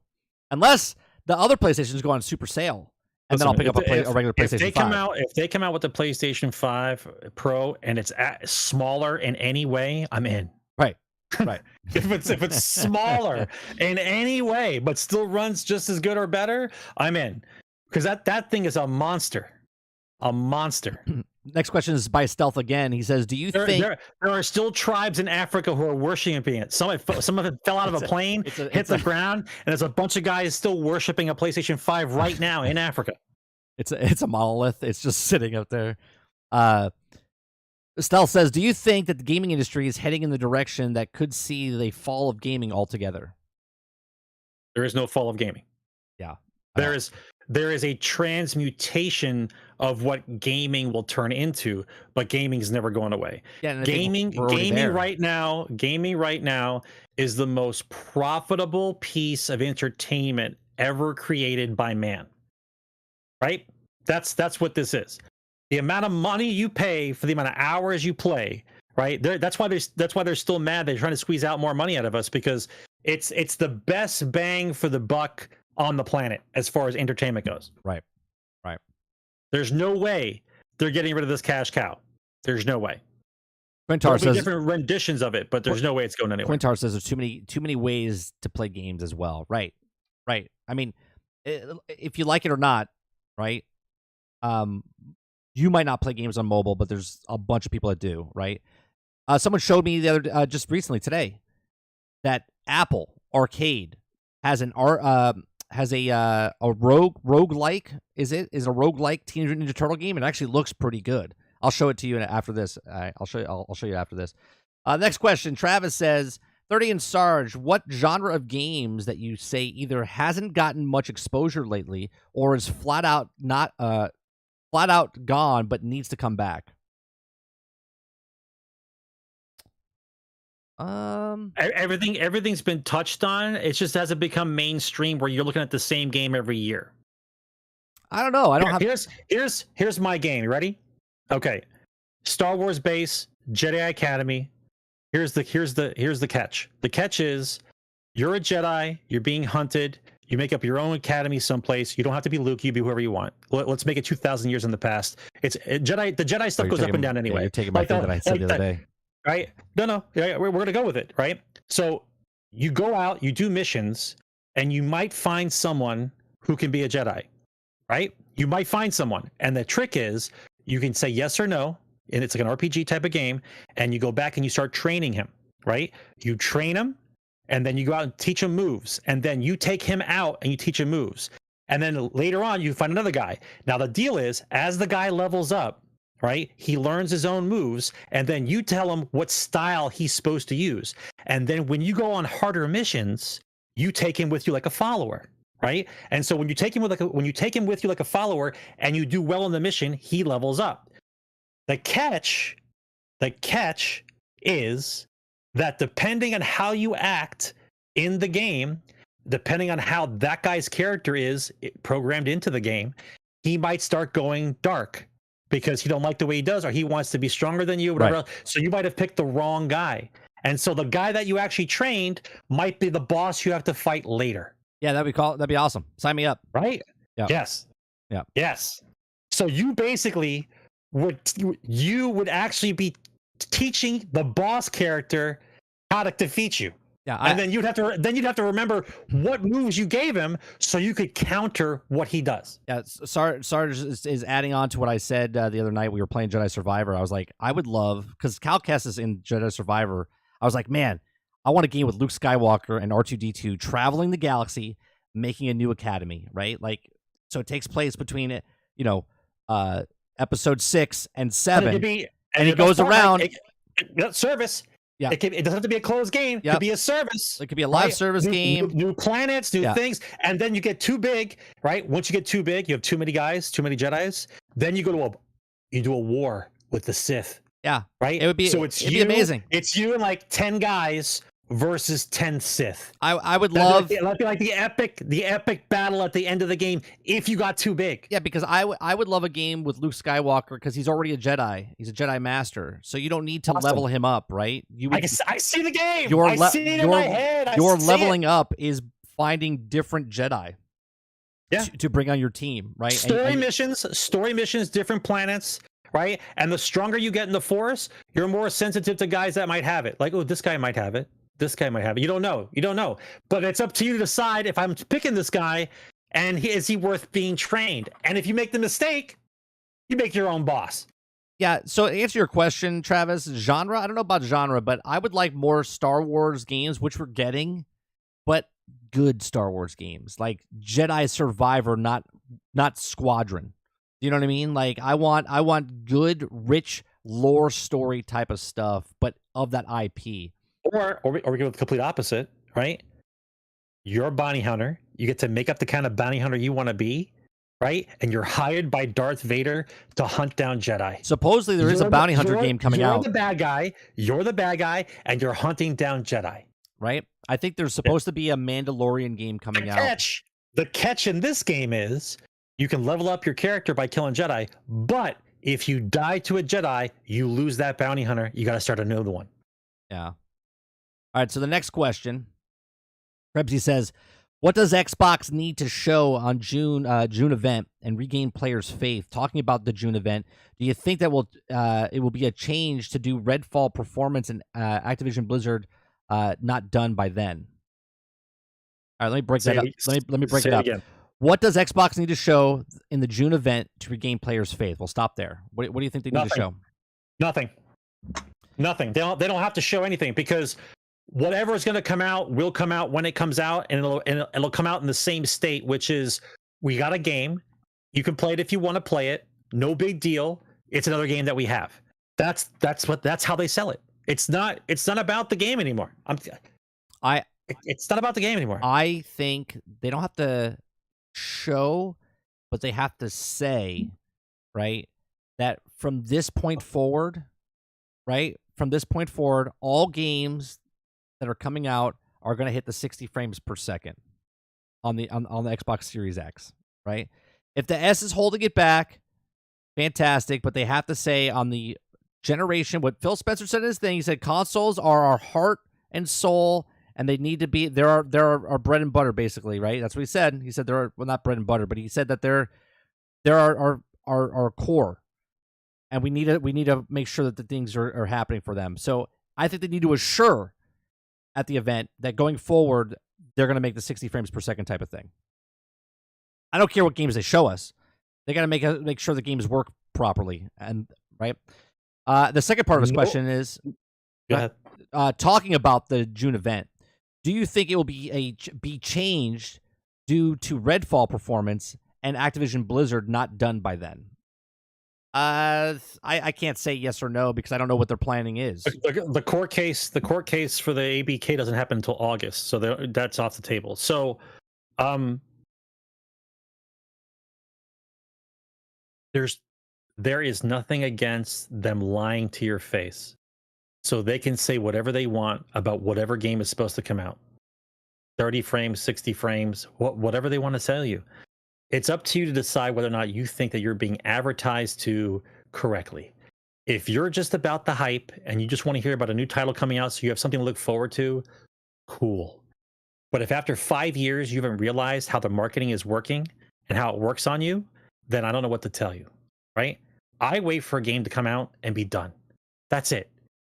unless the other PlayStations go on super sale, and then I'll pick up a regular PlayStation 5. If they come out with the PlayStation 5 Pro and it's smaller in any way, I'm in. Right. if it's smaller in any way, but still runs just as good or better, I'm in, because that thing is a monster. A monster. Next question is by Stealth again. He says, "Do you think there are still tribes in Africa who are worshiping it? Some of it fell out of a plane, hit the ground, and there's a bunch of guys still worshiping a PlayStation 5 right now in Africa. It's a monolith. It's just sitting up there." Stealth says, "Do you think that the gaming industry is heading in the direction that could see the fall of gaming altogether?" There is no fall of gaming. Yeah, there is a transmutation of what gaming will turn into, but gaming is never going away. Yeah, gaming right now is the most profitable piece of entertainment ever created by man. Right? That's what this is. The amount of money you pay for the amount of hours you play, right? That's why they're still mad. They're trying to squeeze out more money out of us, because it's the best bang for the buck on the planet as far as entertainment goes. Right. There's no way they're getting rid of this cash cow. There's no way. Quintar says different renditions of it, but there's no way it's going anywhere. Quintar says there's too many ways to play games as well. Right. I mean, if you like it or not, right? You might not play games on mobile, but there's a bunch of people that do. Right. Someone showed me the other just recently today that Apple Arcade has a roguelike. Is a roguelike Teenage Mutant Ninja Turtle game. It actually looks pretty good. I'll show it to you after this. I'll show you after this. Next question. Travis says, 30 and Sarge, what genre of games that you say either hasn't gotten much exposure lately or is flat out gone but needs to come back? Everything's been touched on. It just hasn't become mainstream where you're looking at the same game every year. I don't know. Here's my game. You ready? Okay. Star Wars base, Jedi Academy. Here's the catch. The catch is you're a Jedi, you're being hunted, you make up your own academy someplace. You don't have to be Luke, you be whoever you want. Let's make it 2,000 years in the past. It's Jedi. The Jedi stuff goes up and down anyway. Yeah, you're taking my thing that I said the other day. Right? No. Yeah, we're going to go with it, right? So you go out, you do missions, and you might find someone who can be a Jedi, right? You might find someone. And the trick is you can say yes or no, and it's like an RPG type of game, and you go back and you start training him, right? You train him, and then you go out and teach him moves, and then you take him out and you teach him moves. And then later on, you find another guy. Now, the deal is, as the guy levels up, right, he learns his own moves, and then you tell him what style he's supposed to use. And then when you go on harder missions, you take him with you like a follower, right? And so when you take him with you like a follower, and you do well in the mission, he levels up. The catch is that depending on how you act in the game, depending on how that guy's character is programmed into the game, he might start going dark because he don't like the way he does, or he wants to be stronger than you, whatever. Right. So you might have picked the wrong guy. And so the guy that you actually trained might be the boss you have to fight later. Yeah, that'd be awesome. Sign me up. Right? Yeah. Yes. Yeah. Yes. So you basically would actually be teaching the boss character how to defeat you. Yeah, And then you'd have to remember what moves you gave him so you could counter what he does. Yeah, Sarge is adding on to what I said the other night. We were playing Jedi Survivor. I was like, I would love, because Cal Kestis in Jedi Survivor, I was like, man, I want a game with Luke Skywalker and R2-D2 traveling the galaxy, making a new academy, right? Like, so it takes place between it, episode 6 and 7, and he goes around. Service. Yeah, it doesn't have to be a closed game. It could be a service. It could be a live service game. New planets, new things. And then you get too big, right? Once you get too big, you have too many guys, too many Jedis. Then you go to you do a war with the Sith. Yeah. Right? It'd be amazing. It's you and like 10 guys versus 10 Sith. I would love that'd be like the epic battle at the end of the game if you got too big. Yeah, because I would love a game with Luke Skywalker because he's already a Jedi. He's a Jedi Master. So you don't need to level him up, right? I see the game. I see it in my head. Your leveling up is finding different Jedi. Yeah. To bring on your team, right? Story missions, different planets, right? And the stronger you get in the Force, you're more sensitive to guys that might have it. Like, oh, this guy might have it. This guy might have it. You don't know. But it's up to you to decide if I'm picking this guy and is he worth being trained? And if you make the mistake, you make your own boss. Yeah. So to answer your question, Travis, genre, I don't know about genre, but I would like more Star Wars games, which we're getting, but good Star Wars games like Jedi Survivor, not Squadron. You know what I mean? Like I want good, rich lore story type of stuff, but of that IP. Or we go with the complete opposite, right? You're a bounty hunter. You get to make up the kind of bounty hunter you want to be, right? And you're hired by Darth Vader to hunt down Jedi. Supposedly there is a bounty hunter game coming out. You're the bad guy, and you're hunting down Jedi. Right? I think there's supposed to be a Mandalorian game coming out. The catch in this game is you can level up your character by killing Jedi, but if you die to a Jedi, you lose that bounty hunter. You got to start a new one. Yeah. All right, so the next question, Krebsy says, what does Xbox need to show on June event and regain players' faith? Talking about the June event, do you think that it will be a change to do Redfall performance and Activision Blizzard not done by then? All right, let me break that up. Let me break it up. Again. What does Xbox need to show in the June event to regain players' faith? We'll stop there. What do you think they need to show? Nothing. They don't have to show anything because whatever is going to come out will come out when it comes out, and it'll come out in the same state, which is we got a game. You can play it if you want to play it. No big deal. It's another game that we have. That's how they sell it. It's not about the game anymore. It's not about the game anymore. I think they don't have to show, but they have to say, right, that from this point forward, right, all games that are coming out are going to hit the 60 frames per second on the Xbox Series X, right? If the S is holding it back, fantastic, but they have to say on the generation, what Phil Spencer said in his thing, he said consoles are our heart and soul, and they need to be, they're our bread and butter, basically, right? That's what he said. He said they're, well, not bread and butter, but he said that they're our core, and we need to make sure that the things are happening for them. So I think they need to assure at the event that going forward, they're going to make the 60 frames per second type of thing. I don't care what games they show us. They got to make sure the games work properly. And right. The second part of this question is talking about the June event. Do you think it will be changed due to Redfall performance and Activision Blizzard not done by then? I can't say yes or no because I don't know what their planning is. The court case for the ABK doesn't happen until August, so that's off the table. So, there is nothing against them lying to your face, so they can say whatever they want about whatever game is supposed to come out. 30 frames, 60 frames, whatever they want to sell you. It's up to you to decide whether or not you think that you're being advertised to correctly. If you're just about the hype and you just want to hear about a new title coming out so you have something to look forward to, cool. But if after 5 years you haven't realized how the marketing is working and how it works on you, then I don't know what to tell you. right? I wait for a game to come out and be done. That's it.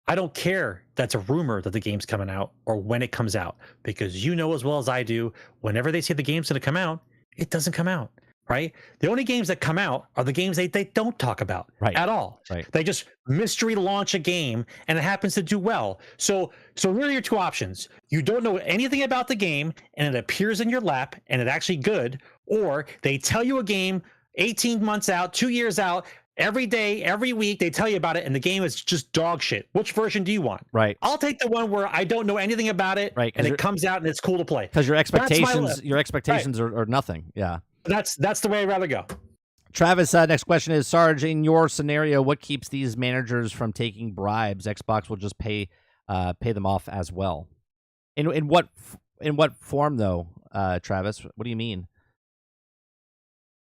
I don't care that's a rumor that the game's coming out or when it comes out, because you know as well as I do, whenever they say the game's going to come out, it doesn't come out, right? The only games that come out are the games they don't talk about at all. Right. They just mystery launch a game and it happens to do well. So here are your two options. You don't know anything about the game and it appears in your lap and it's actually good, or they tell you a game 18 months out, 2 years out, every day, every week, they tell you about it, and the game is just dog shit. Which version do you want? Right. I'll take the one where I don't know anything about it, right, and it comes out and it's cool to play. Because your expectations are nothing. Yeah. That's the way I'd rather go. Travis, next question is, Sarge, in your scenario, what keeps these managers from taking bribes? Xbox will just pay them off as well. In what form though, Travis? What do you mean?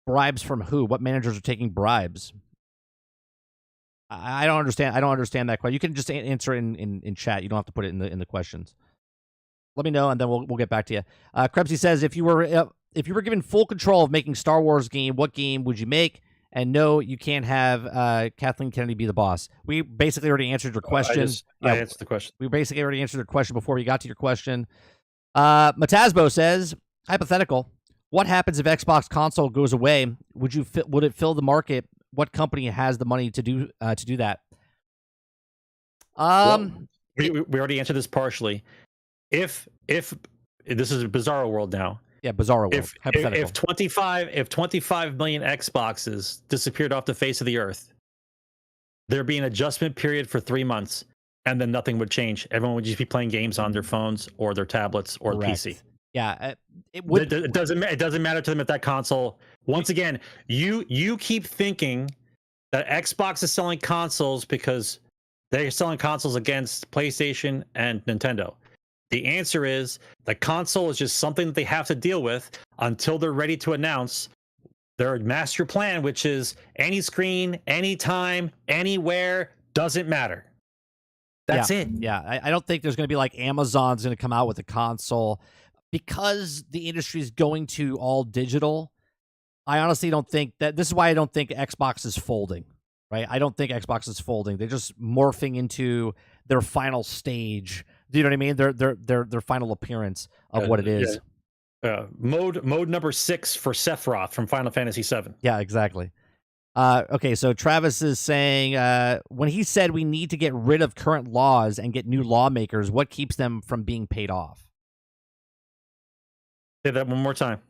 Bribes from who? What managers are taking bribes? I don't understand. I don't understand that question. You can just answer it in chat. You don't have to put it in the questions. Let me know, and then we'll get back to you. Krebsy says, if you were given full control of making Star Wars game, what game would you make? And no, you can't have Kathleen Kennedy be the boss. We basically already answered your question. I answered the question. We basically already answered your question before we got to your question. Matasbo says, hypothetical, what happens if Xbox console goes away? Would it fill the market? What company has the money to do that? We already answered this partially. If this is a bizarro world now. Yeah, bizarro world. Hypothetical. If 25 million Xboxes disappeared off the face of the earth, there'd be an adjustment period for 3 months, and then nothing would change. Everyone would just be playing games on their phones or their tablets or PC. Yeah, it would. It doesn't matter to them if that console. Once again, you keep thinking that Xbox is selling consoles because they're selling consoles against PlayStation and Nintendo. The answer is the console is just something that they have to deal with until they're ready to announce their master plan, which is any screen, anytime, anywhere, doesn't matter. That's it. Yeah, I don't think there's going to be like Amazon's going to come out with a console because the industry is going to all digital. I honestly don't think that. This is why I don't think Xbox is folding, right? I don't think Xbox is folding. They're just morphing into their final stage. Do you know what I mean? Their final appearance of what it is. Mode number 6 for Sephiroth from Final Fantasy VII. Yeah, exactly. Okay, so Travis is saying when he said we need to get rid of current laws and get new lawmakers, what keeps them from being paid off? Say that one more time.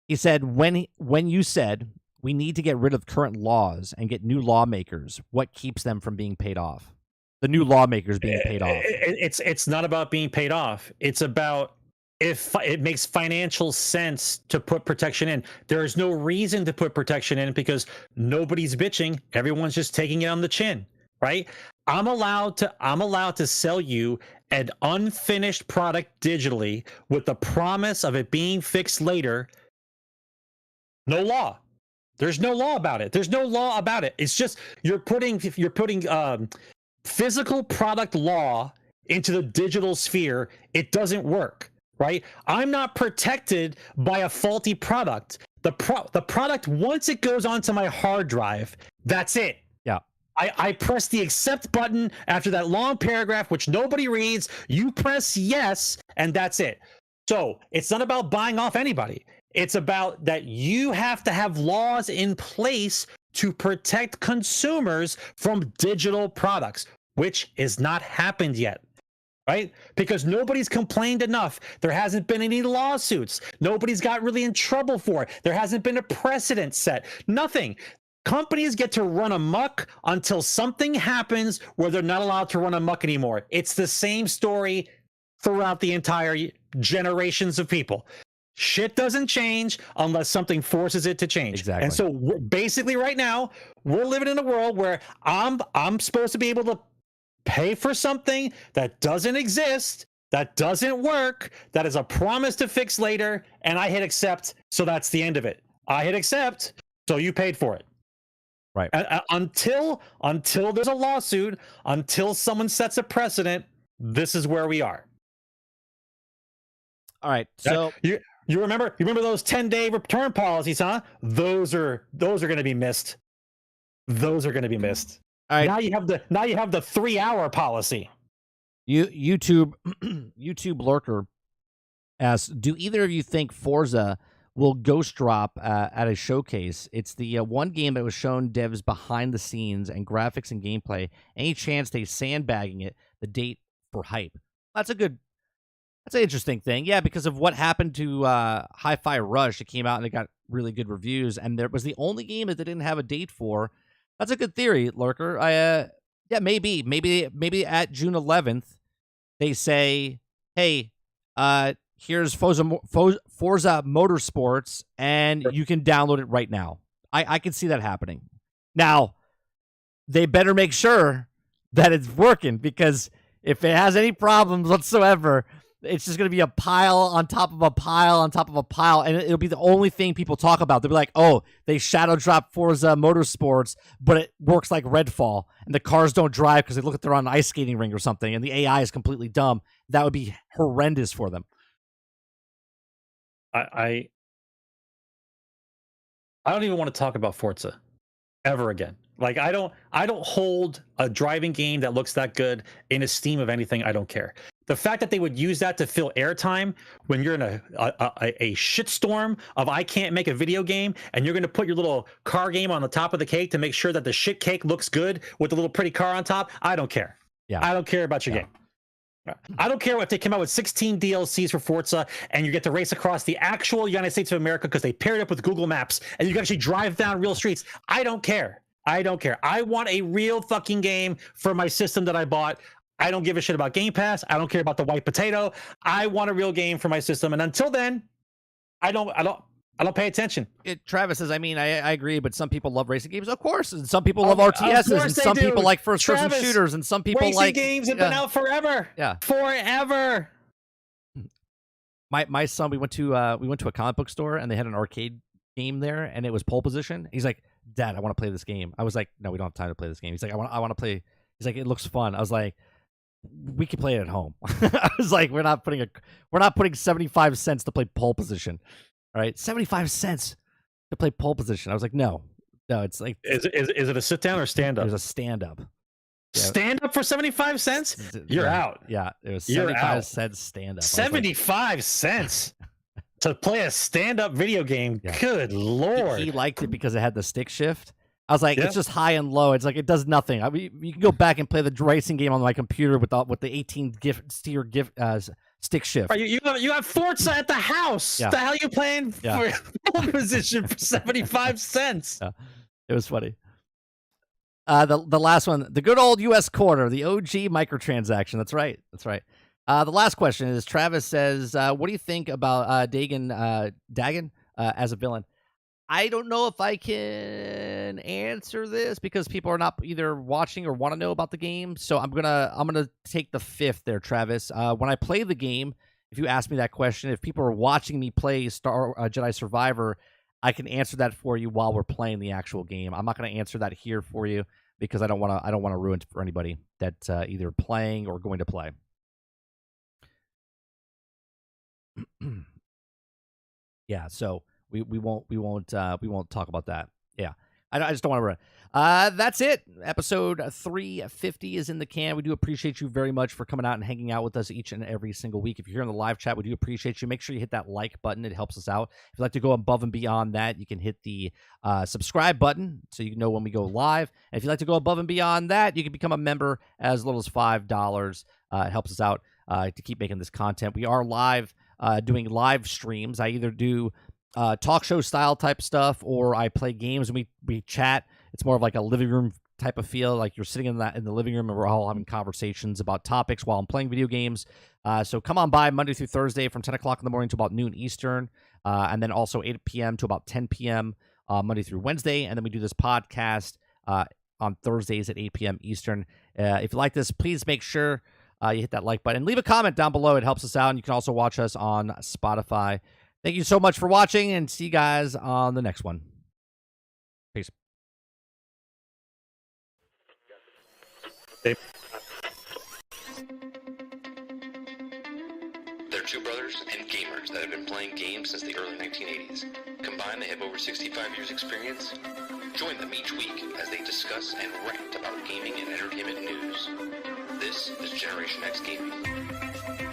He said when you said we need to get rid of current laws and get new lawmakers, what keeps them from being paid off? The new lawmakers being paid off. It's not about being paid off. It's about if it makes financial sense to put protection in. There is no reason to put protection in because nobody's bitching. Everyone's just taking it on the chin, right? I'm allowed to sell you an unfinished product digitally with the promise of it being fixed later. No law. There's no law about it. There's no law about it. It's just you're putting physical product law into the digital sphere. It doesn't work, right? I'm not protected by a faulty product. The product, once it goes onto my hard drive, that's it. Yeah. I press the accept button after that long paragraph, which nobody reads. You press yes, and that's it. So it's not about buying off anybody. It's about that you have to have laws in place to protect consumers from digital products, which has not happened yet, right? Because nobody's complained enough. There hasn't been any lawsuits. Nobody's got really in trouble for it. There hasn't been a precedent set. Nothing. Companies get to run amok until something happens where they're not allowed to run amok anymore. It's the same story throughout the entire generations of people. Shit doesn't change unless something forces it to change. Exactly. And so basically right now, we're living in a world where I'm supposed to be able to pay for something that doesn't exist, that doesn't work, that is a promise to fix later, and I hit accept, so that's the end of it. I hit accept, so you paid for it. Right. Until there's a lawsuit, until someone sets a precedent, this is where we are. All right. So you remember those 10-day return policies, huh? Those are going to be missed. those are going to be missed. All right. Now you have the 3-hour policy. YouTube lurker asks, do either of you think Forza will ghost drop at a showcase? It's the one game that was shown devs behind the scenes and graphics and gameplay. Any chance they sandbagging it, the date for hype? That's an interesting thing. Yeah, because of what happened to Hi-Fi Rush. It came out and it got really good reviews, and there was the only game that they didn't have a date for. That's a good theory, lurker. Yeah, maybe at June 11th they say, hey, here's Forza Motorsports, and you can download it right now. I can see that happening. Now, they better make sure that it's working, because if it has any problems whatsoever, it's just going to be a pile on top of a pile on top of a pile, and it'll be the only thing people talk about. They'll be like, oh, they shadow drop Forza Motorsports, but it works like Redfall, and the cars don't drive because they look like they're on an ice skating ring or something, and the AI is completely dumb. That would be horrendous for them. I don't even want to talk about Forza ever again. Like, I don't hold a driving game that looks that good in esteem of anything. I don't care. The fact that they would use that to fill airtime when you're in a shitstorm of I can't make a video game, and you're going to put your little car game on the top of the cake to make sure that the shit cake looks good with the little pretty car on top. I don't care. Yeah. I don't care about your game. I don't care if they come out with 16 DLCs for Forza and you get to race across the actual United States of America because they paired up with Google Maps and you can actually drive down real streets. I don't care. I don't care. I want a real fucking game for my system that I bought. I don't give a shit about Game Pass. I don't care about the white potato. I want a real game for my system. And until then, I don't pay attention. Travis says, I mean, I agree, but some people love racing games, of course, and some people love RTSs, and some people like first-person shooters, and some people racing games have been out forever. Yeah, forever. My son, we went to a comic book store, and they had an arcade game there, and it was Pole Position. He's like, Dad, I want to play this game. I was like, no, we don't have time to play this game. He's like, I want to play. He's like, it looks fun. I was like, we can play it at home. I was like, we're not putting 75 cents to play Pole Position. All right, 75 cents to play Pole Position. I was like, no, it's like, is it a sit down or stand up? There's a stand up. Yeah. Stand up for 75 cents? You're out. Yeah, it was 75 cents stand up. 75 cents to play a stand up video game. Yeah. Good Lord. He liked it because it had the stick shift. I was like, it's just high and low. It's like, it does nothing. I mean, you can go back and play the racing game on my computer with the 18 stick shift. Right, you have Forza at the house. Yeah. The hell are you playing for pole position for 75 cents? Yeah. It was funny. The last one, the good old U.S. quarter, the OG microtransaction. That's right. The last question is, Travis says, what do you think about Dagon as a villain? I don't know if I can answer this because people are not either watching or want to know about the game. So I'm gonna take the fifth there, Travis. When I play the game, if you ask me that question, if people are watching me play Jedi Survivor, I can answer that for you while we're playing the actual game. I'm not going to answer that here for you because I don't want to ruin it for anybody that's either playing or going to play. Yeah, so we won't talk about that. Yeah, I just don't want to run. That's it. Episode 350 is in the can. We do appreciate you very much for coming out and hanging out with us each and every single week. If you're here in the live chat, we do appreciate you. Make sure you hit that like button. It helps us out. If you'd like to go above and beyond that, you can hit the subscribe button so you know when we go live. And if you'd like to go above and beyond that, you can become a member as little as $5. It helps us out to keep making this content. We are live doing live streams. I either do talk show style type stuff or I play games and we chat. It's more of like a living room type of feel, like you're sitting in the living room and we're all having conversations about topics while I'm playing video games. So come on by Monday through Thursday from 10 o'clock in the morning to about noon Eastern, and then also 8 p.m. to about 10 p.m. Monday through Wednesday, and then we do this podcast on Thursdays at 8 p.m. Eastern. If you like this, please make sure you hit that like button. Leave a comment down below. It helps us out, and you can also watch us on Spotify. Thank you so much for watching, and see you guys on the next one. Peace. There's two brothers and gamers that have been playing games since the early 1980s. Combined, they have over 65 years experience. Join them each week as they discuss and rant about gaming and entertainment news. This is Generation X Gaming.